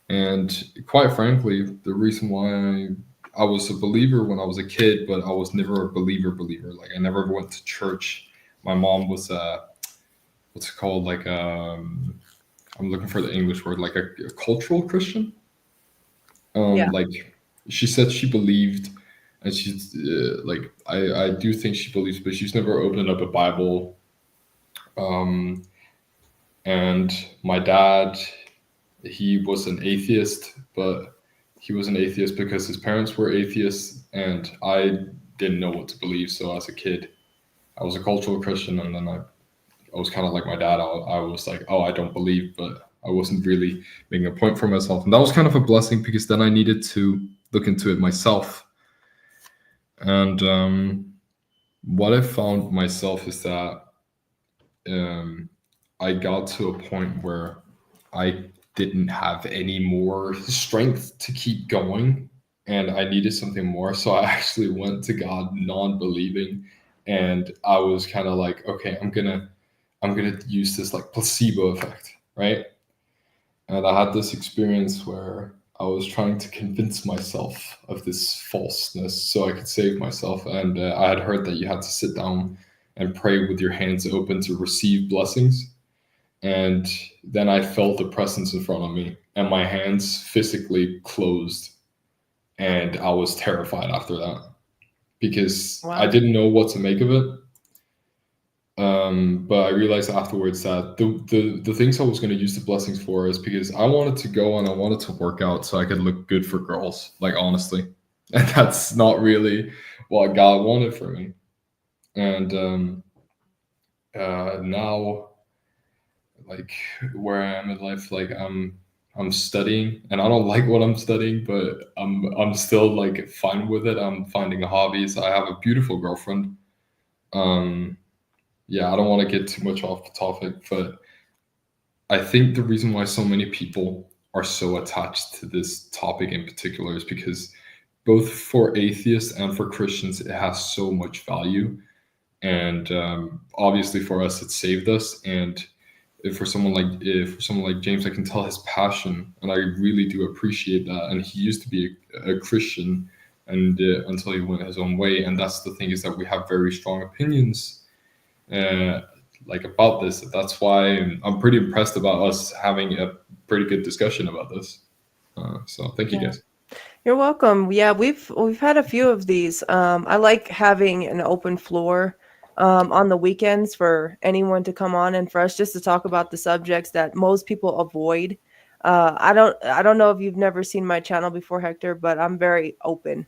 And quite frankly, the reason why I was a believer when I was a kid, but I was never a believer. Like I never went to church. My mom was what's it called? Like I'm looking for the English word, like a cultural Christian. Yeah. Like she said she believed, and she's like I do think she believes, but she's never opened up a Bible. And my dad, he was an atheist, but he was an atheist because his parents were atheists, and I didn't know what to believe. So as a kid, I was a cultural Christian, and then I was kind of like my dad. I was like, oh, I don't believe, but I wasn't really making a point for myself. And that was kind of a blessing because then I needed to look into it myself. And what I found myself is that I got to a point where I didn't have any more strength to keep going, and I needed something more. So I actually went to God non-believing, and I was kind of like, okay, I'm gonna use this like placebo effect, right? And I had this experience where I was trying to convince myself of this falseness so I could save myself. And I had heard that you had to sit down and pray with your hands open to receive blessings. And then I felt the presence in front of me, and my hands physically closed. And I was terrified after that because I didn't know what to make of it. But I realized afterwards that the things I was going to use the blessings for is because I wanted to go and I wanted to work out so I could look good for girls, like honestly. And that's not really what God wanted for me. And now, like where I am in life, like I'm studying, and I don't like what I'm studying, but I'm still like fine with it. I'm finding hobbies. I have a beautiful girlfriend. Yeah, I don't want to get too much off the topic, but I think the reason why so many people are so attached to this topic in particular is because both for atheists and for Christians, it has so much value. And obviously for us, it saved us. And for someone like James, I can tell his passion, and I really do appreciate that. And he used to be a Christian, and until he went his own way. And that's the thing, is that we have very strong opinions like about this. That's why I'm pretty impressed about us having a pretty good discussion about this. So thank you guys. You're welcome. Yeah, we've had a few of these. I like having an open floor on the weekends for anyone to come on and for us just to talk about the subjects that most people avoid. I don't know if you've never seen my channel before, Hector, but I'm very open.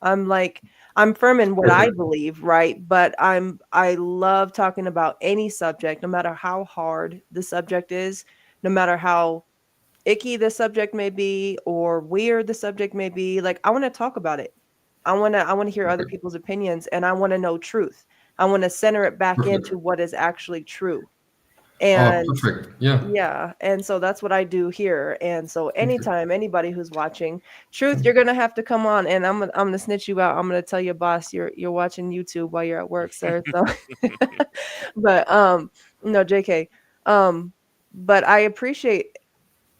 I'm firm in what I believe, right? But I love talking about any subject, no matter how hard the subject is, no matter how icky the subject may be or weird the subject may be. Like, I want to talk about it. I want to hear other people's opinions, and I want to know truth. I want to center it back into what is actually true. And perfect. Yeah. yeah, and so that's what I do here. And so anytime anybody who's watching, truth, you're gonna have to come on, and I'm gonna snitch you out. I'm gonna tell your boss you're watching YouTube while you're at work, sir. So, but no, JK. But I appreciate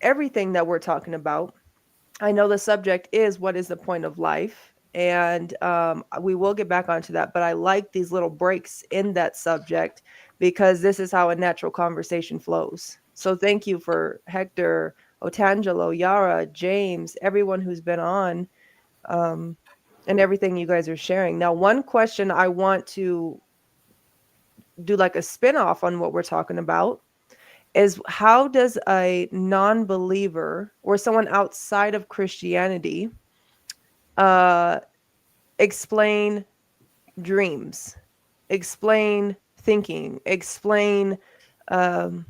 everything that we're talking about. I know the subject is what is the point of life, and we will get back onto that. But I like these little breaks in that subject because this is how a natural conversation flows. So thank you for Hector, Otangelo, Yara, James, everyone who's been on, and everything you guys are sharing. Now, one question I want to do like a spin-off on what we're talking about is, how does a non-believer or someone outside of Christianity explain dreams, explain thinking, explain how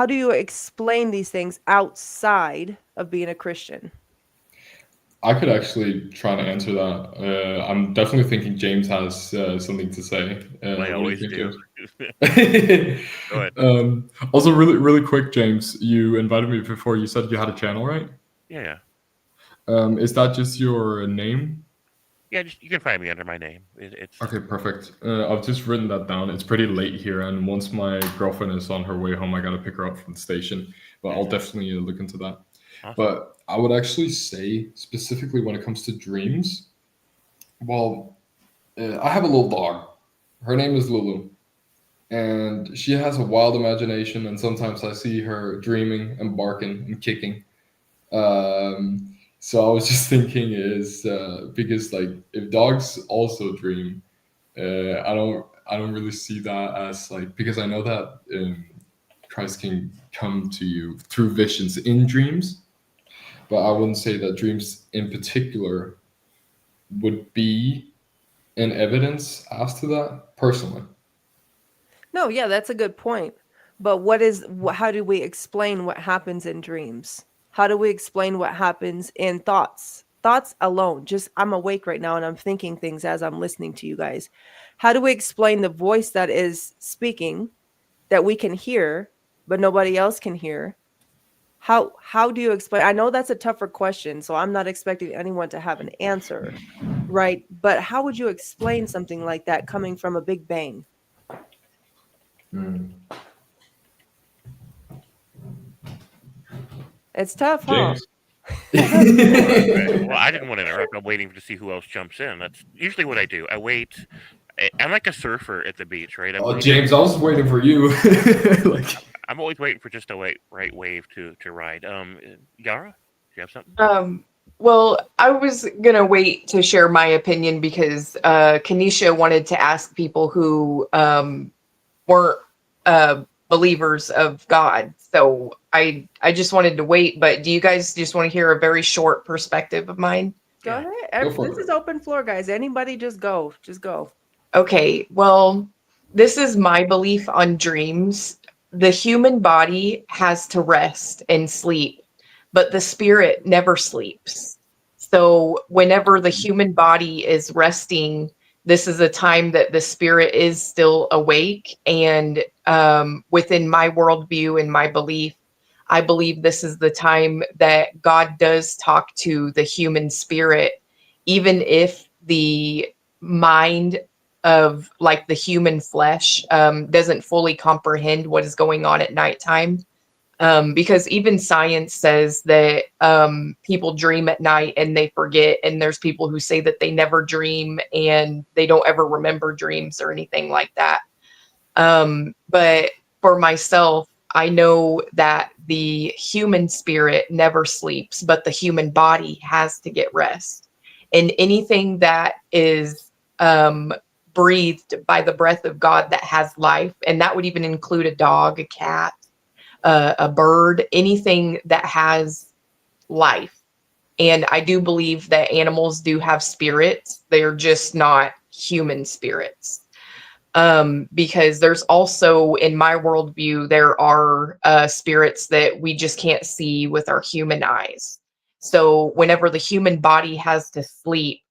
do you explain these things outside of being a Christian? I could actually try to answer that. I'm definitely thinking James has something to say. I always do. Go ahead. Also, really quick, James, you invited me before. You said you had a channel, right? Yeah. Is that just your name? Yeah, you can find me under my name. It's okay, perfect. I've just written that down. It's pretty late here, and once my girlfriend is on her way home, I gotta pick her up from the station. But I'll definitely look into that. Awesome. But I would actually say, specifically when it comes to dreams, well, I have a little dog. Her name is Lulu, and she has a wild imagination, and sometimes I see her dreaming and barking and kicking. So I was just thinking is because like if dogs also dream, I don't really see that as like, because I know that Christ can come to you through visions in dreams, but I wouldn't say that dreams in particular would be an evidence as to that personally. No, yeah, that's a good point. But how do we explain what happens in dreams? How do we explain what happens in thoughts? Thoughts alone, just I'm awake right now and I'm thinking things as I'm listening to you guys. How do we explain the voice that is speaking that we can hear, but nobody else can hear? How do you explain? I know that's a tougher question, so I'm not expecting anyone to have an answer, right? But how would you explain something like that coming from a big bang? It's tough, huh? Well, I didn't want to interrupt. I'm waiting to see who else jumps in. That's usually what I do. I wait. I'm like a surfer at the beach, right? James, I was waiting for you. I'm always waiting for just a right wave to ride. Yara, do you have something? Well, I was gonna wait to share my opinion because Kanisha wanted to ask people who weren't believers of God. So I just wanted to wait, but do you guys just want to hear a very short perspective of mine? Go ahead. This is open floor, guys. Anybody just go. Just go. Okay, well, this is my belief on dreams. The human body has to rest and sleep, but the spirit never sleeps. So whenever the human body is resting, this is a time that the spirit is still awake. And within my worldview and my belief, I believe this is the time that God does talk to the human spirit, even if the mind of like the human flesh doesn't fully comprehend what is going on at nighttime. Because even science says that people dream at night and they forget, and there's people who say that they never dream and they don't ever remember dreams or anything like that. But for myself, I know that the human spirit never sleeps, but the human body has to get rest. And anything that is breathed by the breath of God that has life, and that would even include a dog, a cat, a bird, anything that has life. And I do believe that animals do have spirits. They're just not human spirits. Because there's also, in my worldview, there are spirits that we just can't see with our human eyes. So whenever the human body has to sleep,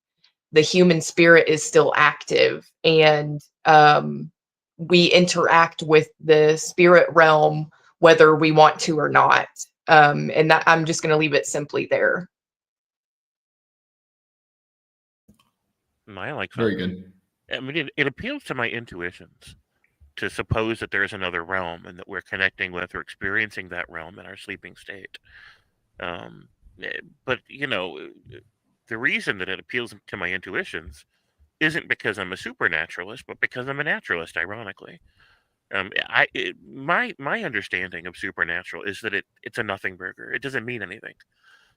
the human spirit is still active, and we interact with the spirit realm whether we want to or not. And that, I'm just going to leave it simply there. I like that. Very good. I mean, it appeals to my intuitions to suppose that there's another realm and that we're connecting with or experiencing that realm in our sleeping state. But, you know, the reason that it appeals to my intuitions isn't because I'm a supernaturalist, but because I'm a naturalist, ironically. My understanding of supernatural is that it's a nothing burger. It doesn't mean anything,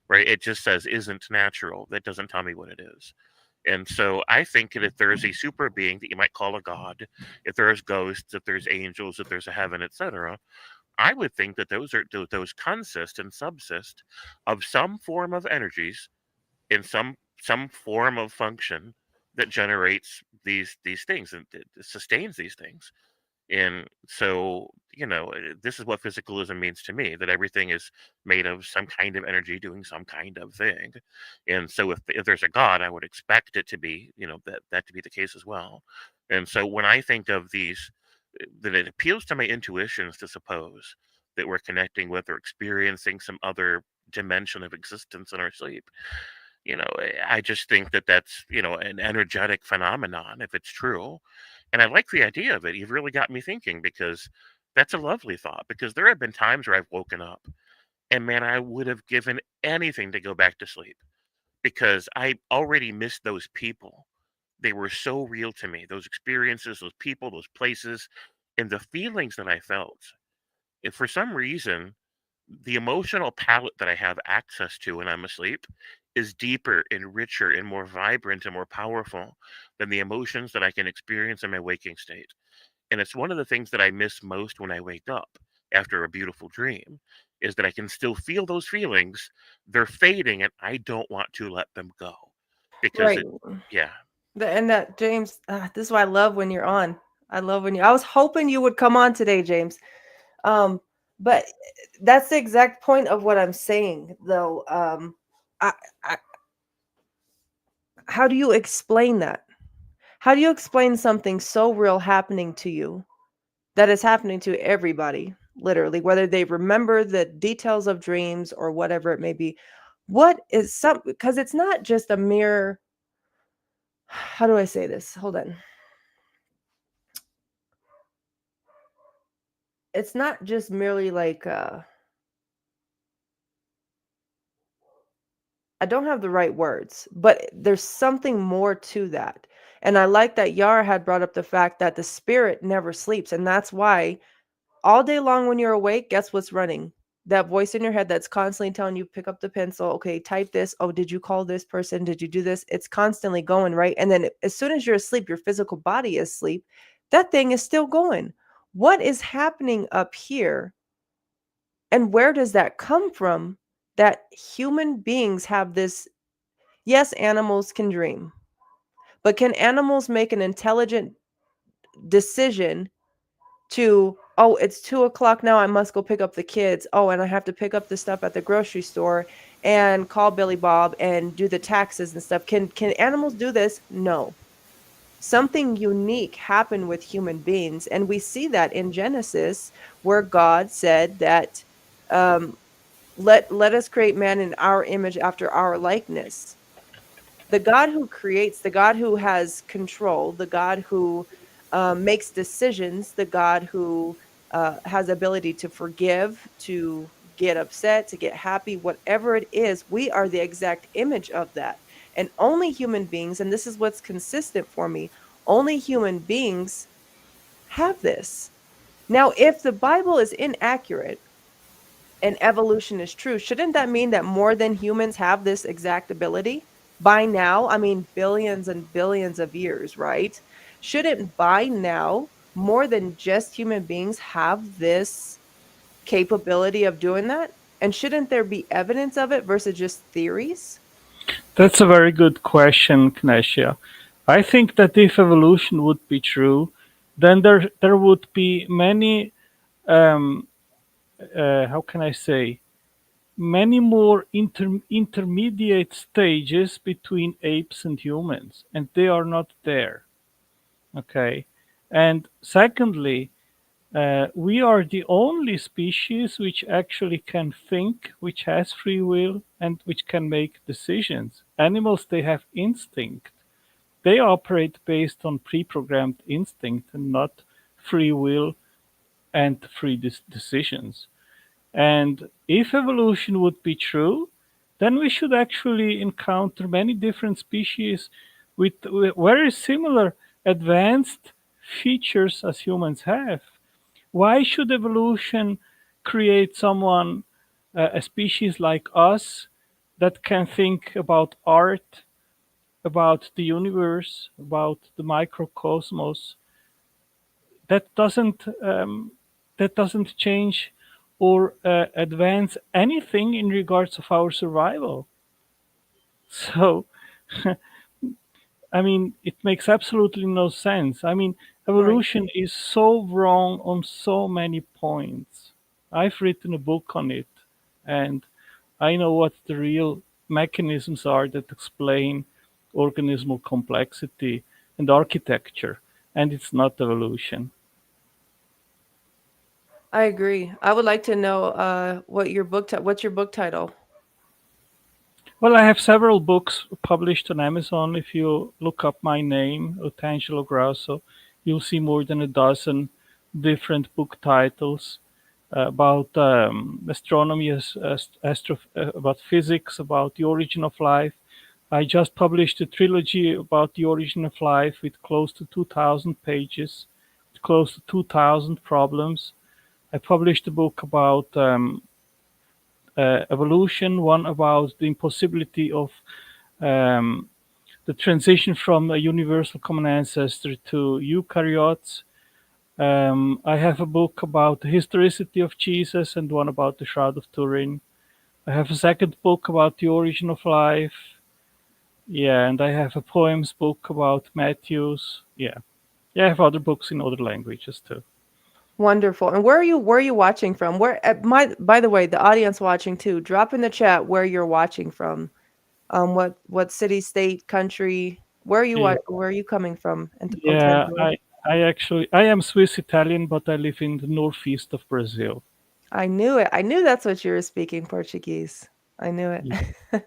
right? It just says isn't natural. That doesn't tell me what it is. And so I think that if there's a super being that you might call a god, if there's ghosts, if there's angels, if there's a heaven, etc., I would think that those consist and subsist of some form of energies in some form of function that generates these things and sustains these things. And so, you know, this is what physicalism means to me, that everything is made of some kind of energy doing some kind of thing. And so if there's a God, I would expect it to be, you know, that to be the case as well. And so when I think of these, that it appeals to my intuitions to suppose that we're connecting with or experiencing some other dimension of existence in our sleep. You know, I just think that that's, you know, an energetic phenomenon if it's true. And I like the idea of it. You've really got me thinking, because that's a lovely thought. Because there have been times where I've woken up and, man, I would have given anything to go back to sleep, because I already missed those people. They were so real to me, those experiences, those people, those places, and the feelings that I felt. If for some reason the emotional palette that I have access to when I'm asleep is deeper and richer and more vibrant and more powerful than the emotions that I can experience in my waking state. And it's one of the things that I miss most when I wake up after a beautiful dream, is that I can still feel those feelings. They're fading and I don't want to let them go. Because yeah. And that, James, this is why I love when you're on. I was hoping you would come on today, James. But that's the exact point of what I'm saying, though. How do you explain that? How do you explain something so real happening to you that is happening to everybody, literally, whether they remember the details of dreams or whatever it may be? What is because it's not just a mere, how do I say this? Hold on. It's not just merely like, I don't have the right words, but there's something more to that. And I like that Yara had brought up the fact that the spirit never sleeps. And that's why all day long when you're awake, guess what's running? That voice in your head that's constantly telling you, pick up the pencil. Okay, type this. Oh, did you call this person? Did you do this? It's constantly going, right? And then as soon as you're asleep, your physical body is asleep. That thing is still going. What is happening up here? And where does that come from? That human beings have this. Yes, animals can dream, but can animals make an intelligent decision to, oh, it's 2:00 now, I must go pick up the kids. Oh, and I have to pick up the stuff at the grocery store and call Billy Bob and do the taxes and stuff. Can animals do this? No. Something unique happened with human beings, and we see that in Genesis, where God said that, let us create man in our image after our likeness. The God who creates, the God who has control, the God who makes decisions, the God who has ability to forgive, to get upset, to get happy, whatever it is, we are the exact image of that. And only human beings, and this is what's consistent for me, only human beings have this. Now, if the Bible is inaccurate and evolution is true, shouldn't that mean that more than humans have this exact ability? By now, I mean billions and billions of years, right? Shouldn't by now more than just human beings have this capability of doing that? And shouldn't there be evidence of it versus just theories? That's a very good question, Knessia. I think that if evolution would be true, then there would be many, um, how can I say, many more intermediate stages between apes and humans, and they are not there. Okay. And secondly, we are the only species which actually can think, which has free will, and which can make decisions. Animals, they have instinct. They operate based on pre-programmed instinct and not free will and free decisions. And if evolution would be true, then we should actually encounter many different species with very similar advanced features as humans have. Why should evolution create someone, a species like us, that can think about art, about the universe, about the microcosmos? That doesn't change or advance anything in regards of our survival. So, I mean, it makes absolutely no sense. I mean, evolution is so wrong on so many points. I've written a book on it, and I know what the real mechanisms are that explain organismal complexity and architecture, and it's not evolution. I agree. I would like to know what's your book title? Well, I have several books published on Amazon. If you look up my name, Otangelo Grasso, you'll see more than a dozen different book titles about astronomy, about physics, about the origin of life. I just published a trilogy about the origin of life with close to 2,000 pages, close to 2,000 problems. I published a book about evolution, one about the impossibility of um, the transition from a universal common ancestor to eukaryotes. I have a book about the historicity of Jesus and one about the Shroud of Turin. I have a second book about the origin of life. Yeah, and I have a poems book about Matthews. Yeah. Yeah, I have other books in other languages too. Wonderful. And where are you watching from? Where by the way, the audience watching too, drop in the chat where you're watching from. What city, state, country? Where are you Yeah. where are you coming from? Yeah, I am Swiss Italian, but I live in the northeast of Brazil. I knew it. I knew that's what you were speaking Portuguese. I knew it. Yeah.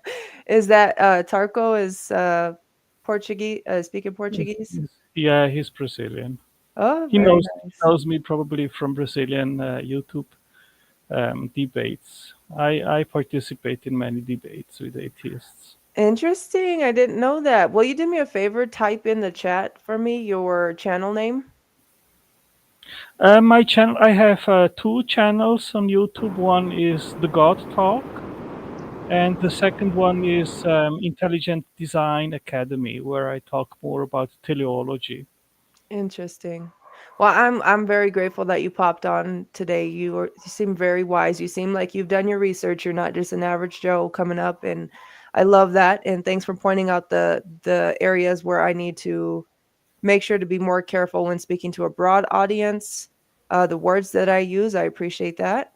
Is that Tarco is Portuguese speaking Portuguese? Yeah, he's Brazilian. Oh, He very knows nice. knows me probably from Brazilian YouTube debates. I participate in many debates with atheists. Interesting. I didn't know that. Will you do me a favor? Type in the chat for me your channel name. My channel, I have two channels on YouTube. One is The God Talk, and the second one is Intelligent Design Academy, where I talk more about teleology. Interesting. Well, I'm very grateful that you popped on today. You seem very wise. You seem like you've done your research. You're not just an average Joe coming up, and I love that. And thanks for pointing out the areas where I need to make sure to be more careful when speaking to a broad audience. The words that I use, I appreciate that.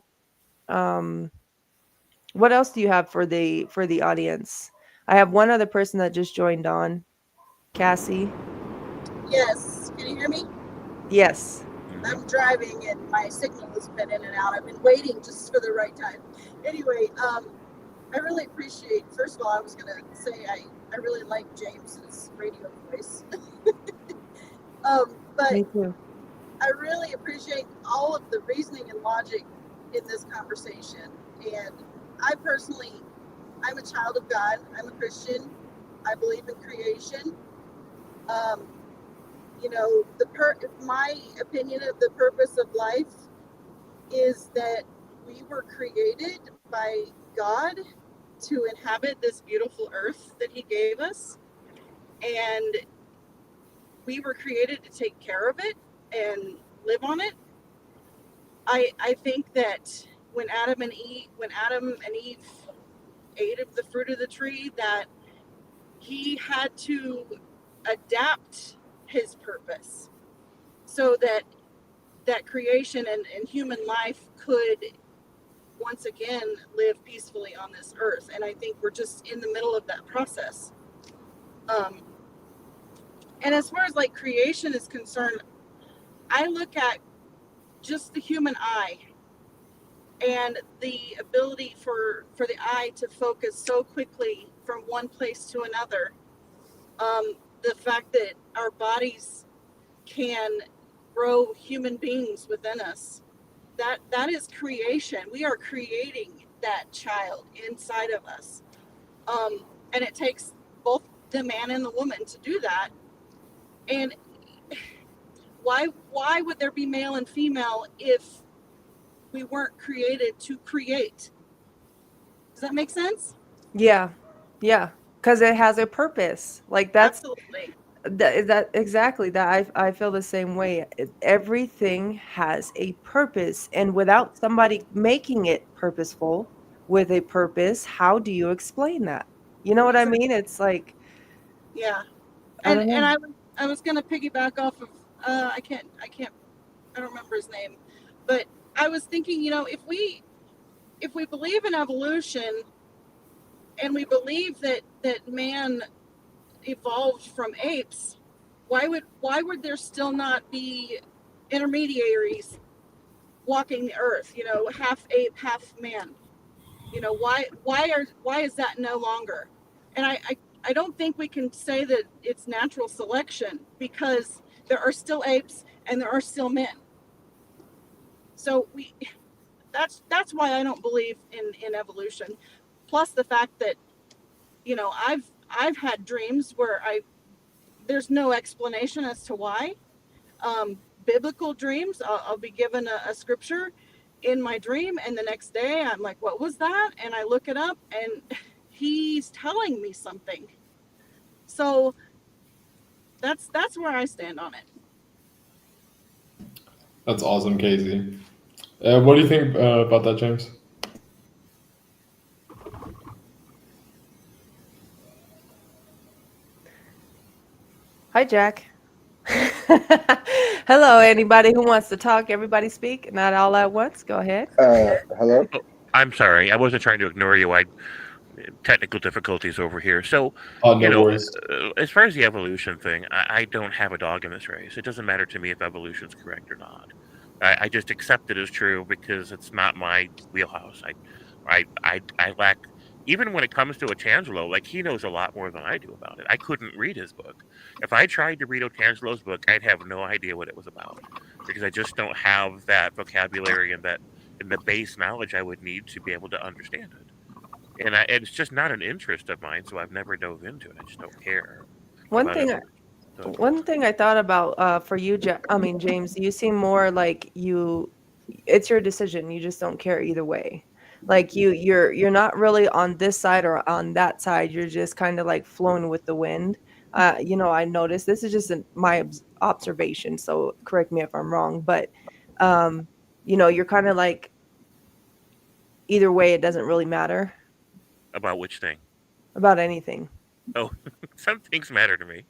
What else do you have for the audience? I have one other person that just joined on, Cassie. Yes. Can you hear me? Yes. I'm driving and my signal has been in and out. I've been waiting just for the right time. Anyway, I really appreciate, first of all, I was going to say I really like James's radio voice. But Me too. I really appreciate all of the reasoning and logic in this conversation. And I personally, I'm a child of God. I'm a Christian. I believe in creation. You know, my opinion of the purpose of life is that we were created by God to inhabit this beautiful earth that he gave us, and we were created to take care of it and live on it. I think that when Adam and Eve ate of the fruit of the tree, that he had to adapt his purpose so that creation and human life could once again live peacefully on this earth. And I think we're just in the middle of that process. And as far as like creation is concerned, I look at just the human eye and the ability for the eye to focus so quickly from one place to another. The fact that our bodies can grow human beings within us, that is creation. We are creating that child inside of us. And it takes both the man and the woman to do that. And why would there be male and female if we weren't created to create? Does that make sense? Yeah, because it has a purpose. Like that's absolutely that exactly that. I feel the same way. Everything has a purpose, and without somebody making it purposeful with a purpose, how do you explain that? You know what I mean? It's like, yeah. I don't know. And I was gonna piggyback off of I don't remember his name, but I was thinking, you know, if we believe in evolution and we believe that man evolved from apes, why would there still not be intermediaries walking the earth, you know, half ape, half man? You know, why is that no longer? And I don't think we can say that it's natural selection, because there are still apes and there are still men. So that's why I don't believe in evolution. Plus the fact that, you know, I've had dreams where there's no explanation as to why. Biblical dreams, I'll be given a scripture in my dream, and the next day I'm like, what was that? And I look it up, and he's telling me something. So that's where I stand on it. That's awesome, Casey. What do you think about that, James? Hi, Jack. Hello, anybody who wants to talk. Everybody speak, not all at once. Go ahead. Hello. Oh, I'm sorry. I wasn't trying to ignore you. Technical difficulties over here. So, no worries. As far as the evolution thing, I don't have a dog in this race. It doesn't matter to me if evolution's correct or not. I just accept it as true because it's not my wheelhouse. I lack, even when it comes to Otangelo, like he knows a lot more than I do about it. I couldn't read his book. If I tried to read Otangelo's book, I'd have no idea what it was about because I just don't have that vocabulary and the base knowledge I would need to be able to understand it. And it's just not an interest of mine, so I've never dove into it. I just don't care. One thing I thought about for you, James, you seem more like it's your decision. You just don't care either way. Like you're not really on this side or on that side. You're just kind of like flowing with the wind. You know, I noticed this is just my observation. So correct me if I'm wrong, but you know, you're kind of like either way. It doesn't really matter. About which thing? About anything. Oh, some things matter to me.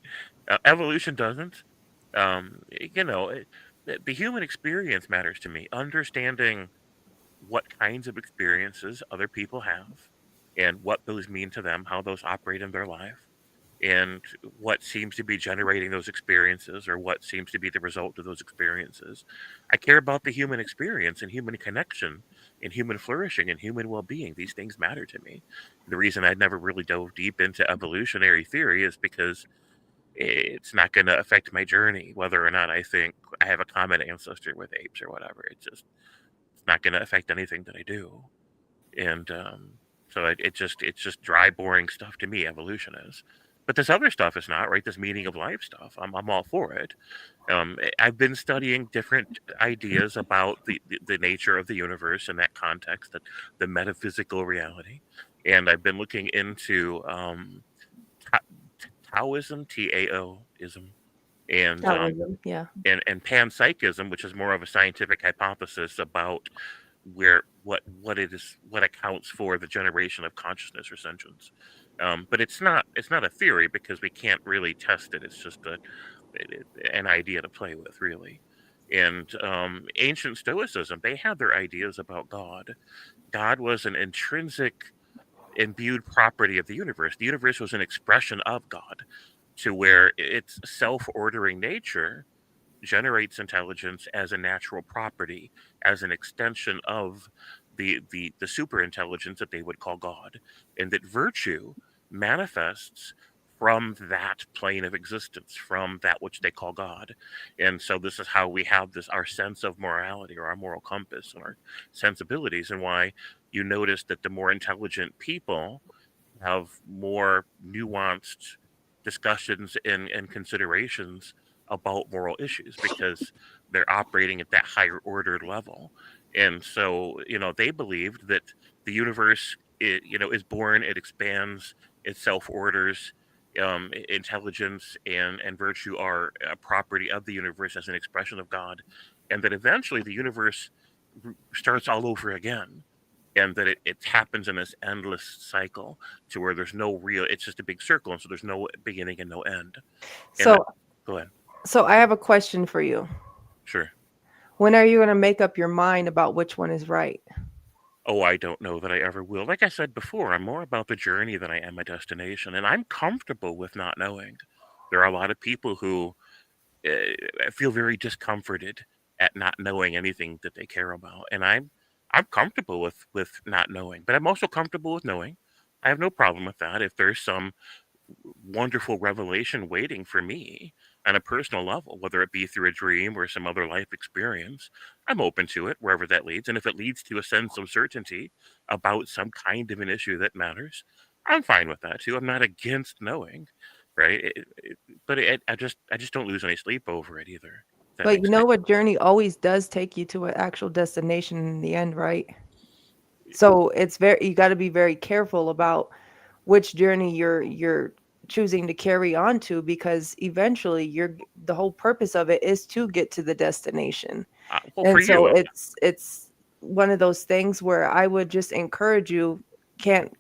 Evolution doesn't. You know, the human experience matters to me. Understanding what kinds of experiences other people have and what those mean to them, how those operate in their life, and what seems to be generating those experiences or what seems to be the result of those experiences. I care about the human experience and human connection and human flourishing and human well-being. These things matter to me. The reason I'd never really dove deep into evolutionary theory is because it's not going to affect my journey, whether or not I think I have a common ancestor with apes or whatever. It's not going to affect anything that I do. And so it's just dry, boring stuff to me. Evolution is. But this other stuff is not, right? This meaning of life stuff. I'm all for it. I've been studying different ideas about the nature of the universe in that context, that the metaphysical reality, and I've been looking into Taoism, Taoism, and Taoism, yeah. and panpsychism, which is more of a scientific hypothesis about what it is, what accounts for the generation of consciousness or sentience. But it's not a theory because we can't really test it. It's just an idea to play with, really. And ancient Stoicism, they had their ideas about God. God was an intrinsic, imbued property of the universe. The universe was an expression of God, to where its self-ordering nature generates intelligence as a natural property, as an extension of the super intelligence that they would call God, and that virtue manifests from that plane of existence, from that which they call God. And so this is how we have this, our sense of morality, or our moral compass, and our sensibilities, and why you notice that the more intelligent people have more nuanced discussions and considerations about moral issues, because they're operating at that higher ordered level. And so, they believed that the universe, is born, it expands, it self orders. Intelligence and virtue are a property of the universe as an expression of God, and that eventually the universe starts all over again, and that it happens in this endless cycle, to where there's no real, it's just a big circle, and so there's no beginning and no end. So Go ahead. So I have a question for you. Sure. When are you going to make up your mind about which one is right? Oh, I don't know that I ever will. Like I said before, I'm more about the journey than I am a destination, and I'm comfortable with not knowing. There are a lot of people who feel very discomforted at not knowing anything that they care about, and I'm comfortable with not knowing, but I'm also comfortable with knowing. I have no problem with that. If there's some wonderful revelation waiting for me on a personal level, whether it be through a dream or some other life experience, I'm open to it wherever that leads. And if it leads to a sense of certainty about some kind of an issue that matters, I'm fine with that too. I'm not against knowing, right? But I just don't lose any sleep over it either. But you know what journey always does take you to an actual destination in the end, right? So you got to be very careful about which journey you're choosing to carry on to, because eventually the whole purpose of it is to get to the destination. And so it's one of those things where I would just encourage you.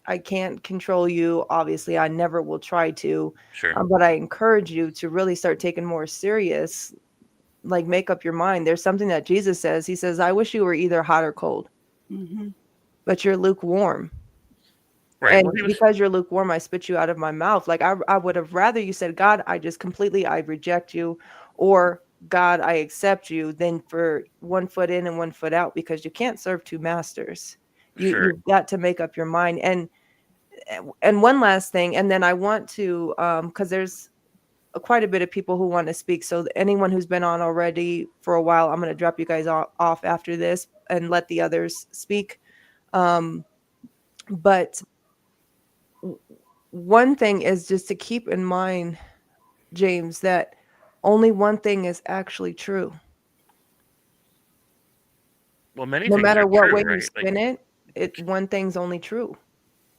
I can't control you, obviously. I never will try to. Sure. But I encourage you to really start taking more serious, like, make up your mind. There's something that Jesus says. He says, I wish you were either hot or cold, but you're lukewarm. Right. And because you're lukewarm, I spit you out of my mouth. Like, I would have rather you said, God, I reject you, or God, I accept you, than for one foot in and one foot out, because you can't serve two masters. You've got to make up your mind. And one last thing, and then I want to, because there's quite a bit of people who want to speak. So anyone who's been on already for a while, I'm going to drop you guys off after this and let the others speak. But one thing is just to keep in mind, James, that only one thing is actually true. Well, many no things matter are what true, way right? you spin one thing's only true.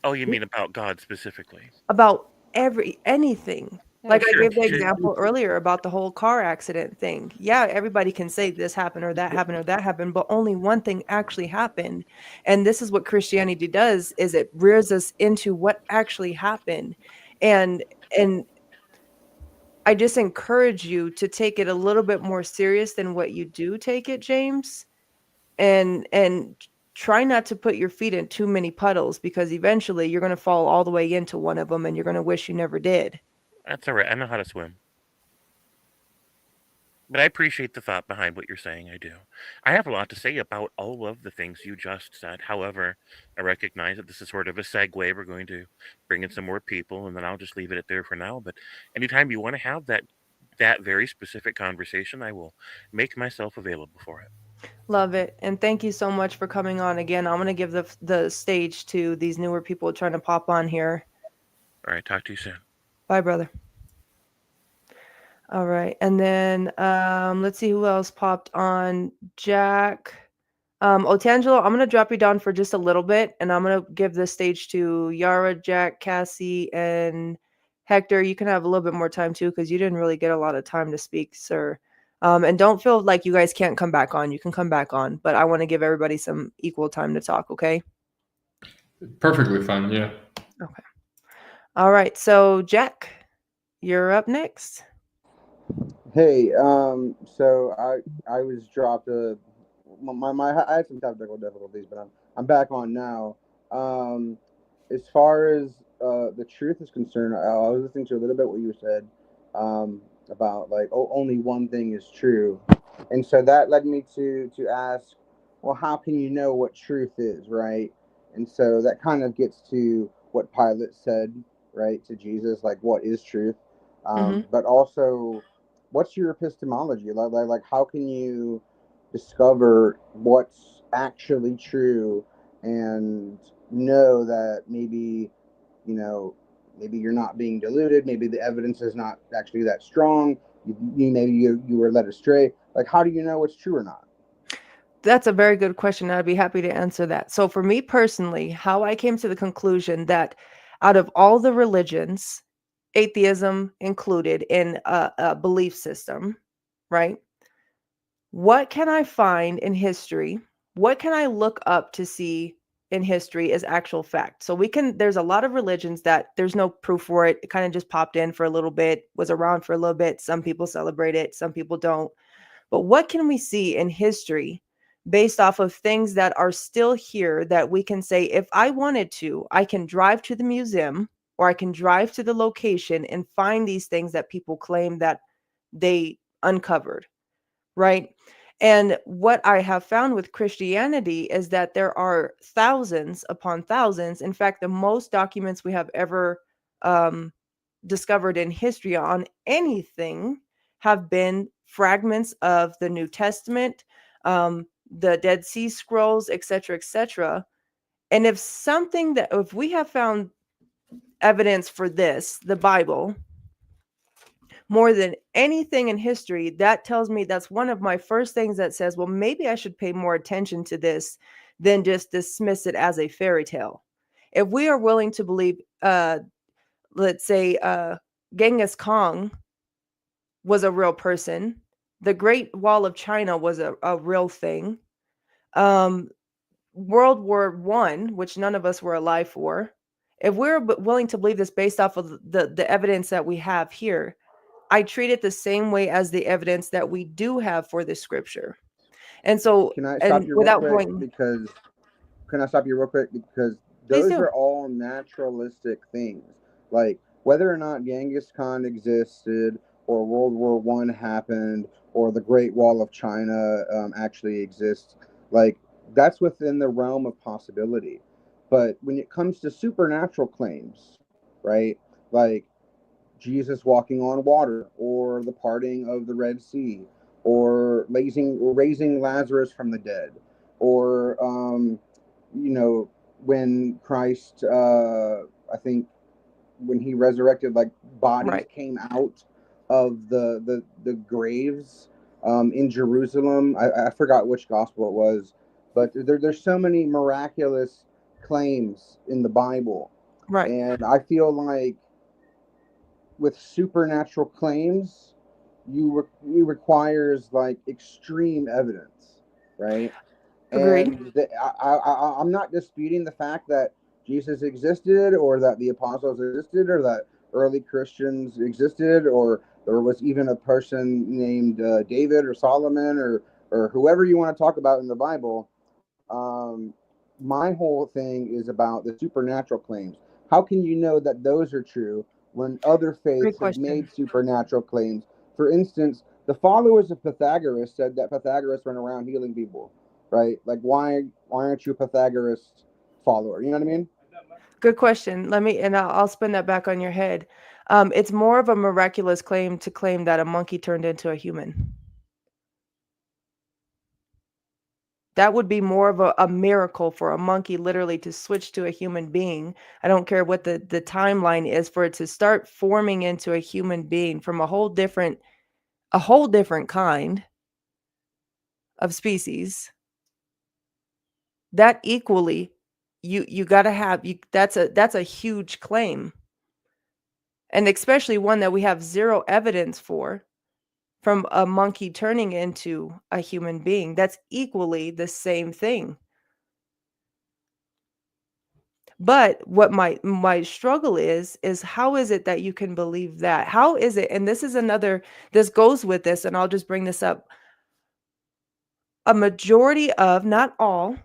Oh, you mean about God specifically? About anything. Like, sure. I gave the example earlier about the whole car accident thing. Yeah, everybody can say this happened or that happened or that happened, but only one thing actually happened. And this is what Christianity does, is it rears us into what actually happened. And I just encourage you to take it a little bit more serious than what you do take it, James. And try not to put your feet in too many puddles, because eventually you're going to fall all the way into one of them and you're going to wish you never did. That's all right. I know how to swim. But I appreciate the thought behind what you're saying. I do. I have a lot to say about all of the things you just said. However, I recognize that this is sort of a segue. We're going to bring in some more people, and then I'll just leave it at there for now. But anytime you want to have that very specific conversation, I will make myself available for it. Love it. And thank you so much for coming on again. I'm going to give the stage to these newer people trying to pop on here. All right. Talk to you soon. Bye, brother. All right. And then let's see who else popped on. Jack. Otangelo, I'm going to drop you down for just a little bit, and I'm going to give the stage to Yara, Jack, Cassie, and Hector. You can have a little bit more time too, because you didn't really get a lot of time to speak, sir. And don't feel like you guys can't come back on. You can come back on, but I want to give everybody some equal time to talk, okay? Perfectly fine, yeah. Okay. All right. So, Jack, you're up next. Hey, so I was dropped I had some technical difficulties, but I'm back on now. As far as the truth is concerned, I was listening to a little bit what you said about like only one thing is true, and so that led me to ask, well, how can you know what truth is, right? And so that kind of gets to what Pilate said, right, to Jesus, like what is truth, but also what's your epistemology, like how can you discover what's actually true and know that maybe you're not being deluded, maybe the evidence is not actually that strong, maybe you were led astray. Like, how do you know what's true or not? That's a very good question. I'd be happy to answer that. So for me personally, how I came to the conclusion that out of all the religions, atheism included in a belief system, right? What can I find in history? What can I look up to see in history as actual fact? So there's a lot of religions that there's no proof for it. It kind of just popped in for a little bit, was around for a little bit. Some people celebrate it, some people don't. But what can we see in history based off of things that are still here that we can say, if I wanted to, I can drive to the museum or I can drive to the location and find these things that people claim that they uncovered, right? And what I have found with Christianity is that there are thousands upon thousands. In fact, the most documents we have ever discovered in history on anything have been fragments of the New Testament, the Dead Sea Scrolls, etc., etc. And if we have found evidence for this, the Bible, more than anything in history, that tells me that's one of my first things that says, well, maybe I should pay more attention to this than just dismiss it as a fairy tale. If we are willing to believe, let's say, Genghis Khan was a real person, the Great Wall of China was a real thing, World War I, which none of us were alive for, if we're willing to believe this based off of the evidence that we have here, I treat it the same way as the evidence that we do have for the scripture. And so, Can I stop you without real quick? going, Because can I stop you real quick? Because those are all naturalistic things. Like whether or not Genghis Khan existed, or World War I happened, or the Great Wall of China actually exists, like that's within the realm of possibility. But when it comes to supernatural claims, right? Like Jesus walking on water, or the parting of the Red Sea, or raising Lazarus from the dead, or when Christ, I think when he resurrected, like bodies came out of the graves in Jerusalem. I forgot which gospel it was, but there's so many miraculous claims in the Bible, right? And I feel like with supernatural claims, it requires like extreme evidence, right? Agreed. And I'm not disputing the fact that Jesus existed, or that the apostles existed, or that early Christians existed, or there was even a person named David or Solomon, or whoever you want to talk about in the Bible. My whole thing is about the supernatural claims. How can you know that those are true when other faiths have made supernatural claims? For instance, the followers of Pythagoras said that Pythagoras went around healing people, right? Like, why aren't you a Pythagoras follower? You know what I mean? Good question. I'll spin that back on your head. It's more of a miraculous claim to claim that a monkey turned into a human. That would be more of a miracle for a monkey literally to switch to a human being. I don't care what the timeline is for it to start forming into a human being from a whole different kind of species. That equally, you got to have that's a huge claim. And especially one that we have zero evidence for, from a monkey turning into a human being. That's equally the same thing. But what my struggle is how is it that you can believe that? How is it? And this goes with this, and I'll just bring this up. A majority of, not all,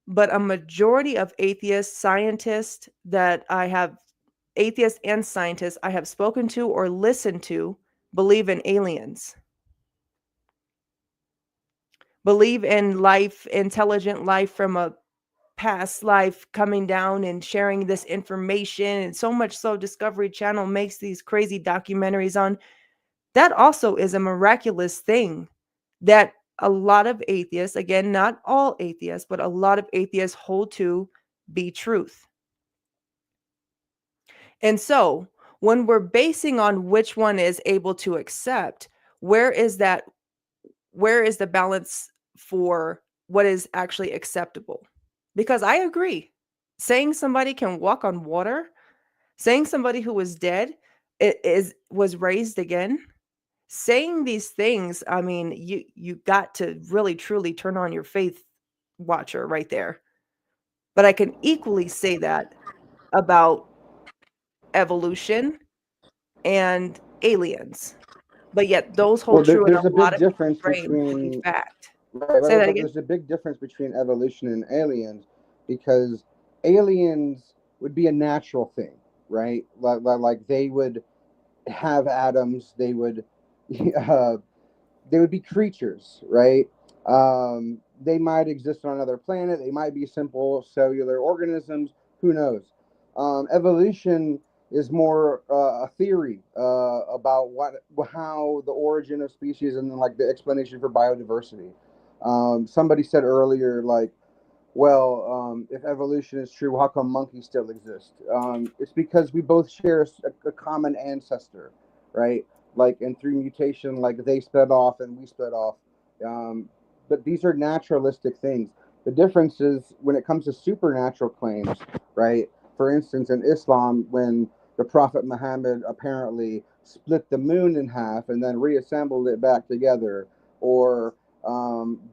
but a majority of atheists and scientists I have spoken to or listened to believe in aliens. Believe in life, intelligent life from a past life coming down and sharing this information. And so much so Discovery Channel makes these crazy documentaries on. That also is a miraculous thing that a lot of atheists, again, not all atheists, but a lot of atheists hold to be truth. And so when we're basing on which one is able to accept, where is the balance for what is actually acceptable? Because I agree, saying somebody can walk on water, saying somebody who was dead was raised again, saying these things, I mean, you got to really truly turn on your faith watcher right there. But I can equally say that about evolution and aliens. But yet those hold true in There's a a lot big of difference brain to be between fact. right, Say that but again. there's a big difference between evolution and aliens, because aliens would be a natural thing, right? Like they would have atoms, they would be creatures, right? They might exist on another planet, they might be simple cellular organisms, who knows? Evolution is more a theory about how the origin of species, and then like the explanation for biodiversity. Somebody said earlier, like, well, if evolution is true, how come monkeys still exist? It's because we both share a common ancestor, right? Like, and through mutation, like they sped off and we sped off. But these are naturalistic things. The difference is when it comes to supernatural claims, right? For instance, in Islam, when the Prophet Muhammad apparently split the moon in half and then reassembled it back together, or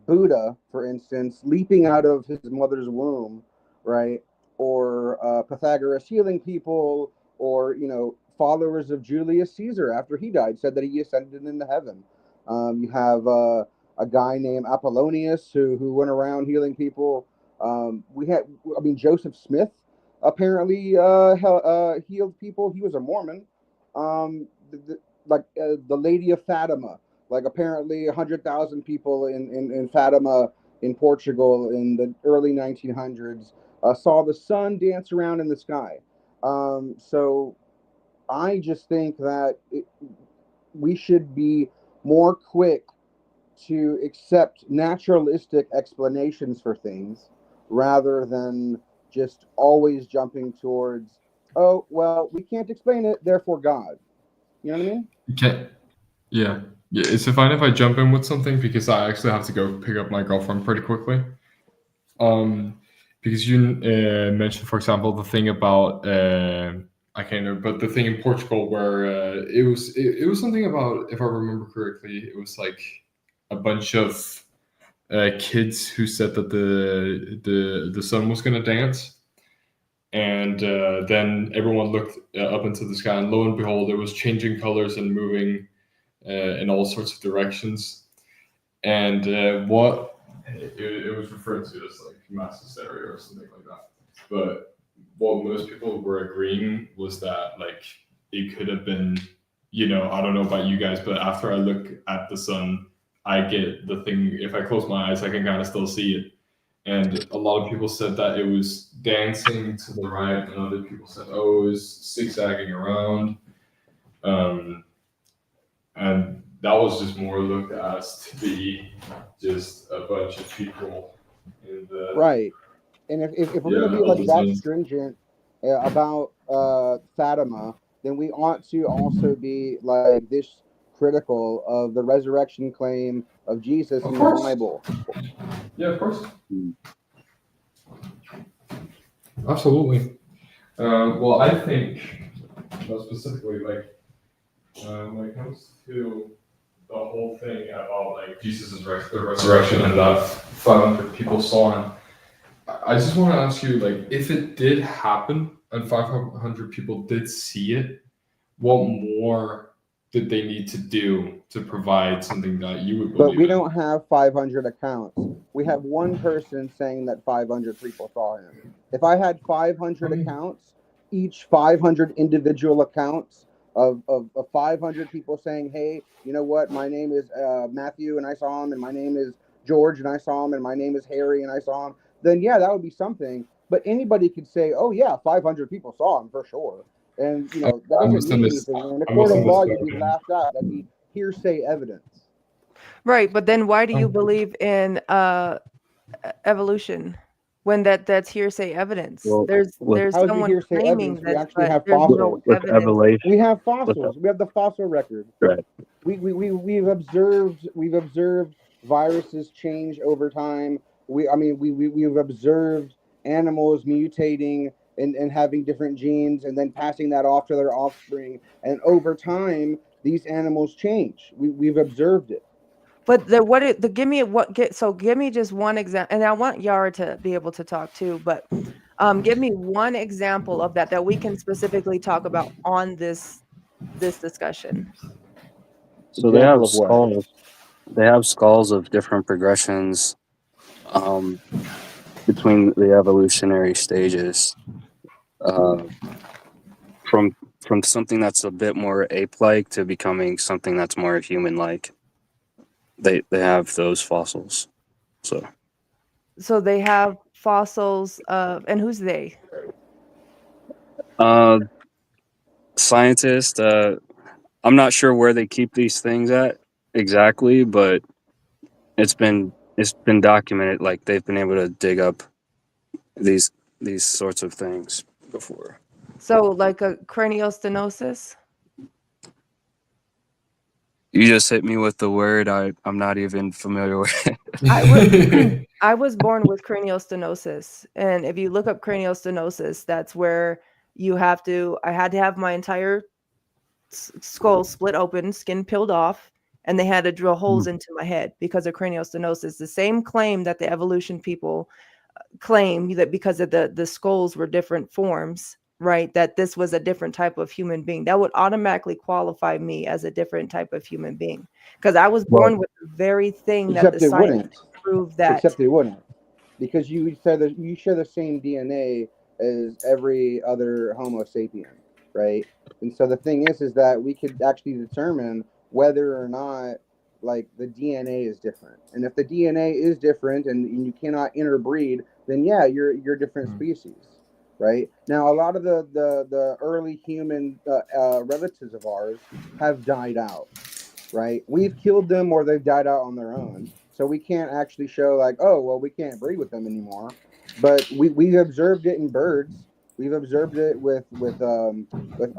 Buddha, for instance, leaping out of his mother's womb, right? Or Pythagoras healing people, or followers of Julius Caesar after he died said that he ascended into heaven. You have a guy named Apollonius who went around healing people. Joseph Smith apparently healed people. He was a Mormon. The Lady of Fatima. Like, apparently 100,000 people in Fatima in Portugal in the early 1900s saw the sun dance around in the sky. So I just think that we should be more quick to accept naturalistic explanations for things rather than just always jumping towards, oh, well, we can't explain it, therefore God. You know what I mean? Okay. Yeah. Is it fine if I jump in with something, because I actually have to go pick up my girlfriend pretty quickly? Because you mentioned, for example, the thing about I can't remember, but the thing in Portugal where it was something about, if I remember correctly, it was like a bunch of kids who said that the sun was going to dance, and then everyone looked up into the sky, and lo and behold, it was changing colors and moving in all sorts of directions. And it was referred to as like mass hysteria or something like that. But what most people were agreeing was that, like, it could have been, I don't know about you guys, but after I look at the sun, I get the thing. If I close my eyes, I can kind of still see it. And a lot of people said that it was dancing to the right, and other people said, oh, it was zigzagging around. And that was just more looked at as to be just a bunch of people Right. And if we're going to be like that stringent about Fatima, then we ought to also be like this critical of the resurrection claim of Jesus in the Bible. Yeah, of course. Absolutely. Well, I think specifically, like, when it comes to the whole thing about like Jesus' resurrection and that 500 people saw him, I just want to ask you, like, if it did happen and 500 people did see it, what more did they need to do to provide something that you would believe But we in? don't have 500 accounts. We have one person saying that 500 people saw him. If I had 500 accounts, each 500 individual accounts of 500 people saying, hey, you know what, my name is Matthew and I saw him, and my name is George and I saw him, and my name is Harry and I saw him, then yeah, that would be something. But anybody could say, oh yeah, 500 people saw him for sure. And, you know, that doesn't mean anything. In a court of law, you'd be laughed at. That'd be hearsay evidence. Right, but then why do you believe in evolution when that's hearsay evidence? Well, there's How's someone hearsay claiming evidence? We that, actually but have there's fossils. no with evidence. evolution, We have fossils. We have the fossil record. right? We've observed viruses change over time. We've observed animals mutating and having different genes and then passing that off to their offspring. And over time, these animals change. We've observed it. But give me just one example, and I want Yara to be able to talk too, but give me one example of that we can specifically talk about on this discussion. So they have skulls. They have skulls of different progressions between the evolutionary stages. From something that's a bit more ape-like to becoming something that's more human-like. They have those fossils. So they have fossils of, and who's they? Scientists. I'm not sure where they keep these things at exactly, but it's been documented. Like they've been able to dig up these sorts of things before. So like a craniostenosis? You just hit me with the word I'm not even familiar with. I was born with craniostenosis, and if you look up craniostenosis, that's where I had to have my entire skull split open, skin peeled off, and they had to drill holes into my head because of craniostenosis. The same claim that the evolution people claim, that because of the skulls were different forms, right, that this was a different type of human being, that would automatically qualify me as a different type of human being, because I was born with the very thing that the science proved that. Except they wouldn't, because you said that you share the same DNA as every other Homo sapien, right? And so the thing is that we could actually determine whether or not like the DNA is different. And if the DNA is different and you cannot interbreed, then yeah, you're different species, right? Now a lot of the early human relatives of ours have died out, right? We've killed them or they've died out on their own. So we can't actually show like, oh, well, we can't breed with them anymore. But we've observed it in birds. We've observed it with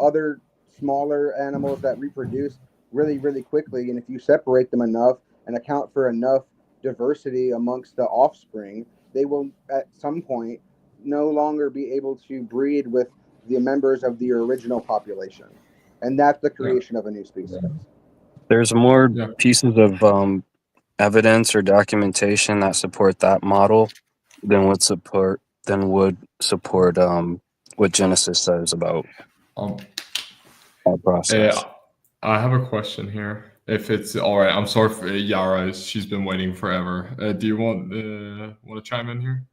other smaller animals that reproduce really, really quickly. And if you separate them enough and account for enough diversity amongst the offspring, they will at some point no longer be able to breed with the members of the original population. And that's the creation of a new species. There's more pieces of evidence or documentation that support that model than would support what Genesis says about that process. I have a question here, if it's all right. I'm sorry for Yara. She's been waiting forever. Do you want to chime in here?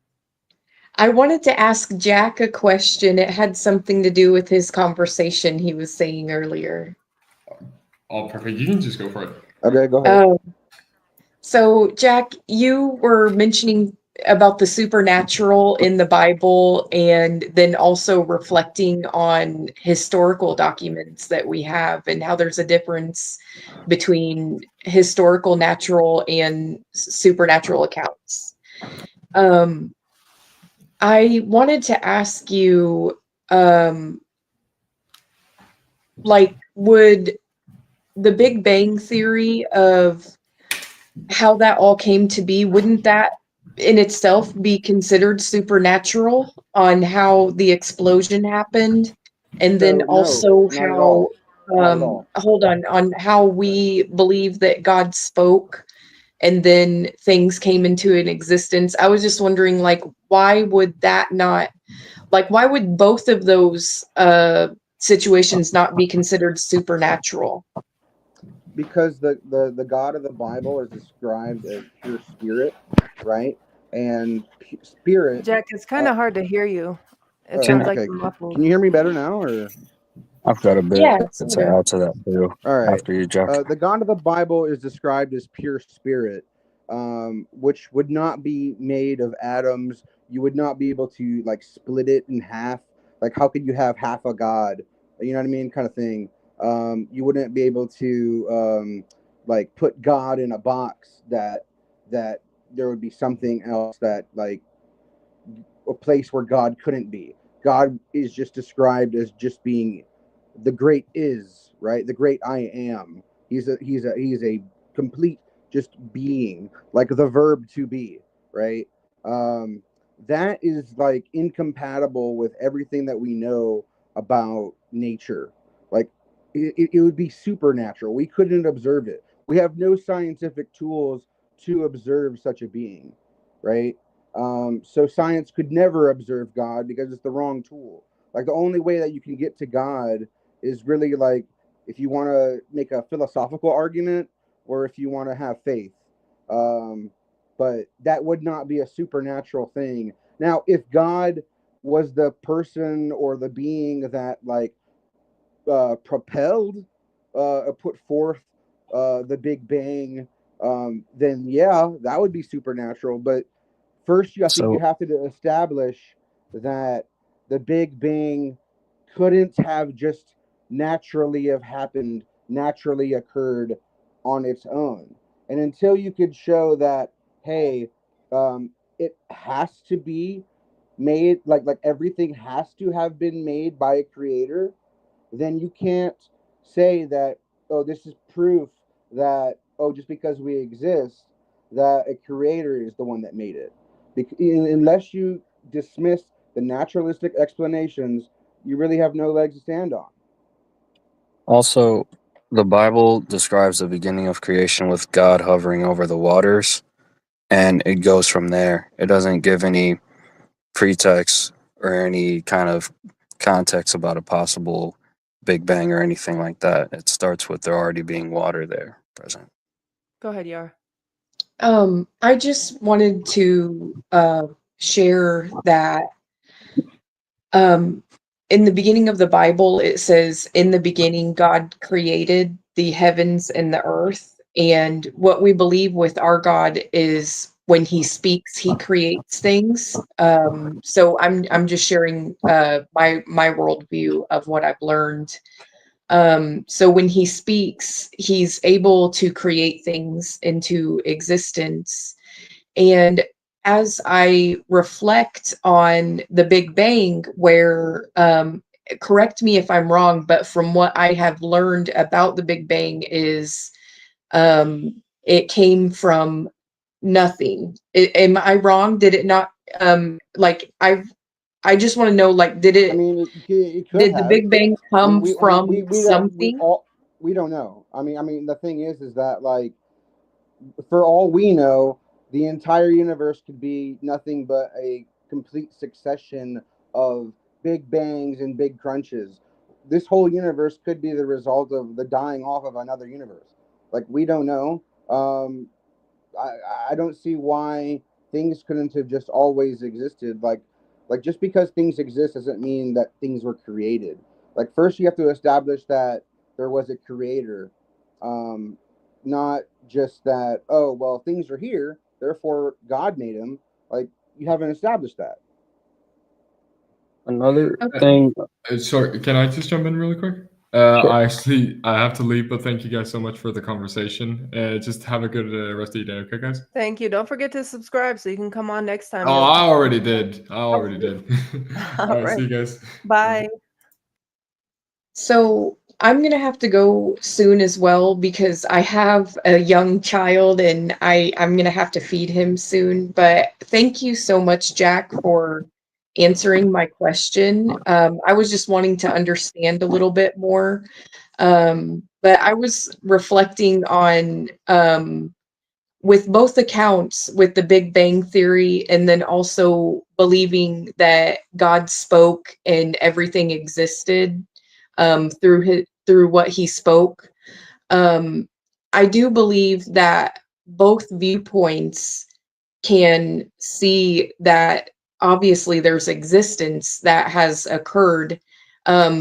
I wanted to ask Jack a question. It had something to do with his conversation he was saying earlier. Oh, perfect. You can just go for it. Okay, go ahead. So, Jack, you were mentioning about the supernatural in the Bible, and then also reflecting on historical documents that we have and how there's a difference between historical, natural, and supernatural accounts. I wanted to ask you, like, would the Big Bang Theory of how that all came to be, wouldn't that in itself be considered supernatural on how the explosion happened? And then So, no, also not at all. Not at all. hold on how we believe that God spoke and then things came into an existence. I was just wondering, like, why would that not, like, why would both of those situations not be considered supernatural? Because the God of the Bible is described as pure spirit, right? And spirit. Jack, it's kind of hard to hear you. It Oh, sounds like okay. you're muffled. Can you hear me better now, or? I've got a bit Yeah, to add to that too. All right. After you, Jack. The God of the Bible is described as pure spirit, which would not be made of atoms. You would not be able to like split it in half. Like, how could you have half a God? You know what I mean, kind of thing. You wouldn't be able to like put God in a box that there would be something else that, like, a place where God couldn't be. God is just described as just being the great is, right? The great I am. He's a complete just being, like the verb to be, right? That is like incompatible with everything that we know about nature. Like, it would be supernatural. We couldn't observe it. We have no scientific tools to observe such a being, right? So science could never observe God because it's the wrong tool. Like, the only way that you can get to God is really, like, if you want to make a philosophical argument or if you want to have faith. But that would not be a supernatural thing. Now, if God was the person or the being that, like, propelled, put forth the Big Bang, then yeah, that would be supernatural. But first, I think you have to establish that the Big Bang couldn't have just naturally have happened, naturally occurred on its own. And until you could show that, hey, it has to be made, like everything has to have been made by a creator, then you can't say that, oh, this is proof that, oh, just because we exist, that a creator is the one that made it. Unless you dismiss the naturalistic explanations, you really have no legs to stand on. Also, the Bible describes the beginning of creation with God hovering over the waters, and it goes from there. It doesn't give any pretext or any kind of context about a possible Big Bang or anything like that. It starts with there already being water there present. Go ahead, Yara. I just wanted to share that in the beginning of the Bible, it says, in the beginning, God created the heavens and the earth. And what we believe with our God is when he speaks, he creates things. So I'm just sharing my worldview of what I've learned. So when he speaks, he's able to create things into existence. And as I reflect on the Big Bang, where, correct me if I'm wrong, but from what I have learned about the Big Bang is it came from nothing. Am I wrong? Did it not? Like, I just want to know, like, did it? I mean, it could did have. the Big Bang come from something? We don't know. I mean, the thing is that, like, for all we know, the entire universe could be nothing but a complete succession of big bangs and big crunches. This whole universe could be the result of the dying off of another universe. Like, we don't know. I don't see why things couldn't have just always existed. Like just because things exist doesn't mean that things were created. Like, first you have to establish that there was a creator, not just that, oh, well, things are here, therefore God made them. Like, you haven't established that. Another thing. Sorry, can I just jump in really quick? I have to leave, but thank you guys so much for the conversation. Just have a good rest of your day, okay, guys? Thank you. Don't forget to subscribe so you can come on next time. Oh, I already did. All right, right. see you guys. Bye. So I'm going to have to go soon as well because I have a young child and I'm going to have to feed him soon. But thank you so much, Jack, for answering my question. I was just wanting to understand a little bit more. But I was reflecting on with both accounts, with the Big Bang Theory, and then also believing that God spoke and everything existed through what he spoke. I do believe that both viewpoints can see that obviously there's existence that has occurred,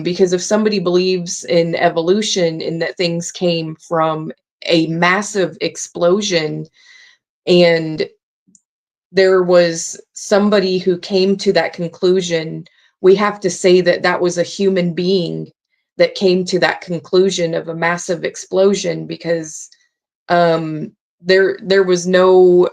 because if somebody believes in evolution and that things came from a massive explosion and there was somebody who came to that conclusion, we have to say that that was a human being that came to that conclusion of a massive explosion, because there was no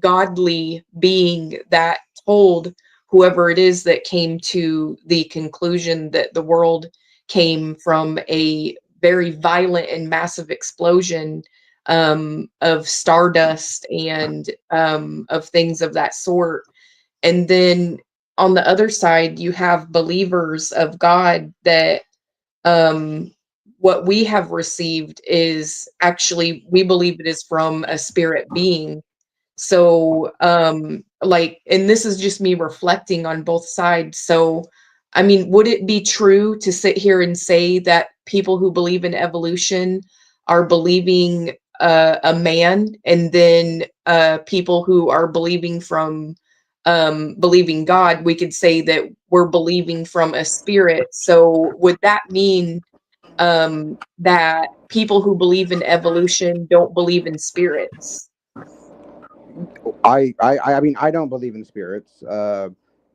godly being that told whoever it is that came to the conclusion that the world came from a very violent and massive explosion of stardust and of things of that sort. And then on the other side, you have believers of God that what we have received is actually, we believe it is from a spirit being. So, like, and this is just me reflecting on both sides. So, I mean, would it be true to sit here and say that people who believe in evolution are believing a man, and then people who are believing from believing God, we could say that we're believing from a spirit? So, would that mean that people who believe in evolution don't believe in spirits? I mean, I don't believe in spirits,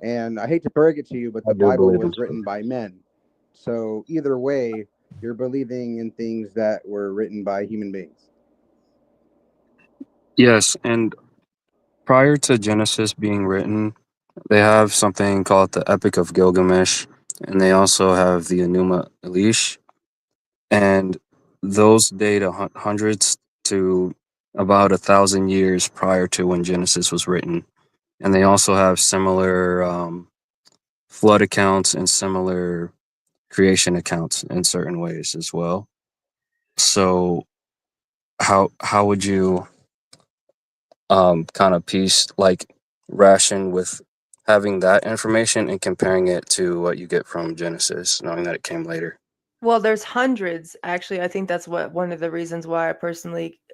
and I hate to break it to you, but the Bible was written by men. So either way, you're believing in things that were written by human beings. Yes, and prior to Genesis being written, they have something called the Epic of Gilgamesh, and they also have the Enuma Elish, and those date hundreds to about 1,000 years prior to when Genesis was written. And they also have similar flood accounts and similar creation accounts in certain ways as well. So how would you kind of ration with having that information and comparing it to what you get from Genesis, knowing that it came later? Well, there's hundreds. Actually, I think that's one of the reasons why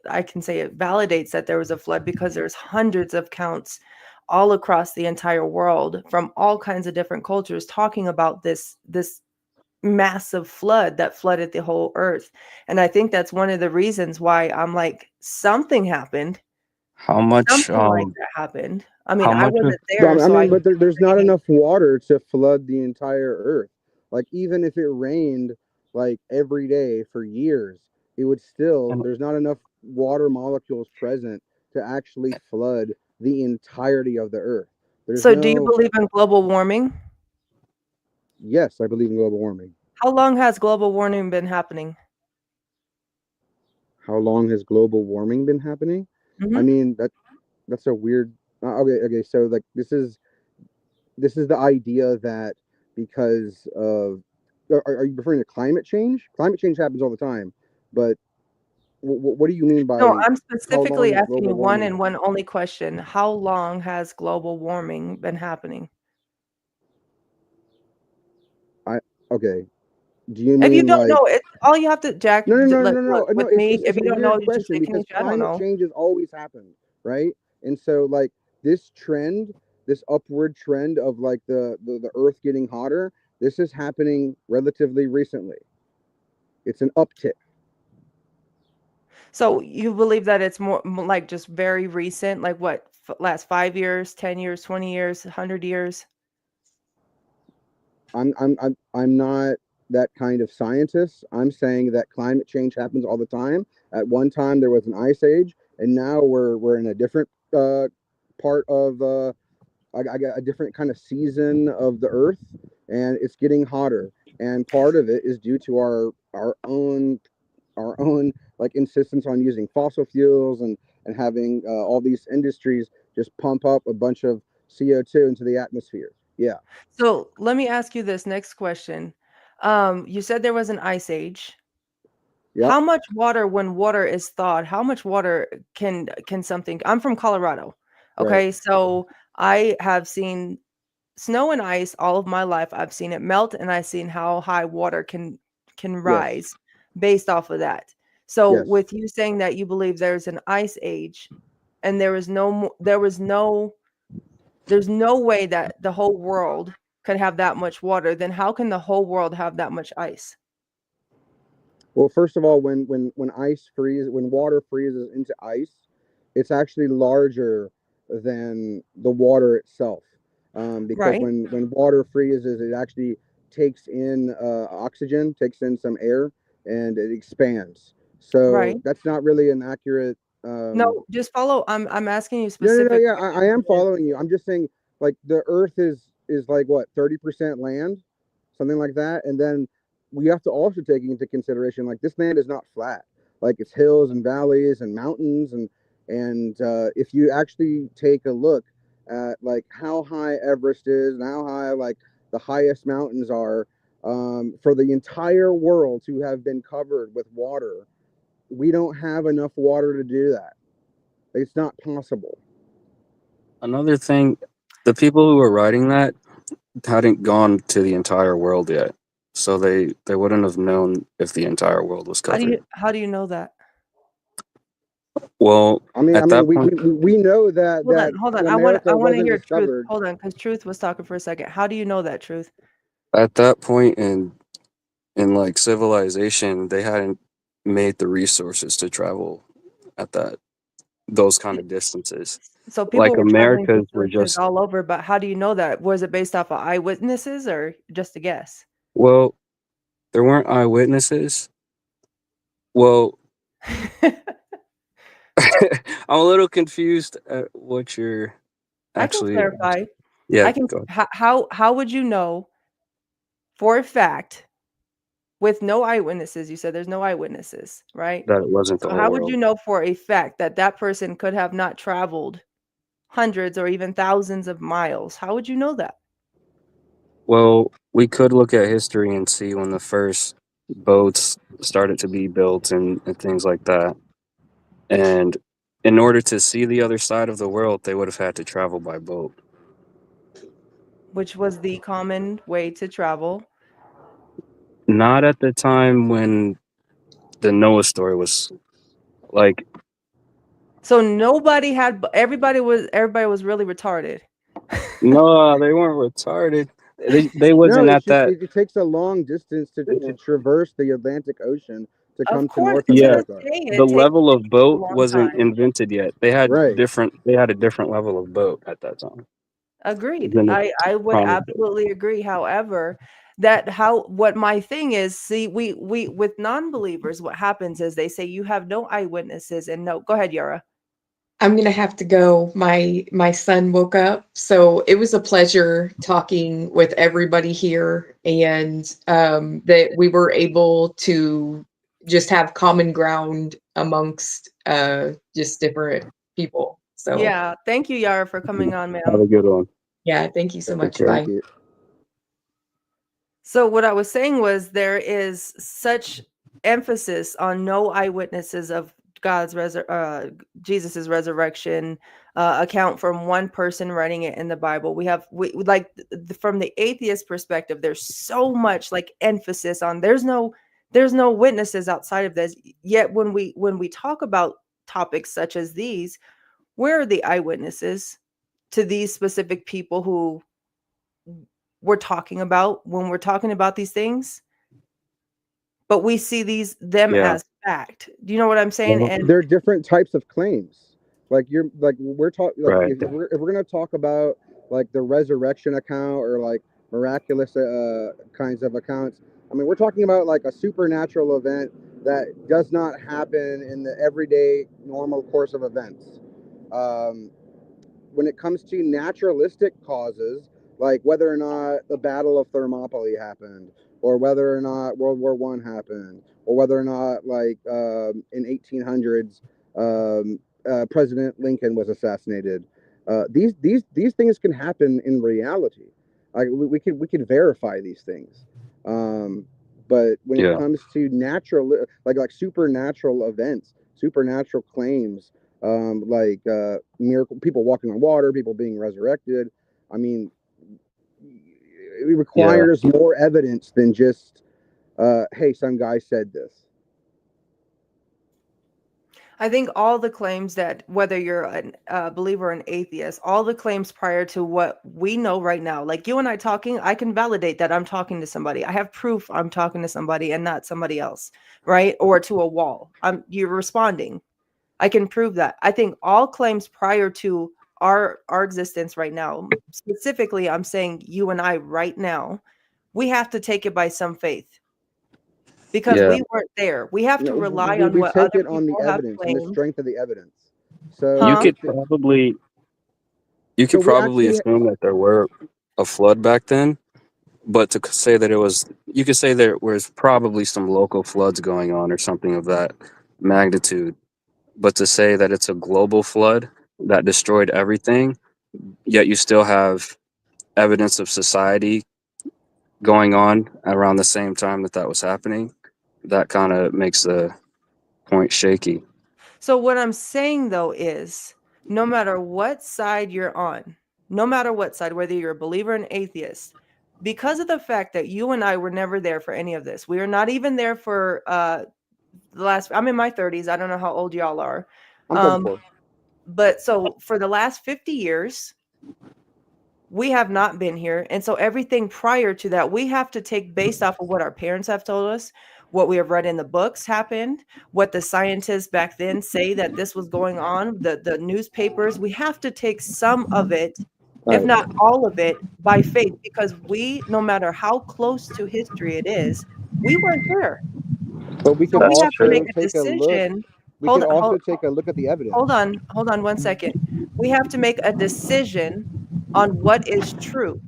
I can say it validates that there was a flood, because there's hundreds of counts all across the entire world from all kinds of different cultures talking about this massive flood that flooded the whole earth. And I think that's one of the reasons why I'm like, something happened. How much Something like that happened. I mean, how I much of wasn't there, so but there's not enough water to flood the entire earth. Like, even if it rained like every day for years, it would still, there's not enough water molecules present to actually flood the entirety of the earth. So do you believe in global warming? Yes, I believe in global warming. How long has global warming been happening? How long has global warming been happening? I mean, that's a weird. Okay. So like, this is the idea that because of, are you referring to climate change? Climate change happens all the time, but what do you mean by? No, I'm specifically how long asking you global one warming and one only question. How long has global warming been happening? Okay. Do you mean, if you don't like, know, it's all you have to, Jack. no, Look, with me, if it's you a don't know, weird you just question say, because I don't climate know. change has always happened, right? And so, like, this trend, this upward trend of like the earth getting hotter, this is happening relatively recently. It's an uptick. So you believe that it's more like just very recent, like what, last 5 years, 10 years, 20 years, 100 years? I'm not that kind of scientist. I'm saying that climate change happens all the time. At one time there was an ice age, and now we're in a different part of I got a different kind of season of the earth, and it's getting hotter. And part of it is due to our own like insistence on using fossil fuels and having all these industries just pump up a bunch of CO2 into the atmosphere. Yeah. So let me ask you this next question. You said there was an ice age. Yep. How much water, when water is thawed, how much water can something? I'm from Colorado. Okay, Right. so I have seen snow and ice all of my life. I've seen it melt, and I've seen how high water can Yes. rise based off of that. So Yes. with you saying that you believe there's an ice age, and there's no way that the whole world could have that much water, then how can the whole world have that much ice? Well, first of all, when water freezes into ice, it's actually larger than the water itself. Because Right, when water freezes, it actually takes in oxygen, takes in some air, and it expands. right. So that's not really an accurate. No, just follow. I'm asking you No, specific yeah, I am questions. following you. I'm just saying, like, the Earth is like what, 30% land, something like that, and then we have to also take into consideration, like, this land is not flat. Like, it's hills and valleys and mountains, and if you actually take a look at like how high Everest is and how high like the highest mountains are, for the entire world to have been covered with water, we don't have enough water to do that. It's not possible. Another thing, the people who were writing that hadn't gone to the entire world yet, so they wouldn't have known if the entire world was covered. How do you know that? Well, I mean, at that point, we know that Hold on. America I want to wasn't hear Truth. discovered. Hold on, because Truth was talking for a second. How do you know that, Truth? at that point in like civilization, they hadn't made the resources to travel at those kind of distances. So people Like were traveling Americas were distances just, all over, but how do you know that? Was it based off of eyewitnesses or just a guess? well, there weren't eyewitnesses. Well, I'm a little confused at what you're I can actually. clarify. Yeah, I can. go ahead. How would you know for a fact with no eyewitnesses? You said there's no eyewitnesses, right? That it wasn't the So whole how would world. you know for a fact that that person could have not traveled hundreds or even thousands of miles? How would you know that? Well, we could look at history and see when the first boats started to be built and things like that. And in order to see the other side of the world, they would have had to travel by boat. Which was the common way to travel. Not at the time when the Noah story was like. So nobody had. Everybody was really retarded. No, they weren't retarded. They No, wasn't it's at just that. it takes a long distance to traverse the Atlantic Ocean to Of come to course, North I'm Yeah, gonna America. say the it takes level of a boat long wasn't time. invented yet. They had Right. a different level of boat at that time. Agreed. Than the I would common boat. absolutely agree. However, what my thing is, see, we with non-believers, what happens is they say you have no eyewitnesses and no. Go ahead, Yara. I'm gonna have to go. My son woke up, so it was a pleasure talking with everybody here, and that we were able to just have common ground amongst just different people. So Yeah, thank you, Yara, for coming on, Have ma'am. a good one. yeah, thank you so Take much. care. Bye. Thank you. So what I was saying was there is such emphasis on no eyewitnesses of Jesus's resurrection account from one person writing it in the Bible. We like from the atheist perspective, there's so much like emphasis on there's no witnesses outside of this. Yet when we talk about topics such as these, where are the eyewitnesses to these specific people who we're talking about when we're talking about these things? But we see them Yeah. as fact. Do you know what I'm saying? Well, And There are different types of claims. Like we're talking, like, right. if we're gonna talk about like the resurrection account or like miraculous kinds of accounts, I mean, we're talking about like a supernatural event that does not happen in the everyday normal course of events. When it comes to naturalistic causes, like whether or not the Battle of Thermopylae happened, or whether or not World War I happened, or whether or not like in 1800s President Lincoln was assassinated, these things can happen in reality. Like we can verify these things. But when it comes to natural, like supernatural events, supernatural claims, miracle, people walking on water, people being resurrected, I mean, it requires more evidence than just, hey, some guy said this. I think all the claims that, whether you're a believer or an atheist, all the claims prior to what we know right now, like you and I talking, I can validate that I'm talking to somebody. I have proof I'm talking to somebody and not somebody else, right? Or to a wall. You're responding. I can prove that. I think all claims prior to our existence right now, specifically, I'm saying you and I right now, we have to take it by some faith. Because we weren't there. We have to rely on what other people on the have evidence claimed. and the strength of the evidence. So you could probably assume that there were a flood back then, but to say that you could say there was probably some local floods going on or something of that magnitude. But to say that it's a global flood that destroyed everything, yet you still have evidence of society going on around the same time that was happening, that kind of makes the point shaky. So what I'm saying though is, no matter what side you're on, no matter what side, whether you're a believer or an atheist, because of the fact that you and I were never there for any of this, we are not even there for the last, I'm in my 30s. I don't know how old y'all are. I'm 34. But so for the last 50 years, we have not been here. And so everything prior to that, we have to take based off of what our parents have told us, what we have read in the books happened, what the scientists back then say that this was going on, the newspapers. We have to take some of it, if not all of it, by faith, because we, no matter how close to history it is, we weren't there. But we So could we have to also make a take a look. decision. We could also take a look at the evidence. Hold on 1 second. We have to make a decision on what is true,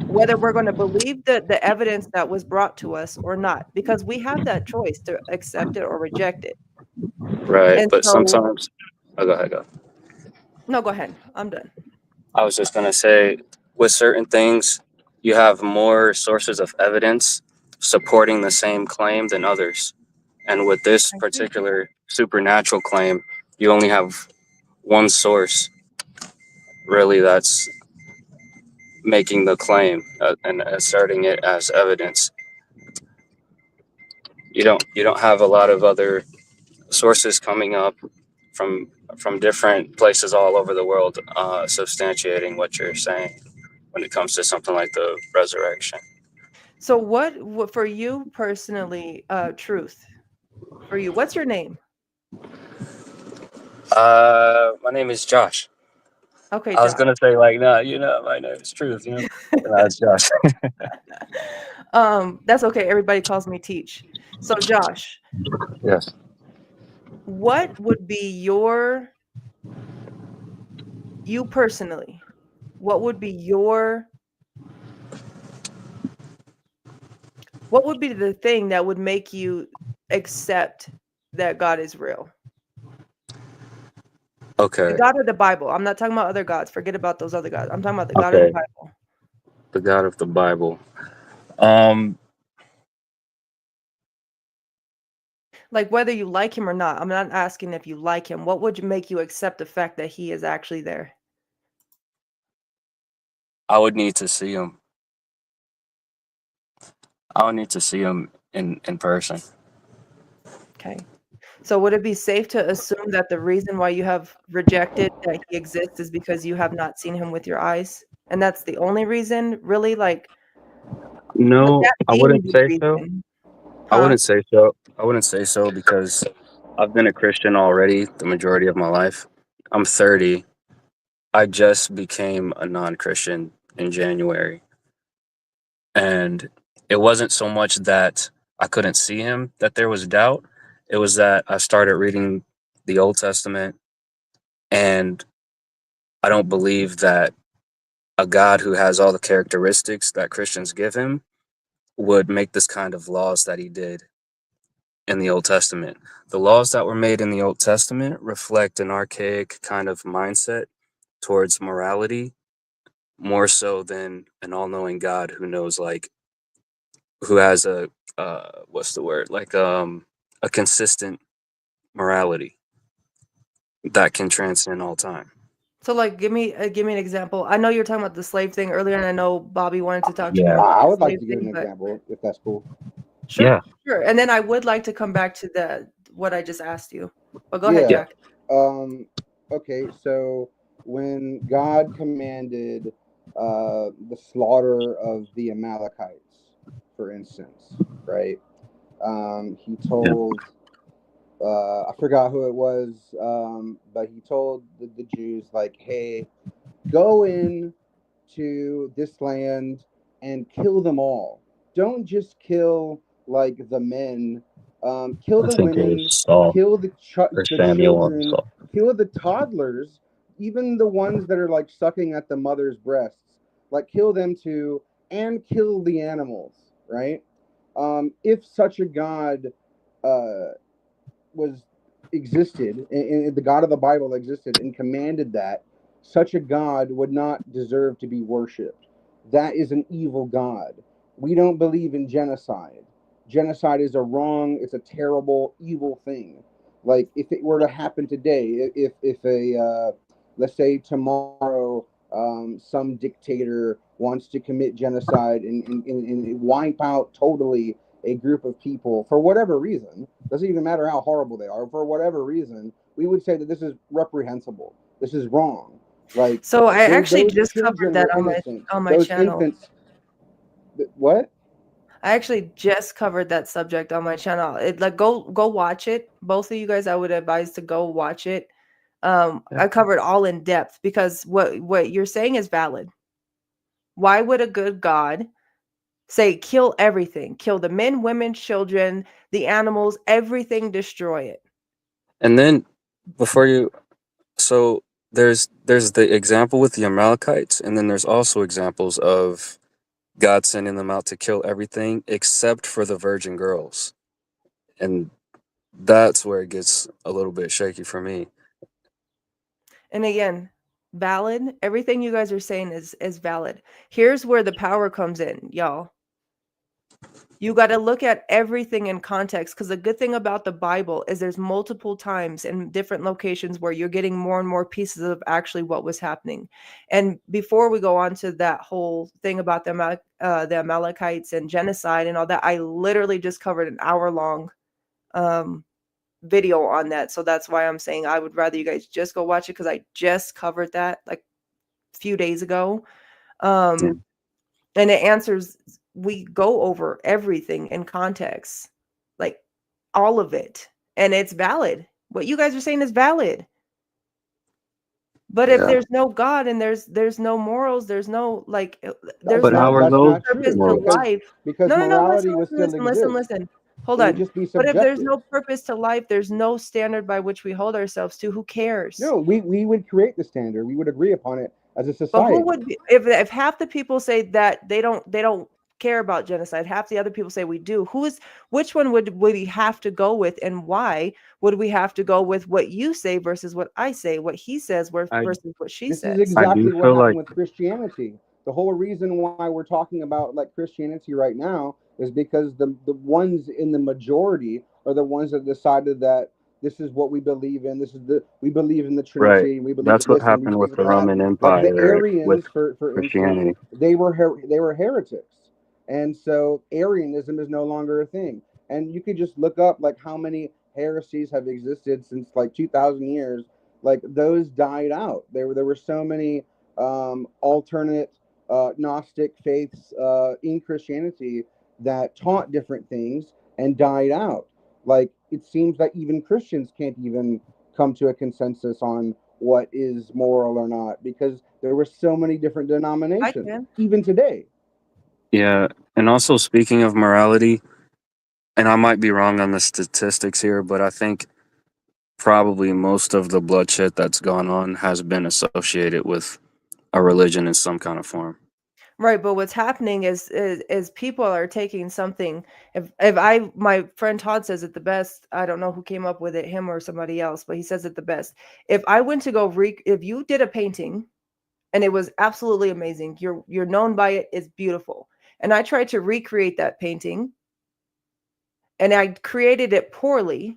whether we're going to believe the evidence that was brought to us or not, because we have that choice to accept it or reject it. Right. And But so, sometimes, go ahead. No, go ahead. I'm done. I was just going to say, with certain things, you have more sources of evidence supporting the same claim than others. And with this particular supernatural claim, you only have one source, really, that's making the claim and asserting it as evidence. You don't have a lot of other sources coming up from different places all over the world substantiating what you're saying when it comes to something like the resurrection. So what for you personally, truth for you, what's your name? My name is Josh. Okay, I was Josh. gonna say like, no, my name is Truth. No, it's Josh. That's okay. Everybody calls me Teach. So Josh. Yes. What would be you personally, what would be the thing that would make you accept that God is real? Okay. The God of the Bible. I'm not talking about other gods. Forget about those other gods. I'm talking about the God of the Bible. The God of the Bible. Like whether you like him or not. I'm not asking if you like him. What would make you accept the fact that he is actually there? I would need to see him. I would need to see him in person. Okay. So would it be safe to assume that the reason why you have rejected that he exists is because you have not seen him with your eyes? And that's the only reason, really? Like, no, I wouldn't say so. Huh? I wouldn't say so. I wouldn't say so because I've been a Christian already the majority of my life. I'm 30. I just became a non-Christian in January. And it wasn't so much that I couldn't see him, that there was doubt. It was that I started reading the Old Testament, and I don't believe that a God who has all the characteristics that Christians give him would make this kind of laws that he did in the Old Testament. The laws that were made in the Old Testament reflect an archaic kind of mindset towards morality, more so than an all-knowing God who knows, like, who has a what's the word, like a consistent morality that can transcend all time. So, like, give me an example. I know you were talking about the slave thing earlier, and I know Bobby wanted to talk to you Yeah. more about I the would like slave to give an thing, but example if that's cool. sure, Yeah. sure. And then I would like to come back to what I just asked you. But go ahead, Yeah. Jack. Okay, so when God commanded the slaughter of the Amalekites, for instance, right? He told I forgot who it was, but he told the Jews, like, hey, go in to this land and kill them all. Don't just kill like the men. Kill I the think it women, was Saul kill or the Samuel and children, Saul. kill the toddlers, even the ones that are like sucking at the mother's breasts. Like, kill them too, and kill the animals, right? If such a God was existed, and the God of the Bible existed and commanded that, such a God would not deserve to be worshipped. That is an evil God. We don't believe in genocide. Genocide is it's a terrible, evil thing. Like, if it were to happen today, if a let's say tomorrow, some dictator wants to commit genocide and wipe out totally a group of people for whatever reason, doesn't even matter how horrible they are, for whatever reason, we would say that this is reprehensible. This is wrong. Like, So I actually those just covered children that were on innocent. my Those channel. infants. What? I actually just covered that subject on my channel. Like, go watch it. Both of you guys, I would advise to go watch it. I covered all in depth because what you're saying is valid. Why would a good God say kill everything, kill the men, women, children, the animals, everything, destroy it? And then before you, so there's the example with the Amalekites, and then there's also examples of God sending them out to kill everything except for the virgin girls. And that's where it gets a little bit shaky for me. And again, valid. Everything you guys are saying is valid. Here's where the power comes in, y'all. You got to look at everything in context, because the good thing about the Bible is there's multiple times in different locations where you're getting more and more pieces of actually what was happening. And before we go on to that whole thing about the Amalekites and genocide and all that, I literally just covered an hour-long video on that. So that's why I'm saying I would rather you guys just go watch it, because I just covered that like a few days ago. And it answers, we go over everything in context, like all of it, and it's valid. What you guys are saying is valid. But if there's no God and there's no morals, there's no there's But how no are those purpose to morals? life. Because No, morality would listen, still listen, exist. listen. Hold It would on. just be But if there's subjective. no purpose to life, there's no standard by which we hold ourselves to. Who cares? No, we would create the standard. We would agree upon it as a But society. who would be, if half the people say that they don't care about genocide, half the other people say we do, which one would we have to go with, and why would we have to go with what you say versus what I say, what he says versus what she This says? is exactly what happened with Christianity. The whole reason why we're talking about like Christianity right now is because the ones in the majority are the ones that decided that this is what we believe in. We believe in the Trinity. Right. We believe That's in what this and we happened with believe the in that. Roman Like the Empire with Arians, for instance, Christianity. they were heretics, and so Arianism is no longer a thing. And you could just look up like how many heresies have existed since like 2,000 years. Like, those died out. There were so many alternate Gnostic faiths in Christianity that taught different things and died out. Like, it seems that even Christians can't even come to a consensus on what is moral or not, because there were so many different denominations, even today. Yeah, and also speaking of morality, and I might be wrong on the statistics here, but I think probably most of the bloodshed that's gone on has been associated with a religion in some kind of form. Right, but what's happening is people are taking something. If my friend Todd says it the best. I don't know who came up with it, him or somebody else, but he says it the best. If I went to go if you did a painting and it was absolutely amazing, you're known by it, it's beautiful, and I tried to recreate that painting, and I created it poorly,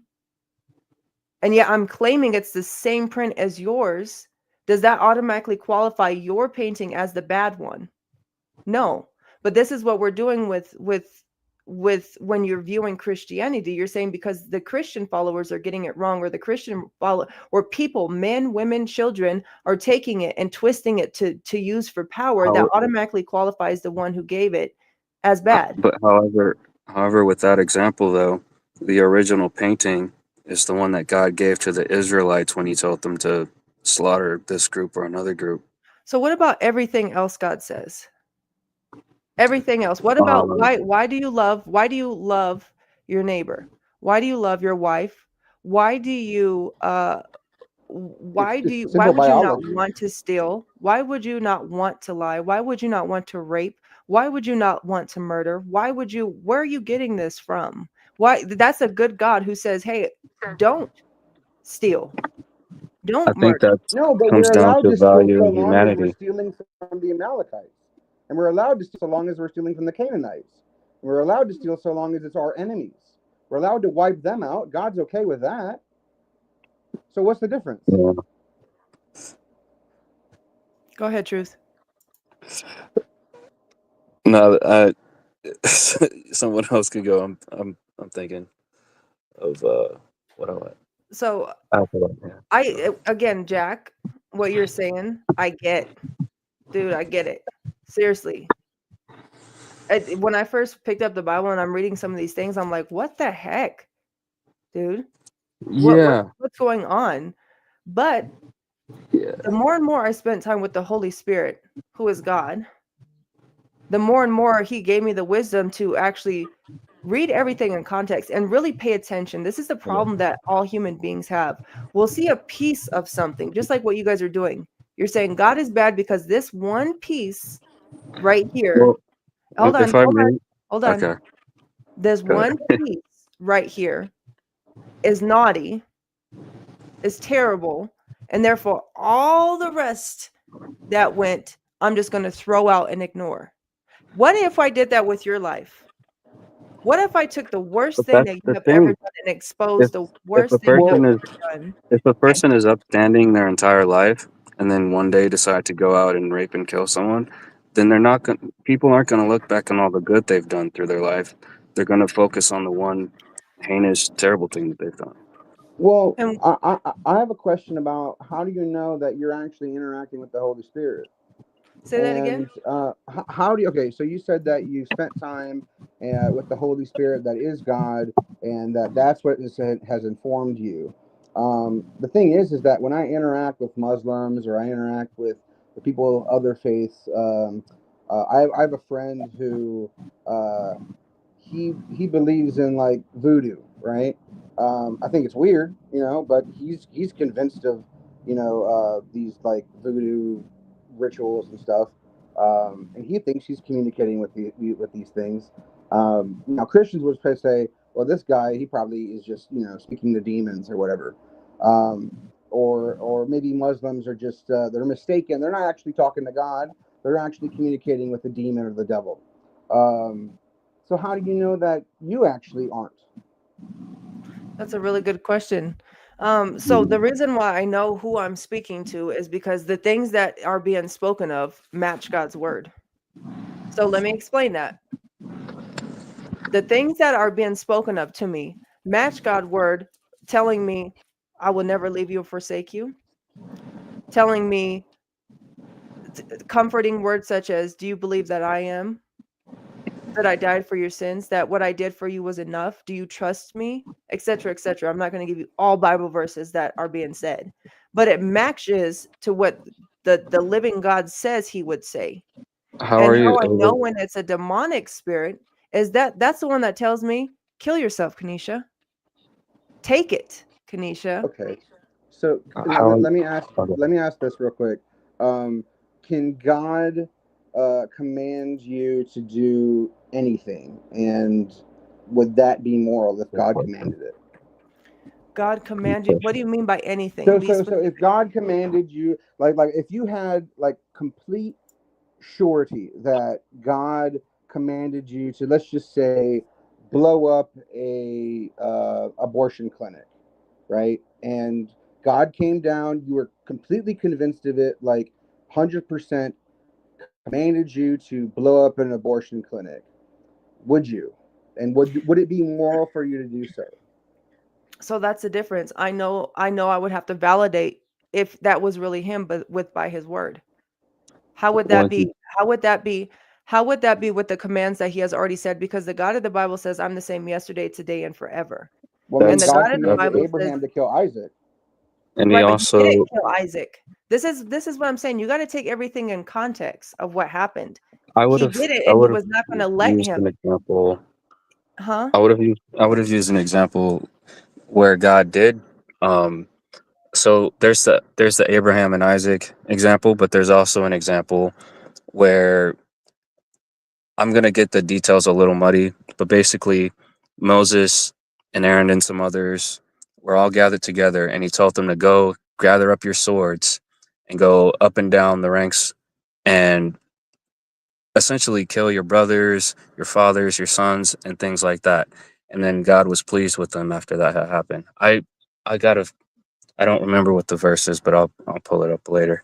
and yet I'm claiming it's the same print as yours, does that automatically qualify your painting as the bad one? No. But this is what we're doing with when you're viewing Christianity. You're saying because the Christian followers are getting it wrong, or the Christian or people, men, women, children, are taking it and twisting it to use for power, that automatically qualifies the one who gave it as bad. But however, with that example though, the original painting is the one that God gave to the Israelites when he told them to slaughter this group or another group. So what about everything else God says? Everything else. What about why do you love your neighbor? Why do you love your wife? Why would you not want to steal? Why would you not want to lie? Why would you not want to rape? Why would you not want to murder? Where are you getting this from? Why? That's a good God who says, "Hey, don't steal. Don't I think murder." that No, but comes we're down allowed to to steal so valuing long as we're humanity. stealing from the Amalekites. And we're allowed to steal so long as we're stealing from the Canaanites. We're allowed to steal so long as it's our enemies. We're allowed to wipe them out. God's okay with that. So what's the difference? Yeah. Go ahead, Truth. No, someone else could go. I'm thinking of what I like. So Yeah. again, Jack, what you're saying, I get. Dude, I get it. Seriously. When I first picked up the Bible and I'm reading some of these things, I'm like, what the heck, dude? What's going on? But the more and more I spent time with the Holy Spirit, who is God, the more and more he gave me the wisdom to actually read everything in context and really pay attention. This is the problem that all human beings have. We'll see a piece of something, just like what you guys are doing. You're saying God is bad because this one piece right here. Well, hold on. Okay. There's one piece right here is naughty, is terrible, and therefore all the rest that went, I'm just going to throw out and ignore. What if I did that with your life? What if I took the worst thing that you have ever done and exposed the worst thing you have ever done? If a person is upstanding their entire life and then one day decide to go out and rape and kill someone, then people aren't going to look back on all the good they've done through their life. They're going to focus on the one heinous, terrible thing that they've done. Well, I have a question about how do you know that you're actually interacting with the Holy Spirit? Say that again. How do you? Okay, so you said that you spent time with the Holy Spirit, that is God, and that's what has informed you. The thing is that when I interact with Muslims or I interact with the people of other faiths, I have a friend who he believes in like voodoo, right? I think it's weird, but he's convinced of these like voodoo rituals and stuff, and he thinks he's communicating with these things. Now Christians would say, well, this guy, he probably is just speaking to demons or whatever, or maybe Muslims are just they're mistaken. They're not actually talking to God. They're actually communicating with the demon or the devil. So how do you know that you actually aren't? That's a really good question. So the reason why I know who I'm speaking to is because the things that are being spoken of match God's word. So let me explain that. The things that are being spoken of to me match God's word, telling me I will never leave you or forsake you. Telling me comforting words such as, do you believe that I am? That I died for your sins, that what I did for you was enough. Do you trust me? Etc., etc. I'm not going to give you all Bible verses that are being said, but it matches to what the living God says he would say. How And are you how I know able? when it's a demonic spirit is that's the one that tells me, kill yourself, Kanisha. Take it, Kanisha. Okay. So How? let me ask Okay. this real quick. Can God command you to do anything, and would that be moral if God commanded it? God command you. What do you mean by anything? So Be specific. if God commanded you, like if you had like complete surety that God commanded you to, let's just say, blow up a abortion clinic, right? And God came down, you were completely convinced of it, like 100% commanded you to blow up an abortion clinic. Would you? And would it be moral for you to do so? So that's the difference. I know I would have to validate if that was really him, but by his word. How would that Would be? you? How would that be? How would that be with the commands that he has already said? Because the God of the Bible says, I'm the same yesterday, today, and forever. Well, I mean, And the God God of the commanded Bible says, Abraham to kill Isaac. And he right, but he didn't also. kill Isaac. This is what I'm saying. You got to take everything in context of what happened. I would He have. did it, I and he would have was not going to let used him. an example. Huh? I would have used an example where God did. So there's the Abraham and Isaac example, but there's also an example where I'm gonna get the details a little muddy, but basically Moses and Aaron and some others were all gathered together, and he told them to go gather up your swords and go up and down the ranks and essentially kill your brothers, your fathers, your sons, and things like that. And then God was pleased with them after that had happened. I don't remember what the verse is, but I'll pull it up later.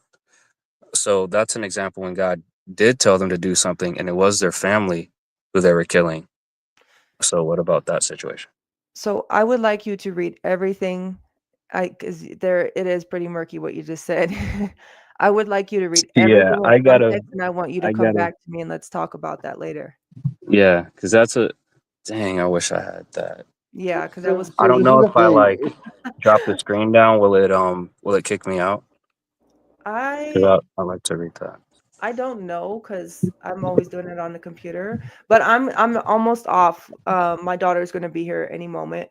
So that's an example when God did tell them to do something, and it was their family who they were killing. So what about that situation? So I would like you to read everything. Because there it is pretty murky what you just said. I would like you to read Yeah, everything in I gotta, context, and I want you to I come gotta, back to me and let's talk about that later. yeah, because that's a dang. I wish I had that. Yeah, because that was I So don't pretty. this is know the if I thing. like drop the screen down. Will it kick me out? I Because I like to read that. I don't know because I'm always doing it on the computer, but I'm almost off. My daughter's going to be here any moment,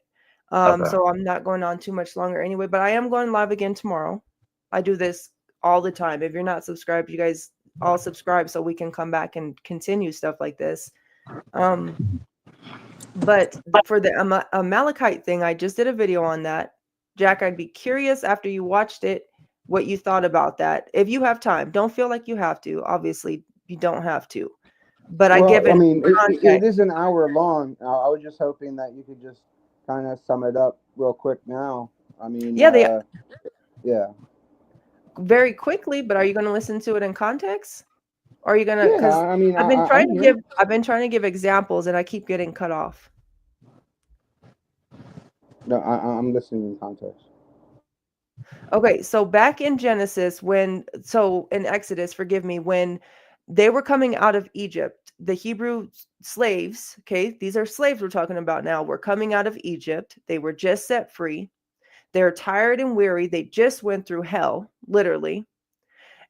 Okay. so I'm not going on too much longer anyway. But I am going live again tomorrow. I do this all the time. If you're not subscribed, you guys all subscribe so we can come back and continue stuff like this. But for the Amalekite thing, I just did a video on that. Jack, I'd be curious after you watched it what you thought about that. If you have time, don't feel like you have to. Obviously, you don't have to. But I give Well, I it mean, it context. is an hour long. I was just hoping that you could just kind of sum it up real quick now. I mean, Yeah, they yeah. very quickly, but are you going to listen to it in context? Or are you going to, Yeah, because I mean, I've been trying I'm to here. give examples and I keep getting cut off. No, I'm listening in context. Okay, so back in Genesis, in Exodus, forgive me, when they were coming out of Egypt, the Hebrew slaves, okay, these are slaves we're talking about now, were coming out of Egypt. They were just set free. They're tired and weary. They just went through hell, literally.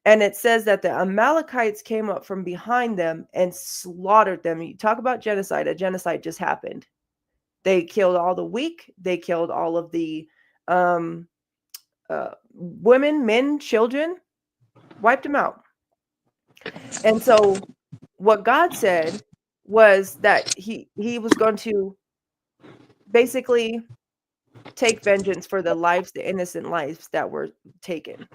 And it says that the Amalekites came up from behind them and slaughtered them. You talk about genocide, a genocide just happened. They killed all the weak. They killed all of the women, men, children, wiped them out. And so what God said was that he was going to basically take vengeance for the lives, the innocent lives that were taken.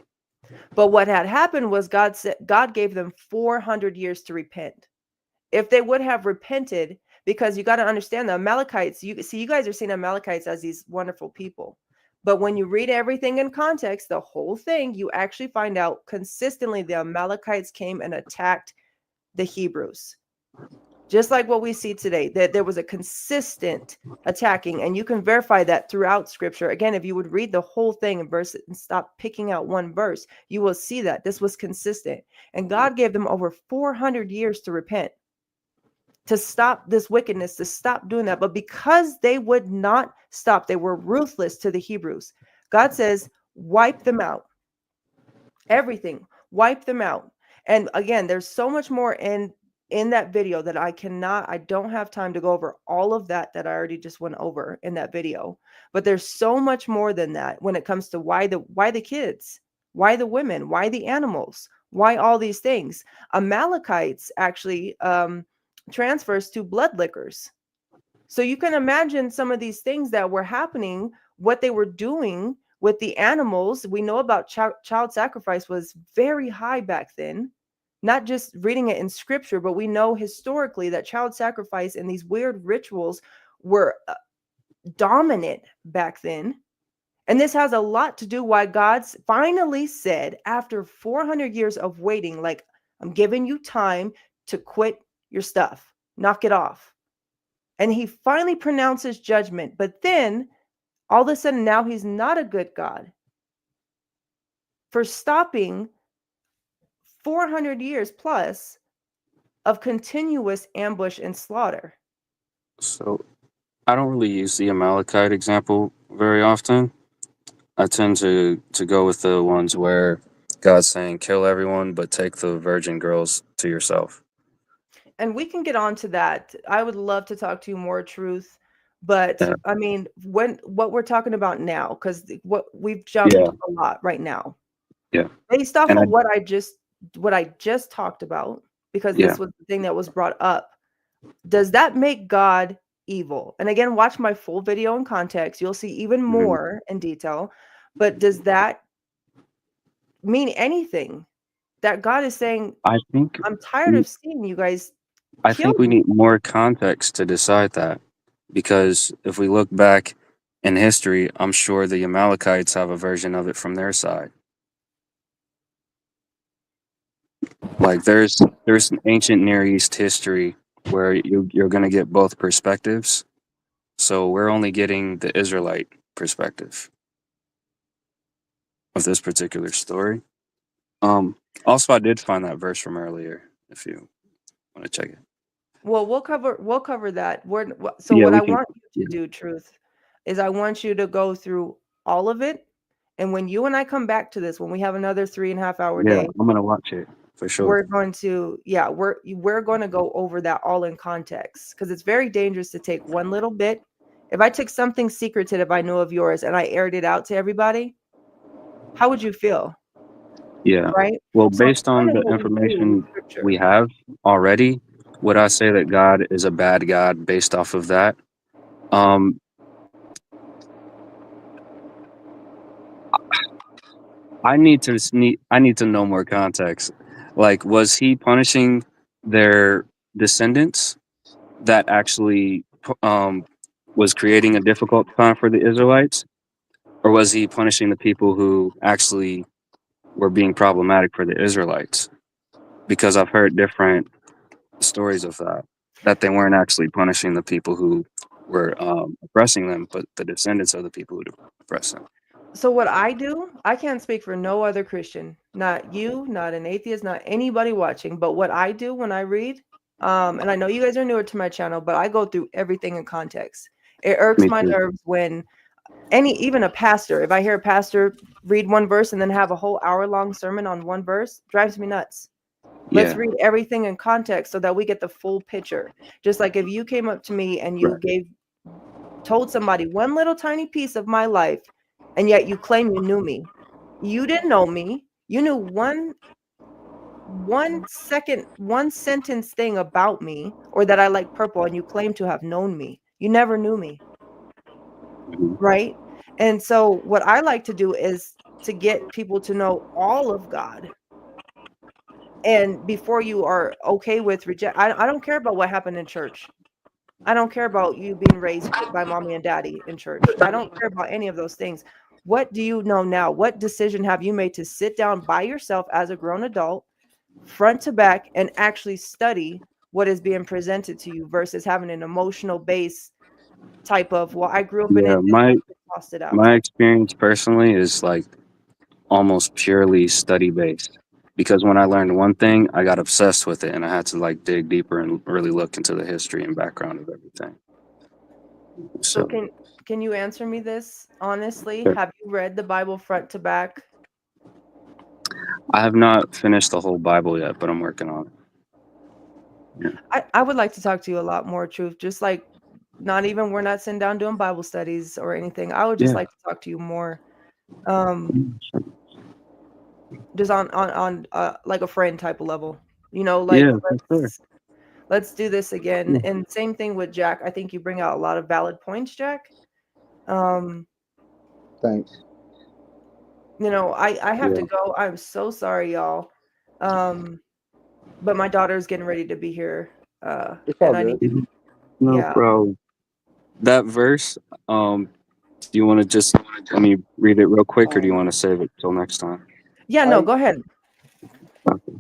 But what had happened was God gave them 400 years to repent. If they would have repented, because you got to understand the Amalekites, you guys are seeing Amalekites as these wonderful people. But when you read everything in context, the whole thing, you actually find out consistently the Amalekites came and attacked the Hebrews. Just like what we see today, that there was a consistent attacking, and you can verify that throughout scripture. Again, if you would read the whole thing and verse and stop picking out one verse, you will see that this was consistent. And God gave them over 400 years to repent, to stop this wickedness, to stop doing that. But because they would not stop, they were ruthless to the Hebrews. God says, wipe them out. Everything, wipe them out. And again, there's so much more in that video that I don't have time to go over all of that I already just went over in that video. But there's so much more than that when it comes to why the kids, why the women, why the animals, why all these things. Amalekites actually transfers to blood lickers. So you can imagine some of these things that were happening, what they were doing with the animals. We know about child sacrifice was very high back then. Not just reading it in scripture, but we know historically that child sacrifice and these weird rituals were dominant back then. And this has a lot to do why God's finally said, after 400 years of waiting, like, I'm giving you time to quit your stuff, knock it off. And he finally pronounces judgment. But then all of a sudden now he's not a good God for stopping 400 years plus of continuous ambush and slaughter. So I don't really use the Amalekite example very often. I tend to go with the ones where God's saying, kill everyone, but take the virgin girls to yourself. And we can get on to that. I would love to talk to you more, Truth. But Yeah. I mean, what we're talking about now, because what we've jumped a lot right now. Yeah. Based off of what I just talked about, because this was the thing that was brought up. Does that make God evil? And again, watch my full video in context. You'll see even more in detail. But does that mean anything? That God is saying, I'm tired of seeing you guys. I think we need more context to decide that, because if we look back in history, I'm sure the Amalekites have a version of it from their side. Like there's an ancient Near East history where you're going to get both perspectives. So we're only getting the Israelite perspective of this particular story. Also, I did find that verse from earlier, if you want to check it. Well, we'll cover that. What I want you to do, Truth, is I want you to go through all of it. And when you and I come back to this, when we have another 3.5 hour day, I'm going to watch it for sure. We're going to, we're going to go over that all in context, because it's very dangerous to take one little bit. If I took something secretive I know of yours and I aired it out to everybody, how would you feel? Yeah. Right. Well, based on the information we have already, would I say that God is a bad God based off of that? I need to know more context. Like, was he punishing their descendants that actually was creating a difficult time for the Israelites, or was he punishing the people who actually were being problematic for the Israelites? Because I've heard different stories of that they weren't actually punishing the people who were oppressing them, but the descendants of the people who oppressed them. So what I do, I can't speak for no other Christian, not you, not an atheist, not anybody watching, but what I do when I read, and I know you guys are newer to my channel, but I go through everything in context. It irks my nerves when even a pastor, if I hear a pastor read one verse and then have a whole hour-long sermon on one verse, drives me nuts. Let's read everything in context so that we get the full picture. Just like if you came up to me and you told somebody one little tiny piece of my life, and yet you claim you knew me. You didn't know me. You knew one sentence thing about me, or that I like purple, and you claim to have known me. You never knew me. Right? And so what I like to do is to get people to know all of God. And before you are okay with I don't care about what happened in church. I don't care about you being raised by mommy and daddy in church. I don't care about any of those things. What do you know now? What decision have you made to sit down by yourself as a grown adult, front to back, and actually study what is being presented to you versus having an emotional base type of, well, I grew up in it. Tossed it out. My experience personally is like almost purely study based. Because when I learned one thing, I got obsessed with it, and I had to like dig deeper and really look into the history and background of everything. So can you answer me this honestly? Sure. Have you read the Bible front to back? I have not finished the whole Bible yet, but I'm working on it. Yeah. I would like to talk to you a lot more, Truth. Just like, we're not sitting down doing Bible studies or anything. I would just like to talk to you more. Just on like a friend type of level. Like, let's do this again. And same thing with Jack. I think you bring out a lot of valid points, Jack. Thanks. I have to go. I'm so sorry, y'all. But my daughter's getting ready to be here. It's all and good. I need to, No problem. That verse, do you want to just let me read it real quick, or do you want to save it till next time? Yeah, no, go ahead. Okay.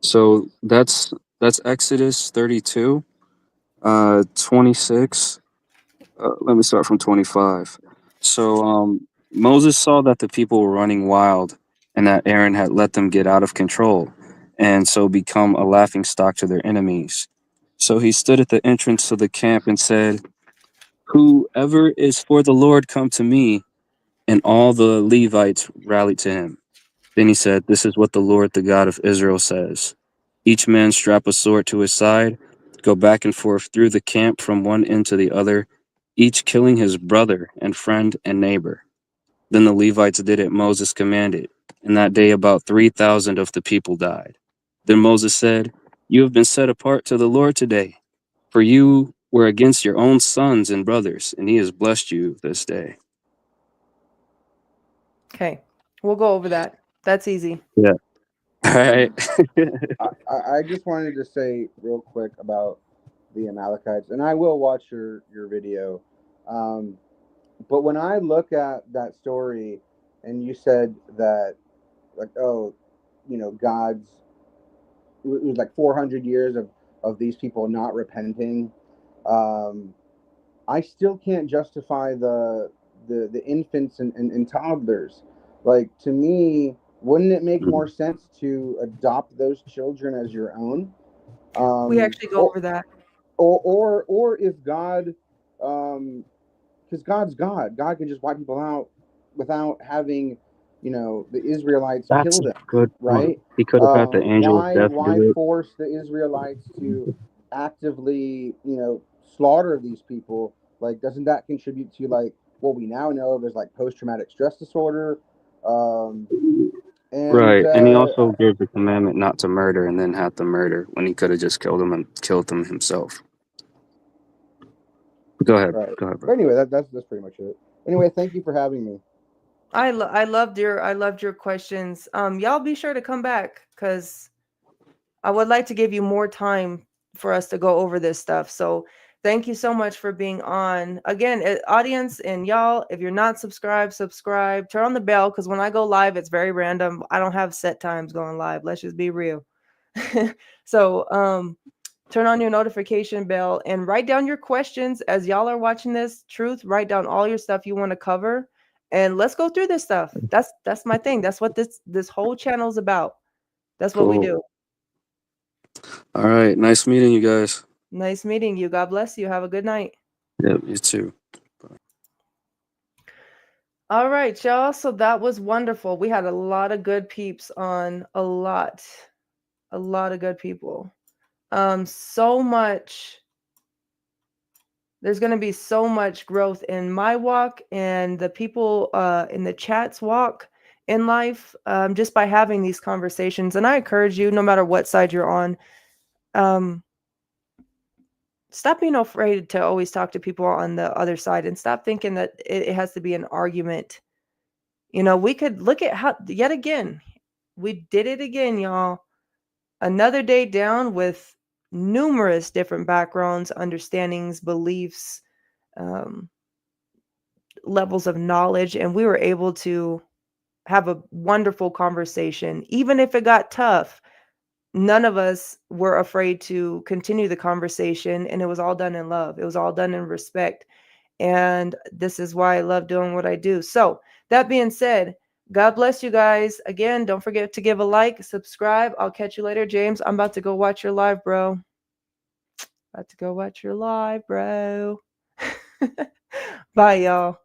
So that's Exodus 32, 26. Let me start from 25. So Moses saw that the people were running wild, and that Aaron had let them get out of control, and so become a laughingstock to their enemies. So he stood at the entrance to the camp and said, "Whoever is for the Lord, come to me." And all the Levites rallied to him. Then he said, "This is what the Lord, the God of Israel, says. Each man strap a sword to his side, go back and forth through the camp from one end to the other, each killing his brother and friend and neighbor." Then the Levites did as Moses commanded, and that day about 3,000 of the people died. Then Moses said, "You have been set apart to the Lord today, for you were against your own sons and brothers, and he has blessed you this day." Okay, we'll go over that. That's easy. Yeah. All right. I just wanted to say real quick about the Amalekites, and I will watch your video. But when I look at that story, and you said that, like, God's, it was like 400 years of these people not repenting. I still can't justify the infants and toddlers. Like, to me, wouldn't it make more sense to adopt those children as your own? We actually go over that. Or if God, because God's God. God can just wipe people out without having, the Israelites That's kill a them, good right? point. He could have got the angel of death to Why do it. force the Israelites to actively, slaughter these people? Like, doesn't that contribute to, like, what we now know of as, like, post-traumatic stress disorder? Right, and he also gave the commandment not to murder, and then had to murder when he could have just killed them and killed them himself. Go ahead. Right. Go ahead, But bro. anyway, that's pretty much it. Anyway, thank you for having me. I loved your questions. Y'all be sure to come back, because I would like to give you more time for us to go over this stuff. So thank you so much for being on. Again, audience and y'all, if you're not subscribed, subscribe, turn on the bell, because when I go live, it's very random. I don't have set times going live. Let's just be real. So turn on your notification bell and write down your questions as y'all are watching this. Truth, write down all your stuff you want to cover, and let's go through this stuff. That's my thing. That's what this whole channel is about. That's what we do. All right. Nice meeting you guys. Nice meeting you. God bless you. Have a good night. Yep, you too. All right, y'all. So that was wonderful. We had a lot of good peeps on, a lot of good people. So much. There's going to be so much growth in my walk and the people in the chat's walk in life, just by having these conversations. And I encourage you, no matter what side you're on, stop being afraid to always talk to people on the other side, and stop thinking that it has to be an argument. We could look at how, yet again, we did it again, y'all. Another day down with numerous different backgrounds, understandings, beliefs, levels of knowledge, and we were able to have a wonderful conversation. Even if it got tough, none of us were afraid to continue the conversation, and it was all done in love. It was all done in respect. And this is why I love doing what I do. So that being said, God bless you guys. Again, don't forget to give a like, subscribe. I'll catch you later, James. I'm about to go watch your live, bro. About to go watch your live, bro. Bye, y'all.